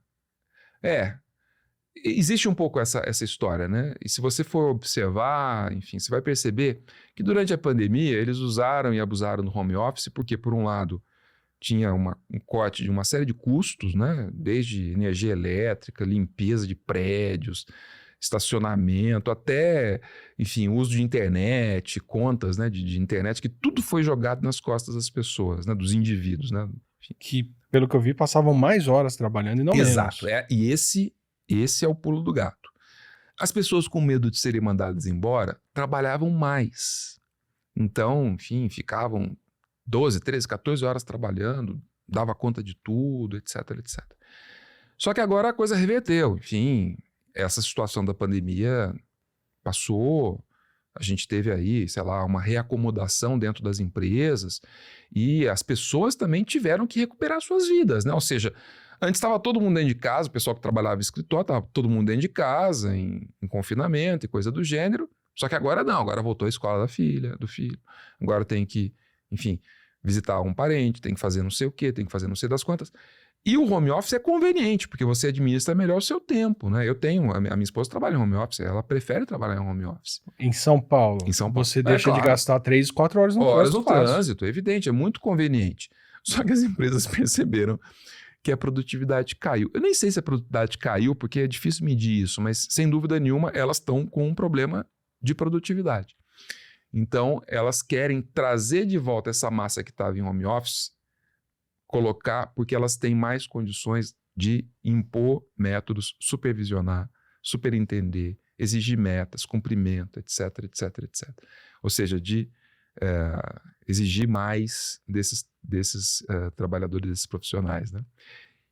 Existe um pouco essa história, né? E se você for observar, enfim, você vai perceber que durante a pandemia eles usaram e abusaram do home office porque, por um lado, tinha um corte de uma série de custos, né? Desde energia elétrica, limpeza de prédios, estacionamento, até, enfim, uso de internet, contas, né, de internet, que tudo foi jogado nas costas das pessoas, né, dos indivíduos, né? Enfim. Que, pelo que eu vi, passavam mais horas trabalhando e não Exato. menos. E esse é o pulo do gato. As pessoas com medo de serem mandadas embora trabalhavam mais. Então, enfim, ficavam 12, 13, 14 horas trabalhando, dava conta de tudo, etc, etc. Só que agora a coisa reverteu. Enfim, essa situação da pandemia passou, a gente teve aí, sei lá, uma reacomodação dentro das empresas e as pessoas também tiveram que recuperar suas vidas, né? Ou seja, antes estava todo mundo dentro de casa, o pessoal que trabalhava em escritório estava todo mundo dentro de casa, em confinamento e coisa do gênero. Só que agora não, agora voltou a escola da filha, do filho. Agora tem que, enfim, visitar um parente, tem que fazer não sei o quê, tem que fazer não sei das quantas. E o home office é conveniente, porque você administra melhor o seu tempo, né? A minha esposa trabalha em home office, ela prefere trabalhar em home office. Em São Paulo, você deixa de gastar 3, 4 horas no trânsito. É evidente, é muito conveniente. Só que as empresas perceberam que a produtividade caiu. Eu nem sei se a produtividade caiu, porque é difícil medir isso, mas sem dúvida nenhuma elas estão com um problema de produtividade. Então, elas querem trazer de volta essa massa que estava em home office, colocar, porque elas têm mais condições de impor métodos, supervisionar, superentender, exigir metas, cumprimento, etc, etc, etc. Ou seja, de exigir mais desses trabalhadores, desses profissionais, né?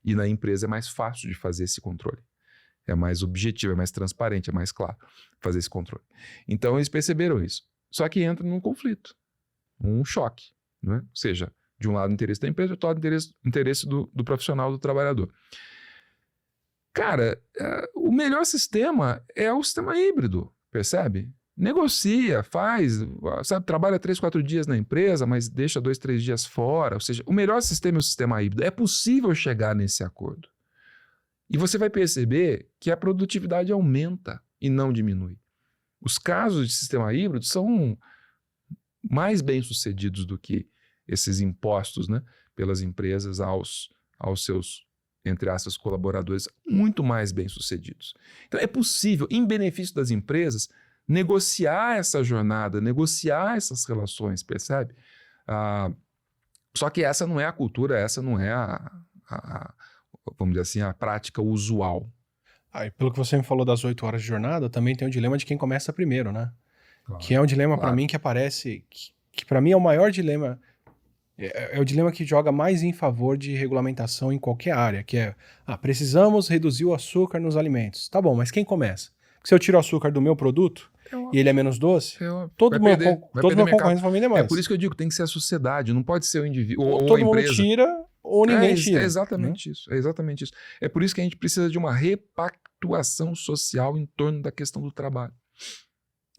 E na empresa é mais fácil de fazer esse controle. É mais objetivo, é mais transparente, é mais claro fazer esse controle. Então, eles perceberam isso. Só que entra num conflito, um choque, né? Ou seja, de um lado o interesse da empresa, do outro lado o interesse do profissional, do trabalhador. Cara, o melhor sistema é o sistema híbrido, percebe? Negocia, faz, sabe, trabalha 3, 4 dias na empresa, mas deixa 2, 3 dias fora. Ou seja, o melhor sistema é o sistema híbrido. É possível chegar nesse acordo. E você vai perceber que a produtividade aumenta e não diminui. Os casos de sistema híbrido são mais bem-sucedidos do que esses impostos, né, pelas empresas aos seus, entre aspas, colaboradores, muito mais bem-sucedidos. Então é possível, em benefício das empresas, negociar essa jornada, negociar essas relações, percebe? Só que essa não é a cultura, essa não é vamos dizer assim, a prática usual. E pelo que você me falou das 8 horas de jornada, também tem o dilema de quem começa primeiro, né? Claro. Que é um dilema para mim que aparece, que para mim é o maior dilema, é o dilema que joga mais em favor de regulamentação em qualquer área, que é, precisamos reduzir o açúcar nos alimentos. Tá bom, mas quem começa? Porque se eu tiro o açúcar do meu produto e ele é menos doce, todo meu concorrente vai vender mais. É por isso que eu digo, tem que ser a sociedade, não pode ser o indivíduo ou todo a empresa. Mundo tira ou ninguém tira. É exatamente isso, é exatamente isso. É por isso que a gente precisa de uma repactuação social em torno da questão do trabalho.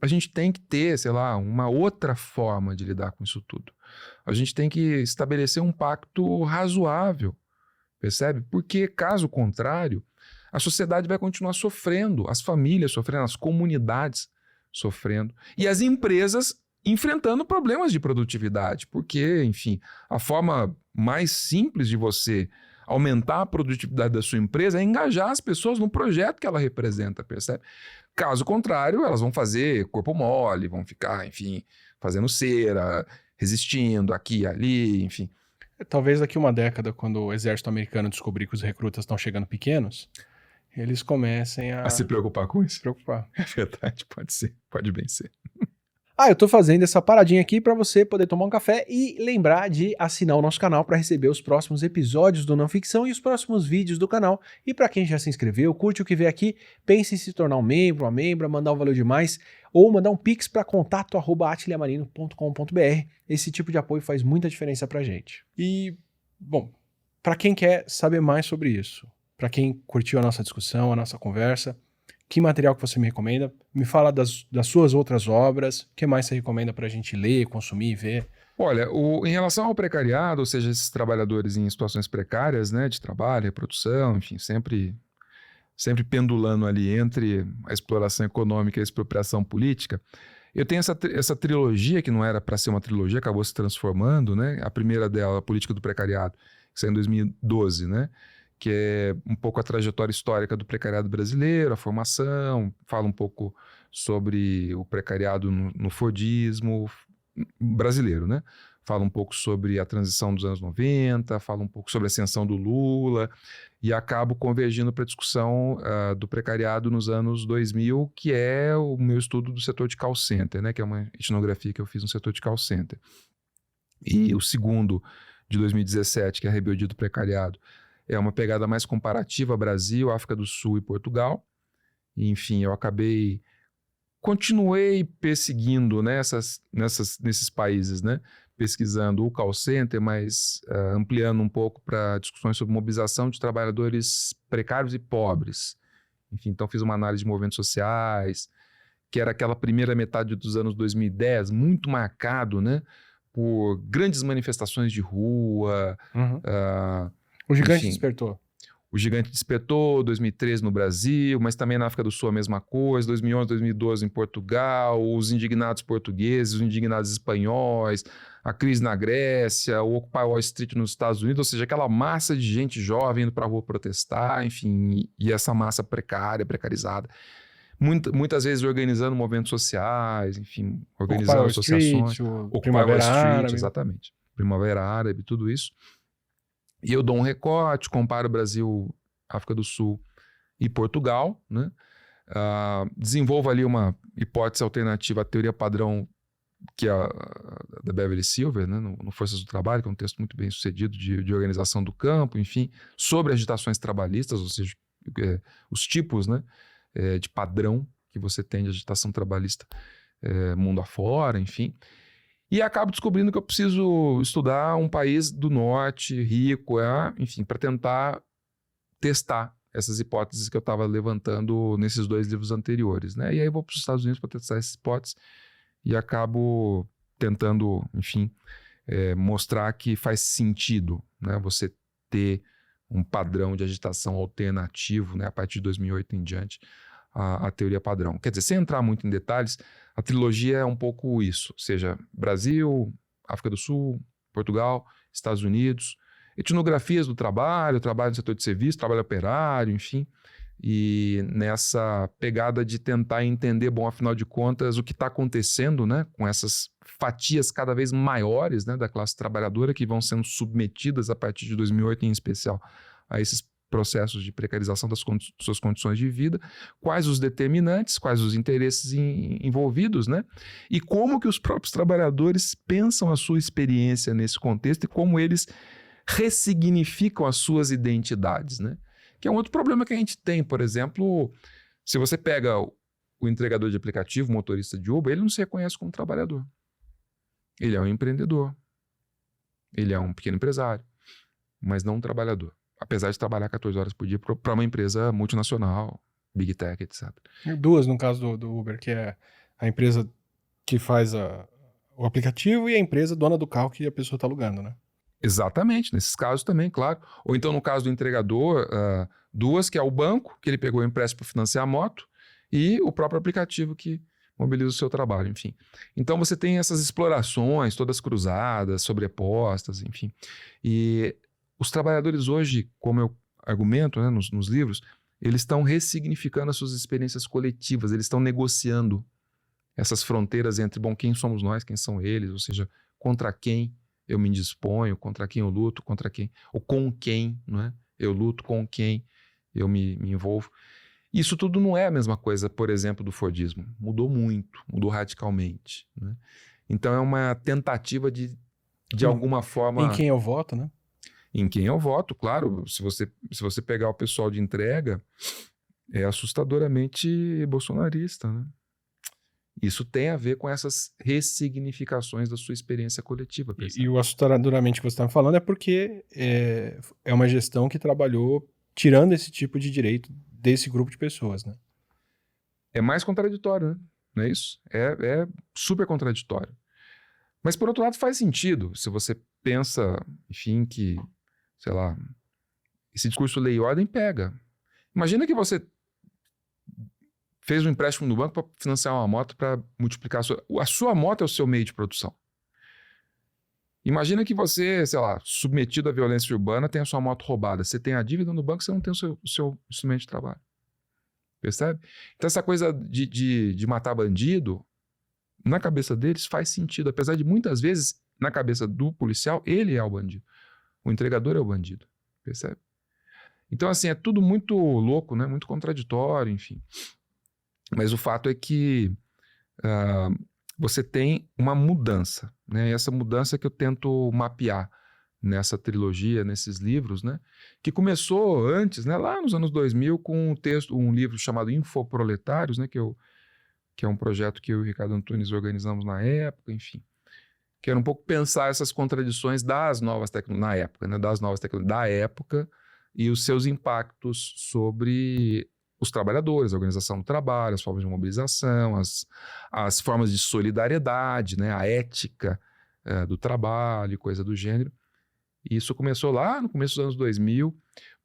A gente tem que ter, sei lá, uma outra forma de lidar com isso tudo. A gente tem que estabelecer um pacto razoável, percebe? Porque, caso contrário, a sociedade vai continuar sofrendo, as famílias sofrendo, as comunidades sofrendo, e as empresas enfrentando problemas de produtividade, porque, enfim, a forma mais simples de você aumentar a produtividade da sua empresa é engajar as pessoas no projeto que ela representa, percebe? Caso contrário, elas vão fazer corpo mole, vão ficar, enfim, fazendo cera, resistindo aqui e ali, enfim. Talvez daqui uma década, quando o exército americano descobrir que os recrutas estão chegando pequenos, eles comecem a se preocupar com isso. Se preocupar. É verdade, pode ser, pode bem ser. Eu tô fazendo essa paradinha aqui para você poder tomar um café e lembrar de assinar o nosso canal para receber os próximos episódios do Não Ficção e os próximos vídeos do canal. E para quem já se inscreveu, curte o que vê aqui, pense em se tornar um membro, uma membra, mandar um valor demais ou mandar um pix para contato@atiliamarino.com.br. Esse tipo de apoio faz muita diferença pra gente. E, bom, para quem quer saber mais sobre isso, para quem curtiu a nossa discussão, a nossa conversa, que material que você me recomenda? Me fala das suas outras obras. O que mais você recomenda para a gente ler, consumir e ver? Olha, em relação ao precariado, ou seja, esses trabalhadores em situações precárias, né, de trabalho, reprodução, enfim, sempre pendulando ali entre a exploração econômica e a expropriação política, eu tenho essa trilogia, que não era para ser uma trilogia, acabou se transformando, né? A primeira dela, A Política do Precariado, que saiu em 2012, né? Que é um pouco a trajetória histórica do precariado brasileiro, a formação, fala um pouco sobre o precariado no Fordismo brasileiro, né? Fala um pouco sobre a transição dos anos 90, fala um pouco sobre a ascensão do Lula, e acabo convergindo para a discussão do precariado nos anos 2000, que é o meu estudo do setor de call center, né? Que é uma etnografia que eu fiz no setor de call center. E o segundo, de 2017, que é a Rebeldia do Precariado, é uma pegada mais comparativa: Brasil, África do Sul e Portugal. E, enfim, eu continuei perseguindo, né, nesses países, né, pesquisando o call center, mas ampliando um pouco para discussões sobre mobilização de trabalhadores precários e pobres. Enfim, então fiz uma análise de movimentos sociais, que era aquela primeira metade dos anos 2010, muito marcado, né, por grandes manifestações de rua, O Gigante enfim, Despertou. O Gigante Despertou, 2013 no Brasil, mas também na África do Sul a mesma coisa, 2011, 2012 em Portugal, os indignados portugueses, os indignados espanhóis, a crise na Grécia, o Occupy Wall Street nos Estados Unidos, ou seja, aquela massa de gente jovem indo para a rua protestar, enfim, e essa massa precária, precarizada. Muitas vezes organizando movimentos sociais, enfim, organizando Occupy Wall associações. Street, o Occupy Primavera Wall Street, Árabe. exatamente. Primavera Árabe, tudo isso. E eu dou um recorte, comparo Brasil, África do Sul e Portugal, né? Desenvolvo ali uma hipótese alternativa à teoria padrão, que é a da Beverly Silver, né? no Forças do Trabalho, que é um texto muito bem sucedido de organização do campo, enfim, sobre agitações trabalhistas, ou seja, os tipos, né, de padrão que você tem de agitação trabalhista mundo afora, enfim. E acabo descobrindo que eu preciso estudar um país do norte, rico, enfim, para tentar testar essas hipóteses que eu estava levantando nesses dois livros anteriores, né? E aí eu vou para os Estados Unidos para testar essas hipóteses e acabo tentando, enfim, mostrar que faz sentido, né, você ter um padrão de agitação alternativo, né, a partir de 2008 em diante, a teoria padrão. Quer dizer, sem entrar muito em detalhes, a trilogia é um pouco isso, ou seja, Brasil, África do Sul, Portugal, Estados Unidos, etnografias do trabalho no setor de serviço, trabalho operário, enfim, e nessa pegada de tentar entender, bom, afinal de contas, o que está acontecendo, né, com essas fatias cada vez maiores, né, da classe trabalhadora, que vão sendo submetidas a partir de 2008 em especial a esses processos de precarização das suas condições de vida, quais os determinantes, quais os interesses envolvidos, né? E como que os próprios trabalhadores pensam a sua experiência nesse contexto e como eles ressignificam as suas identidades, né? Que é um outro problema que a gente tem, por exemplo, se você pega o entregador de aplicativo, o motorista de Uber, ele não se reconhece como trabalhador. Ele é um empreendedor, ele é um pequeno empresário, mas não um trabalhador. Apesar de trabalhar 14 horas por dia para uma empresa multinacional, Big Tech, etc. Duas no caso do Uber, que é a empresa que faz o aplicativo e a empresa dona do carro que a pessoa está alugando, né? Exatamente, nesses casos também, claro. Ou então no caso do entregador, duas, que é o banco, que ele pegou o empréstimo para financiar a moto, e o próprio aplicativo que mobiliza o seu trabalho, enfim. Então você tem essas explorações todas cruzadas, sobrepostas, enfim. E os trabalhadores hoje, como eu argumento, né, nos livros, eles estão ressignificando as suas experiências coletivas, eles estão negociando essas fronteiras entre, bom, quem somos nós, quem são eles, ou seja, contra quem eu me indisponho, contra quem eu luto, contra quem, ou com quem, não é? Eu luto, com quem eu me envolvo. Isso tudo não é a mesma coisa, por exemplo, do Fordismo. Mudou muito, mudou radicalmente, né? Então é uma tentativa de alguma forma... Em quem eu voto, né? Em quem eu voto, claro. Se você pegar o pessoal de entrega, é assustadoramente bolsonarista, né? Isso tem a ver com essas ressignificações da sua experiência coletiva. E o assustadoramente que você está falando é porque é uma gestão que trabalhou tirando esse tipo de direito desse grupo de pessoas, né? É mais contraditório, né? Não é isso? É super contraditório. Mas, por outro lado, faz sentido. Se você pensa, enfim, que, sei lá, esse discurso lei e ordem pega. Imagina que você fez um empréstimo no banco para financiar uma moto para multiplicar a sua moto é o seu meio de produção. Imagina que você, sei lá, submetido à violência urbana, tem a sua moto roubada. Você tem a dívida no banco, você não tem o seu instrumento de trabalho. Percebe? Então essa coisa de matar bandido, na cabeça deles faz sentido. Apesar de muitas vezes, na cabeça do policial, ele é o bandido. O entregador é o bandido. Percebe? Então assim, é tudo muito louco, né? Muito contraditório, enfim. Mas o fato é que você tem uma mudança, né? E essa mudança que eu tento mapear nessa trilogia, nesses livros, né? Que começou antes, né? Lá nos anos 2000, com um livro chamado Infoproletários, né? Que é um projeto que eu e o Ricardo Antunes organizamos na época, enfim. Que era um pouco pensar essas contradições das novas tecnologias, na época, né? Das novas tecnologias da época e os seus impactos sobre os trabalhadores, a organização do trabalho, as formas de mobilização, as formas de solidariedade, né? A ética do trabalho, coisa do gênero. E isso começou lá no começo dos anos 2000,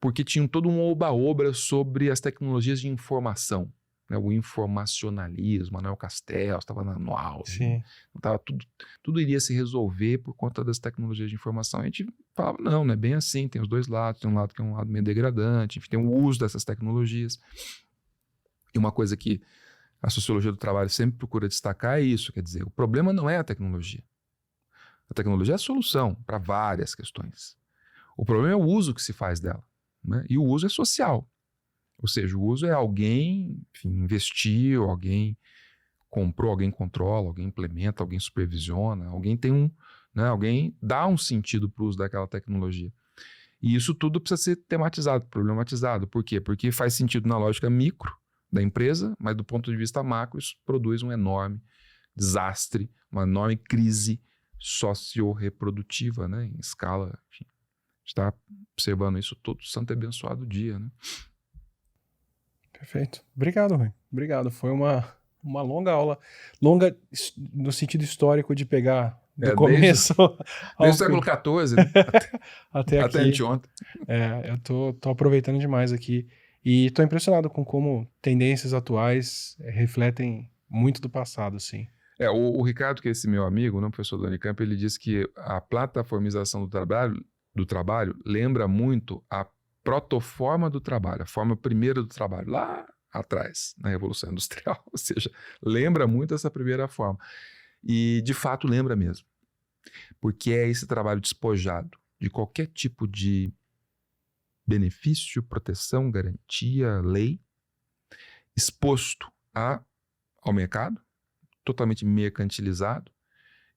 porque tinha todo um oba-oba sobre as tecnologias de informação, né? O informacionalismo, Manuel Castells estava no auge. Sim. Tava tudo iria se resolver por conta das tecnologias de informação. A gente falava, não é bem assim, tem os dois lados, tem um lado que é um lado meio degradante, enfim, tem o uso dessas tecnologias. E uma coisa que a sociologia do trabalho sempre procura destacar é isso, quer dizer, o problema não é a tecnologia. A tecnologia é a solução para várias questões. O problema é o uso que se faz dela, né? E o uso é social. Ou seja, o uso é alguém, enfim, investiu, alguém comprou, alguém controla, alguém implementa, alguém supervisiona, alguém tem alguém dá um sentido para o uso daquela tecnologia. E isso tudo precisa ser tematizado, problematizado. Por quê? Porque faz sentido na lógica micro da empresa, mas do ponto de vista macro isso produz um enorme desastre, uma enorme crise socio-reprodutiva, né? Em escala, enfim. A gente está observando isso todo santo e abençoado dia, né? Perfeito. Obrigado, Rui. Obrigado. Foi uma longa aula. Longa no sentido histórico de pegar do começo desde o século XIV, né? até aqui. Até anteontem. Eu tô aproveitando demais aqui. E tô impressionado com como tendências atuais refletem muito do passado, assim. O Ricardo, que é esse meu amigo, né, professor do Unicamp, ele disse que a plataformização do trabalho lembra muito a protoforma do trabalho, a forma primeira do trabalho, lá atrás, na Revolução Industrial. Ou seja, lembra muito essa primeira forma. E, de fato, lembra mesmo. Porque é esse trabalho despojado de qualquer tipo de benefício, proteção, garantia, lei, exposto ao mercado, totalmente mercantilizado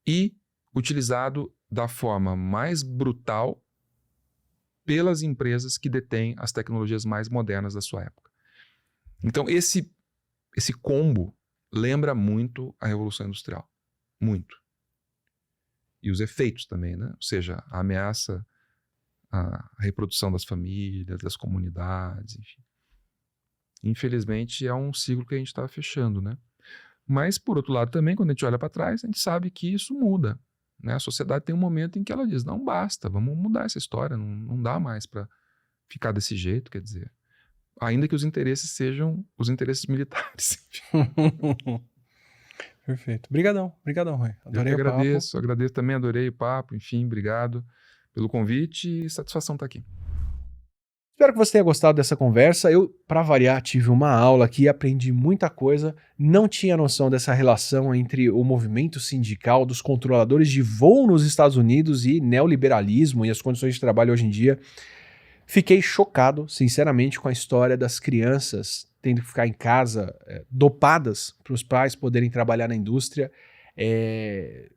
e utilizado da forma mais brutal pelas empresas que detêm as tecnologias mais modernas da sua época. Então, esse combo lembra muito a Revolução Industrial. Muito. E os efeitos também, né? Ou seja, a ameaça à reprodução das famílias, das comunidades, enfim. Infelizmente, é um ciclo que a gente está fechando, né? Mas, por outro lado, também, quando a gente olha para trás, a gente sabe que isso muda, né? A sociedade tem um momento em que ela diz, não basta, vamos mudar essa história, não dá mais para ficar desse jeito, quer dizer, ainda que os interesses sejam os interesses militares. Perfeito. Obrigadão, Rui. Adorei o papo. Agradeço também, adorei o papo, enfim, obrigado pelo convite e satisfação estar aqui. Espero que você tenha gostado dessa conversa. Eu, para variar, tive uma aula aqui, aprendi muita coisa. Não tinha noção dessa relação entre o movimento sindical dos controladores de voo nos Estados Unidos e neoliberalismo e as condições de trabalho hoje em dia. Fiquei chocado, sinceramente, com a história das crianças tendo que ficar em casa, dopadas para os pais poderem trabalhar na indústria. É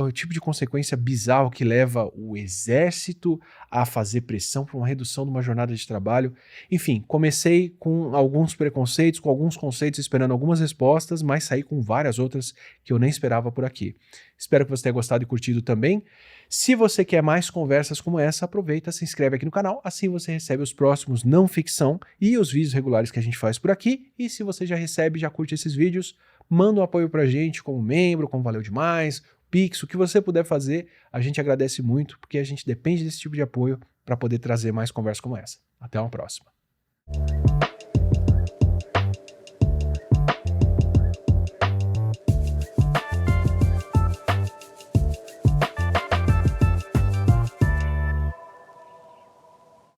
o tipo de consequência bizarro que leva o exército a fazer pressão para uma redução de uma jornada de trabalho. Enfim, comecei com alguns preconceitos, com alguns conceitos, esperando algumas respostas, mas saí com várias outras que eu nem esperava por aqui. Espero que você tenha gostado e curtido também. Se você quer mais conversas como essa, aproveita, se inscreve aqui no canal, assim você recebe os próximos não ficção e os vídeos regulares que a gente faz por aqui. E se você já recebe, já curte esses vídeos, manda um apoio pra gente como membro, como Valeu Demais, Pix, o que você puder fazer, a gente agradece muito, porque a gente depende desse tipo de apoio para poder trazer mais conversas como essa. Até uma próxima.